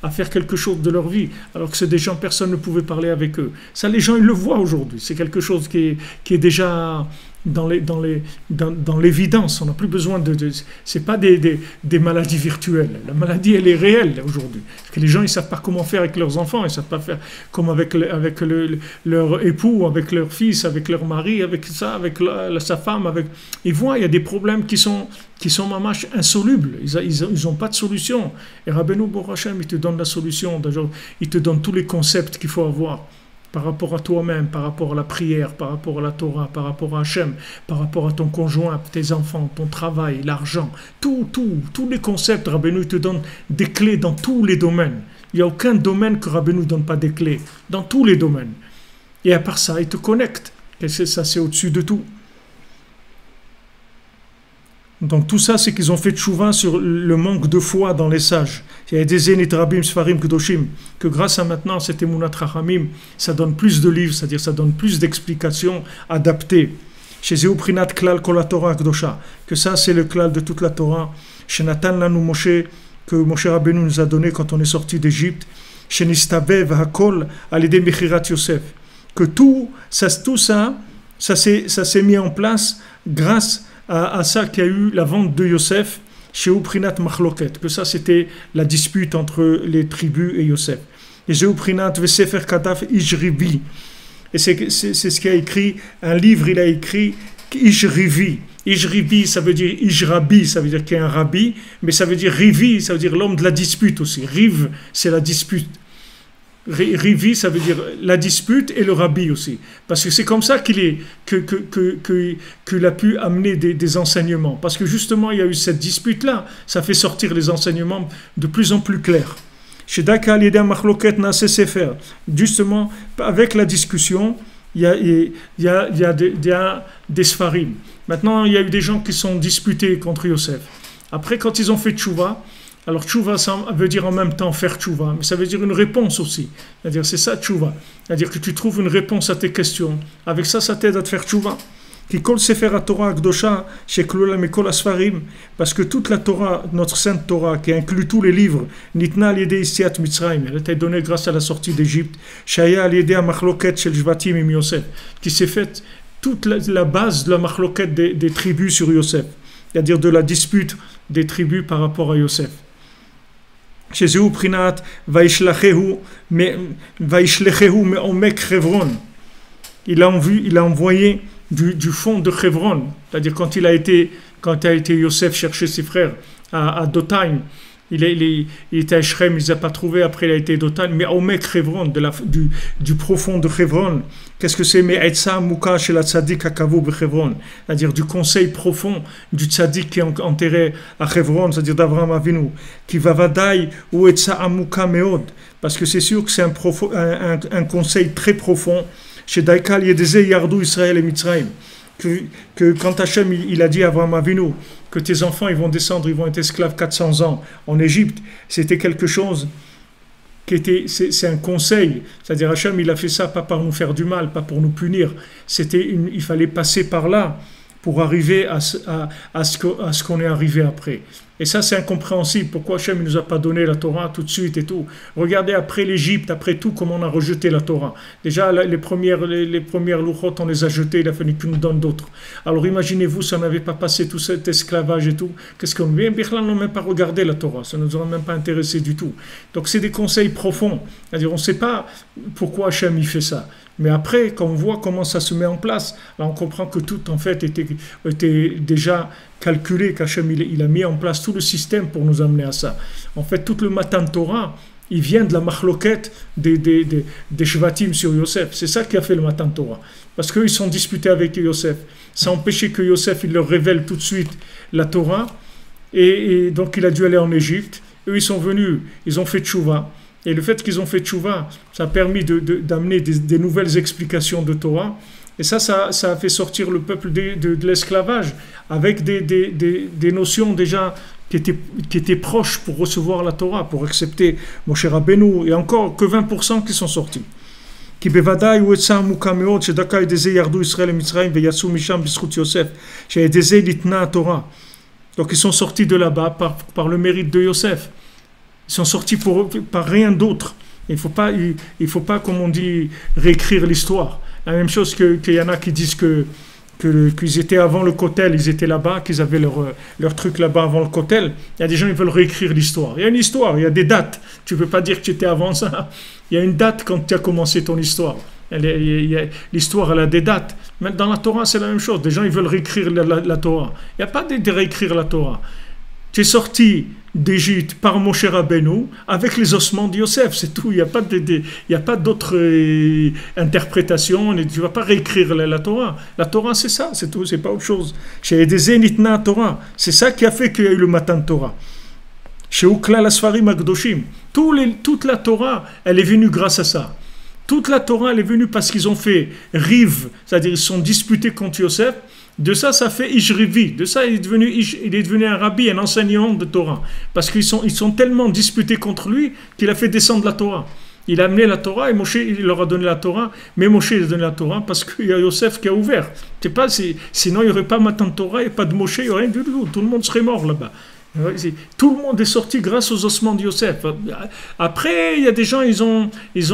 à faire quelque chose de leur vie, alors que c'est des gens, personne ne pouvait parler avec eux. Ça, les gens, ils le voient aujourd'hui, c'est quelque chose qui est déjà dans l'évidence. On n'a plus besoin c'est pas des maladies virtuelles. La maladie, elle est réelle aujourd'hui. Parce que les gens, ils savent pas comment faire avec leurs enfants, ils savent pas faire comme avec leur époux, avec leur fils, avec leur mari, avec sa femme. Ils voient, il y a des problèmes qui sont mamash insolubles. Ils ont pas de solution. Et Rabbeinu Baruch Hashem, il te donne la solution. D'ailleurs, il te donne tous les concepts qu'il faut avoir. Par rapport à toi-même, par rapport à la prière, par rapport à la Torah, par rapport à Hachem, par rapport à ton conjoint, tes enfants, ton travail, l'argent, tous les concepts, Rabbeinu te donne des clés dans tous les domaines. Il n'y a aucun domaine que Rabbeinu ne donne pas des clés, dans tous les domaines. Et à part ça, il te connecte. Et ça, c'est au-dessus de tout. Donc tout ça, c'est qu'ils ont fait tchouva sur le manque de foi dans les sages. Il y a des Zénit Rabim Sfarim Kedoshim, que grâce à maintenant cet Emunat Rachamim, ça donne plus de livres, c'est-à-dire ça donne plus d'explications adaptées. Chez Zéou Prinat Klal Kol HaTorah Kedosha, que ça c'est le klal de toute la Torah. Chez Natan Lanu Moshe, que Moshe Rabbeinu nous a donné quand on est sorti d'Égypte. Chez Nistabev Hakol Alidé Mechirat Yosef, que tout ça s'est mis en place grâce à ça qu'il y a eu la vente de Yosef chez Uprinat Machloket, que ça c'était la dispute entre les tribus et Yosef. Et chez Uprinat Vesefer Kataf Ijrivi, et c'est ce qu'il a écrit, un livre il a écrit Ijrivi. Ijrivi ça veut dire Ijrabi, ça veut dire qu'il y a un rabbi, mais ça veut dire Rivi, ça veut dire l'homme de la dispute aussi. Riv c'est la dispute. Rivi, ça veut dire la dispute et le rabbi aussi. Parce que c'est comme ça qu'il a pu amener des enseignements. Parce que justement, il y a eu cette dispute-là. Ça fait sortir les enseignements de plus en plus clairs. Chez Daka Alidé Machloket Nase Sefer, justement, avec la discussion, il y a des Sfarim. Maintenant, il y a eu des gens qui sont disputés contre Yosef. Après, quand ils ont fait tchouva, alors tchouva, ça veut dire en même temps faire tchouva, mais ça veut dire une réponse aussi. C'est-à-dire, c'est ça tchouva. C'est-à-dire que tu trouves une réponse à tes questions. Avec ça, ça t'aide à te faire tchouva. Qui kol sefer Torah Akdosha, sheklula mekol asfarim, parce que toute la Torah, notre sainte Torah, qui inclut tous les livres, nitna al-yedei istiat Mitzrayim, elle a été donnée grâce à la sortie d'Égypte, shaya al-yedei machloket shel Shvatim im Yosef, qui s'est faite toute la base de la machloket des tribus sur Yosef, c'est-à-dire de la dispute des tribus par rapport à Yosef. Chez Zéou Prinat, Vaishlechehu me'omek Chevron. Il a envoyé du fond de Chevron, c'est-à-dire quand a été Yosef chercher ses frères à Dotaim, il était à Shrem, il ne les a pas trouvés, après il a été à Dotaim, mais Omek Chevron, du profond de Chevron. Qu'est-ce que c'est? Me'etza muka shel tzaddik hakavu bechevron, c'est-à-dire du conseil profond du tzaddik qui est enterré à Chevron, c'est-à-dire d'Avraham Avinu, qui va vadaï ou etza amuka meod, parce que c'est sûr que c'est un conseil très profond. Chez Daikal Yedeze Yardou Israël et Mitzrayim, que quand Hachem il a dit à Avraham Avinu que tes enfants ils vont descendre, ils vont être esclaves 400 ans en Égypte, c'était quelque chose qui était, c'est un conseil, c'est-à-dire Hachem il a fait ça pas pour nous faire du mal, pas pour nous punir, il fallait passer par là pour arriver à ce qu'on est arrivé après. Et ça, c'est incompréhensible. Pourquoi Hachem ne nous a pas donné la Torah tout de suite et tout? Regardez après l'Égypte, après tout, comment on a rejeté la Torah. Déjà, les premières louchot, on les a jetées, il a fallu qu'il nous donne d'autres. Alors imaginez-vous, si on n'avait pas passé tout cet esclavage et tout, qu'est-ce qu'on vient? On n'a même pas regardé la Torah, ça ne nous aurait même pas intéressé du tout. Donc c'est des conseils profonds. C'est-à-dire, on ne sait pas pourquoi Hachem il fait ça. Mais après, quand on voit comment ça se met en place, là on comprend que tout en fait était déjà calculé, qu'Hachem il a mis en place tout le système pour nous amener à ça. En fait, tout le Matan Torah, il vient de la machloket des Shvatim sur Yosef. C'est ça qui a fait le Matan Torah. Parce qu'ils sont disputés avec Yosef. Ça a empêché que Yosef il leur révèle tout de suite la Torah. Et donc il a dû aller en Égypte. Eux, ils sont venus, ils ont fait tchouva. Et le fait qu'ils ont fait tchouva, ça a permis d'amener des nouvelles explications de Torah. Et ça a fait sortir le peuple de l'esclavage avec des notions déjà qui étaient proches pour recevoir la Torah, pour accepter Moshe Rabbeinu. Et encore que 20% qui sont sortis. כי בוודאי הוא עצה עמוקה מאוד שדווקא על ידי זה ירדו ישראל למצרים ויצאו משם בזכות יוסף, שעל ידי זה ניתנה התורה. Donc ils sont sortis de là-bas par le mérite de Yosef. Ils sont sortis par rien d'autre. Il faut pas, comme on dit, réécrire l'histoire. La même chose qu'il y en a qui disent qu'ils étaient avant le Kotel, ils étaient là-bas, qu'ils avaient leur truc là-bas avant le Kotel. Il y a des gens qui veulent réécrire l'histoire. Il y a une histoire, il y a des dates. Tu ne peux pas dire que tu étais avant ça. Il y a une date quand tu as commencé ton histoire. L'histoire, elle a des dates. Mais dans la Torah, c'est la même chose. Des gens, ils veulent réécrire la Torah. Il n'y a pas de réécrire la Torah. Tu es sorti d'Égypte par Moshe Rabbeinu avec les ossements de Yosef, c'est tout. Il n'y a pas d'autre interprétation. Tu ne vas pas réécrire la Torah. La Torah, c'est ça, c'est tout, c'est pas autre chose. Chez Edeze Nitna Torah, c'est ça qui a fait qu'il y a eu le Matan Torah. Chez Ukla la Sfarim Agdoshim, toute la Torah, elle est venue grâce à ça. Toute la Torah, elle est venue parce qu'ils ont fait rive, c'est-à-dire ils sont disputés contre Yosef. De ça fait Ishrivi. De ça, il est devenu un rabbi, un enseignant de Torah. Parce qu'ils sont tellement disputés contre lui qu'il a fait descendre la Torah. Il a amené la Torah et Moshe, il leur a donné la Torah. Mais Moshe, il a donné la Torah parce qu'il y a Yosef qui a ouvert. Sinon, il n'y aurait pas Matan Torah et pas de Moshe, il n'y aurait rien du tout. Tout le monde serait mort là-bas. Tout le monde est sorti grâce aux ossements de Yosef. Après, il y a des gens, ils ont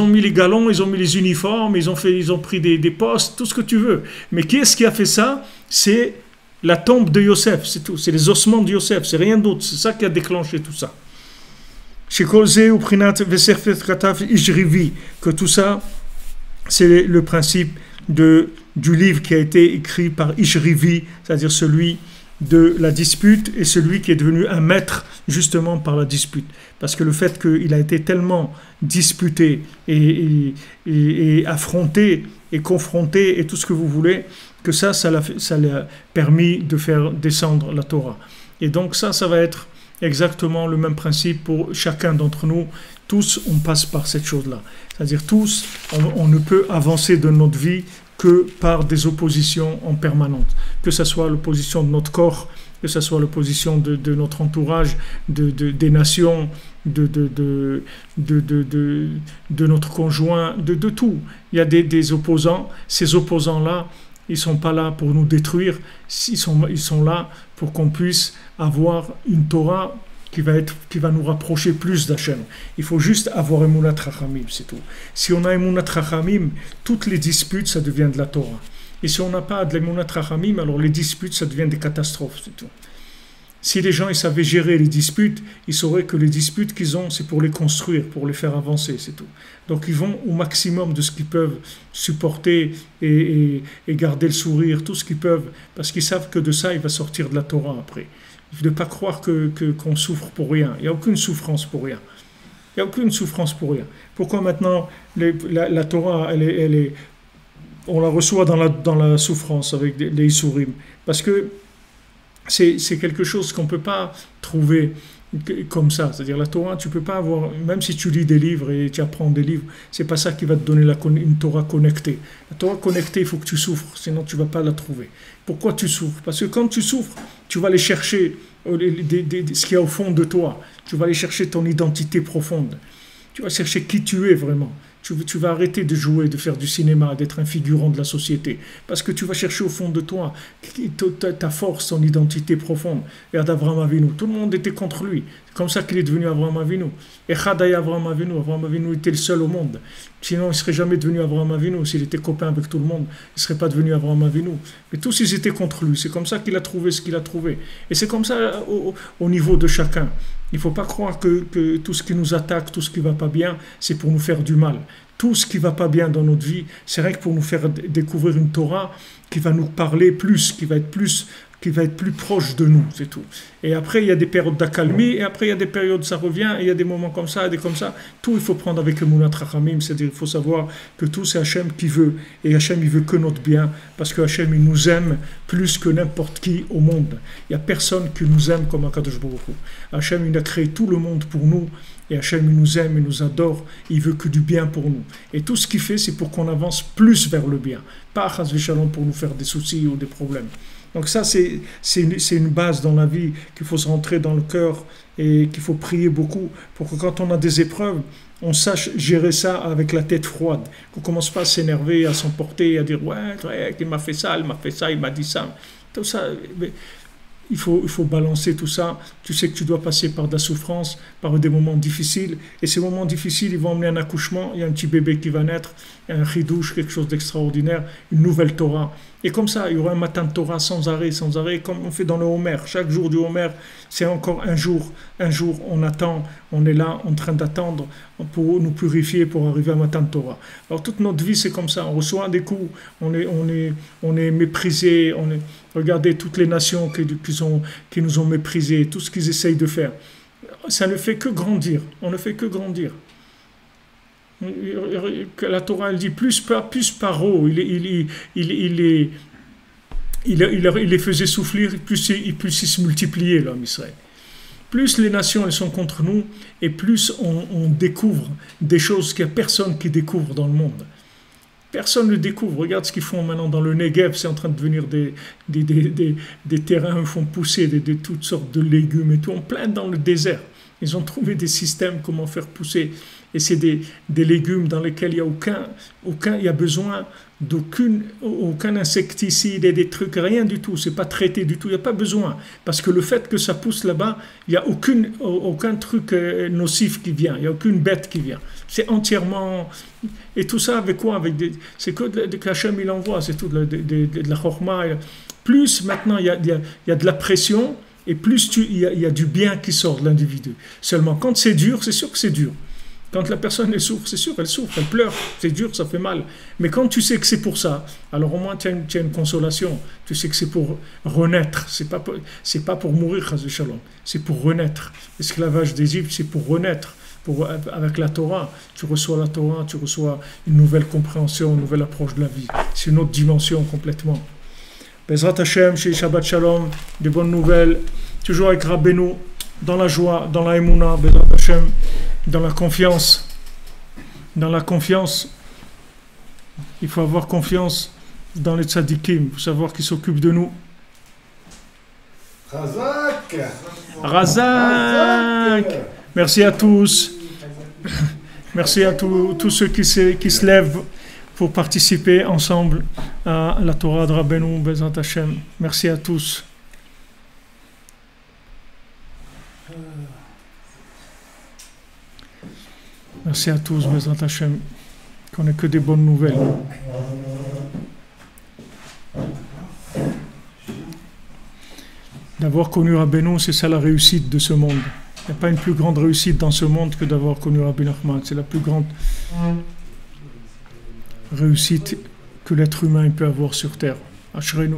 mis les galons, ils ont mis les uniformes, ils ont pris des postes, tout ce que tu veux. Mais qui est-ce qui a fait ça? C'est la tombe de Yosef, c'est tout. C'est les ossements de Yosef, c'est rien d'autre. C'est ça qui a déclenché tout ça. Que tout ça, c'est le principe du livre qui a été écrit par Ishrivi, c'est-à-dire celui de la dispute et celui qui est devenu un maître justement par la dispute. Parce que le fait qu'il a été tellement disputé et affronté et confronté et tout ce que vous voulez, que ça l'a permis de faire descendre la Torah. Et donc ça va être exactement le même principe pour chacun d'entre nous. Tous, on passe par cette chose-là. C'est-à-dire tous, on ne peut avancer de notre vie que par des oppositions en permanence, que ce soit l'opposition de notre corps, que ce soit l'opposition de notre entourage, des nations, de notre conjoint, de tout. Il y a des opposants. Ces opposants-là, ils ne sont pas là pour nous détruire, ils sont là pour qu'on puisse avoir une Torah qui va nous rapprocher plus d'Hachem. Il faut juste avoir Emunat Chachamim, c'est tout. Si on a Emunat Chachamim, toutes les disputes, ça devient de la Torah. Et si on n'a pas de l'Emunat Chachamim, alors les disputes, ça devient des catastrophes, c'est tout. Si les gens ils savaient gérer les disputes, ils sauraient que les disputes qu'ils ont, c'est pour les construire, pour les faire avancer, c'est tout. Donc ils vont au maximum de ce qu'ils peuvent supporter et garder le sourire, tout ce qu'ils peuvent, parce qu'ils savent que de ça, il va sortir de la Torah après. De ne pas croire qu'on souffre pour rien. Il n'y a aucune souffrance pour rien. Il n'y a aucune souffrance pour rien. Pourquoi maintenant la Torah, on la reçoit dans la souffrance avec les Isurim? Parce que c'est quelque chose qu'on ne peut pas trouver comme ça. C'est-à-dire la Torah, tu peux pas avoir, même si tu lis des livres et tu apprends des livres, c'est pas ça qui va te donner une Torah connectée. La Torah connectée, il faut que tu souffres, sinon tu vas pas la trouver. Pourquoi tu souffres? Parce que quand tu souffres, tu vas aller chercher ce qu'il y a au fond de toi. Tu vas aller chercher ton identité profonde. Tu vas chercher qui tu es vraiment. Tu vas arrêter de jouer, de faire du cinéma, d'être un figurant de la société. Parce que tu vas chercher au fond de toi ta force, ton identité profonde. Regarde Abraham Avinu. Tout le monde était contre lui. C'est comme ça qu'il est devenu Abraham Avinu. Echadai Abraham Avinu. Abraham Avinu était le seul au monde. Sinon, il ne serait jamais devenu Abraham Avinu. S'il était copain avec tout le monde, il ne serait pas devenu Abraham Avinu. Mais tous, ils étaient contre lui. C'est comme ça qu'il a trouvé ce qu'il a trouvé. Et c'est comme ça au niveau de chacun. Il ne faut pas croire que tout ce qui nous attaque, tout ce qui ne va pas bien, c'est pour nous faire du mal. Tout ce qui ne va pas bien dans notre vie, c'est rien que pour nous faire découvrir une Torah qui va nous parler plus, qui va être plus proche de nous, c'est tout. Et après, il y a des périodes d'accalmie, et après, il y a des périodes, ça revient, et il y a des moments comme ça, des comme ça. Tout, il faut prendre avec Emunat Rachamim, c'est-à-dire il faut savoir que tout, c'est Hachem qui veut. Et Hachem, il veut que notre bien, parce que Hachem, il nous aime plus que n'importe qui au monde. Il n'y a personne qui nous aime comme Akadosh Baruch Hu. Hachem, il a créé tout le monde pour nous, et Hachem, il nous aime, il nous adore, il veut que du bien pour nous. Et tout ce qu'il fait, c'est pour qu'on avance plus vers le bien. Pas Chas v'Shalom pour nous faire des soucis ou des problèmes. Donc ça, c'est une base dans la vie qu'il faut se rentrer dans le cœur et qu'il faut prier beaucoup pour que quand on a des épreuves, on sache gérer ça avec la tête froide. Qu'on ne commence pas à s'énerver, à s'emporter, à dire « ouais, il m'a fait ça, il m'a dit ça ». Tout ça, il faut balancer tout ça. Tu sais que tu dois passer par de la souffrance, par des moments difficiles. Et ces moments difficiles, ils vont emmener un accouchement. Il y a un petit bébé qui va naître, un chidouche, quelque chose d'extraordinaire, une nouvelle Torah. Et comme ça, il y aura un matin de Torah sans arrêt, comme on fait dans le Homer. Chaque jour du Homer, c'est encore un jour. Un jour, on attend, on est là en train d'attendre pour nous purifier, pour arriver à un matin de Torah. Alors toute notre vie, c'est comme ça. On reçoit des coups, on est méprisé. Regardez toutes les nations qui nous ont méprisés, tout ce qu'ils essayent de faire. Ça ne fait que grandir. On ne fait que grandir. La Torah, elle dit plus paro, il les faisait souffrir, plus ils se multipliaient, l'homme Israël. Plus les nations elles sont contre nous, et plus on découvre des choses qu'il n'y a personne qui découvre dans le monde. Personne ne découvre. Regarde ce qu'ils font maintenant dans le Negev, c'est en train de devenir des terrains où ils font pousser toutes sortes de légumes et tout, en plein dans le désert. Ils ont trouvé des systèmes comment faire pousser. Et c'est des légumes dans lesquels il y a besoin aucun insecticide et des trucs, rien du tout. C'est pas traité du tout. Il n'y a pas besoin. Parce que le fait que ça pousse là-bas, il n'y a aucun truc nocif qui vient. Il n'y a aucune bête qui vient. C'est entièrement... Et tout ça avec quoi? C'est que Hachem il envoie. C'est tout de la chorma. Plus maintenant il y a de la pression et plus il y a du bien qui sort de l'individu. Seulement quand c'est dur, c'est sûr que c'est dur. Quand la personne elle souffre, c'est sûr, elle pleure, c'est dur, ça fait mal. Mais quand tu sais que c'est pour ça, alors au moins tu as une consolation. Tu sais que c'est pour renaître, c'est pas pour mourir, chas v'shalom. C'est pour renaître. L'esclavage d'Égypte, c'est pour renaître. Avec la Torah, tu reçois la Torah, tu reçois une nouvelle compréhension, une nouvelle approche de la vie. C'est une autre dimension complètement. Bezrat Hashem, chez Shabbat Shalom, des bonnes nouvelles, toujours avec Rabbeinu, dans la joie, dans la Emouna, Bezrat Hashem, dans la confiance. Dans la confiance, il faut avoir confiance dans les tzadikim, il faut savoir qu'ils s'occupent de nous. Razak. Razak. Merci à tous. Merci à tous ceux qui se lèvent pour participer ensemble à la Torah de Rabbeinu Bezrat Hashem. Merci à tous. Merci à tous, Bezrat Hashem. Qu'on n'ait que des bonnes nouvelles. D'avoir connu Rabbeinu, c'est ça la réussite de ce monde. Il n'y a pas une plus grande réussite dans ce monde que d'avoir connu Rabbi Nachman. C'est la plus grande réussite que l'être humain peut avoir sur terre. Ashrenu.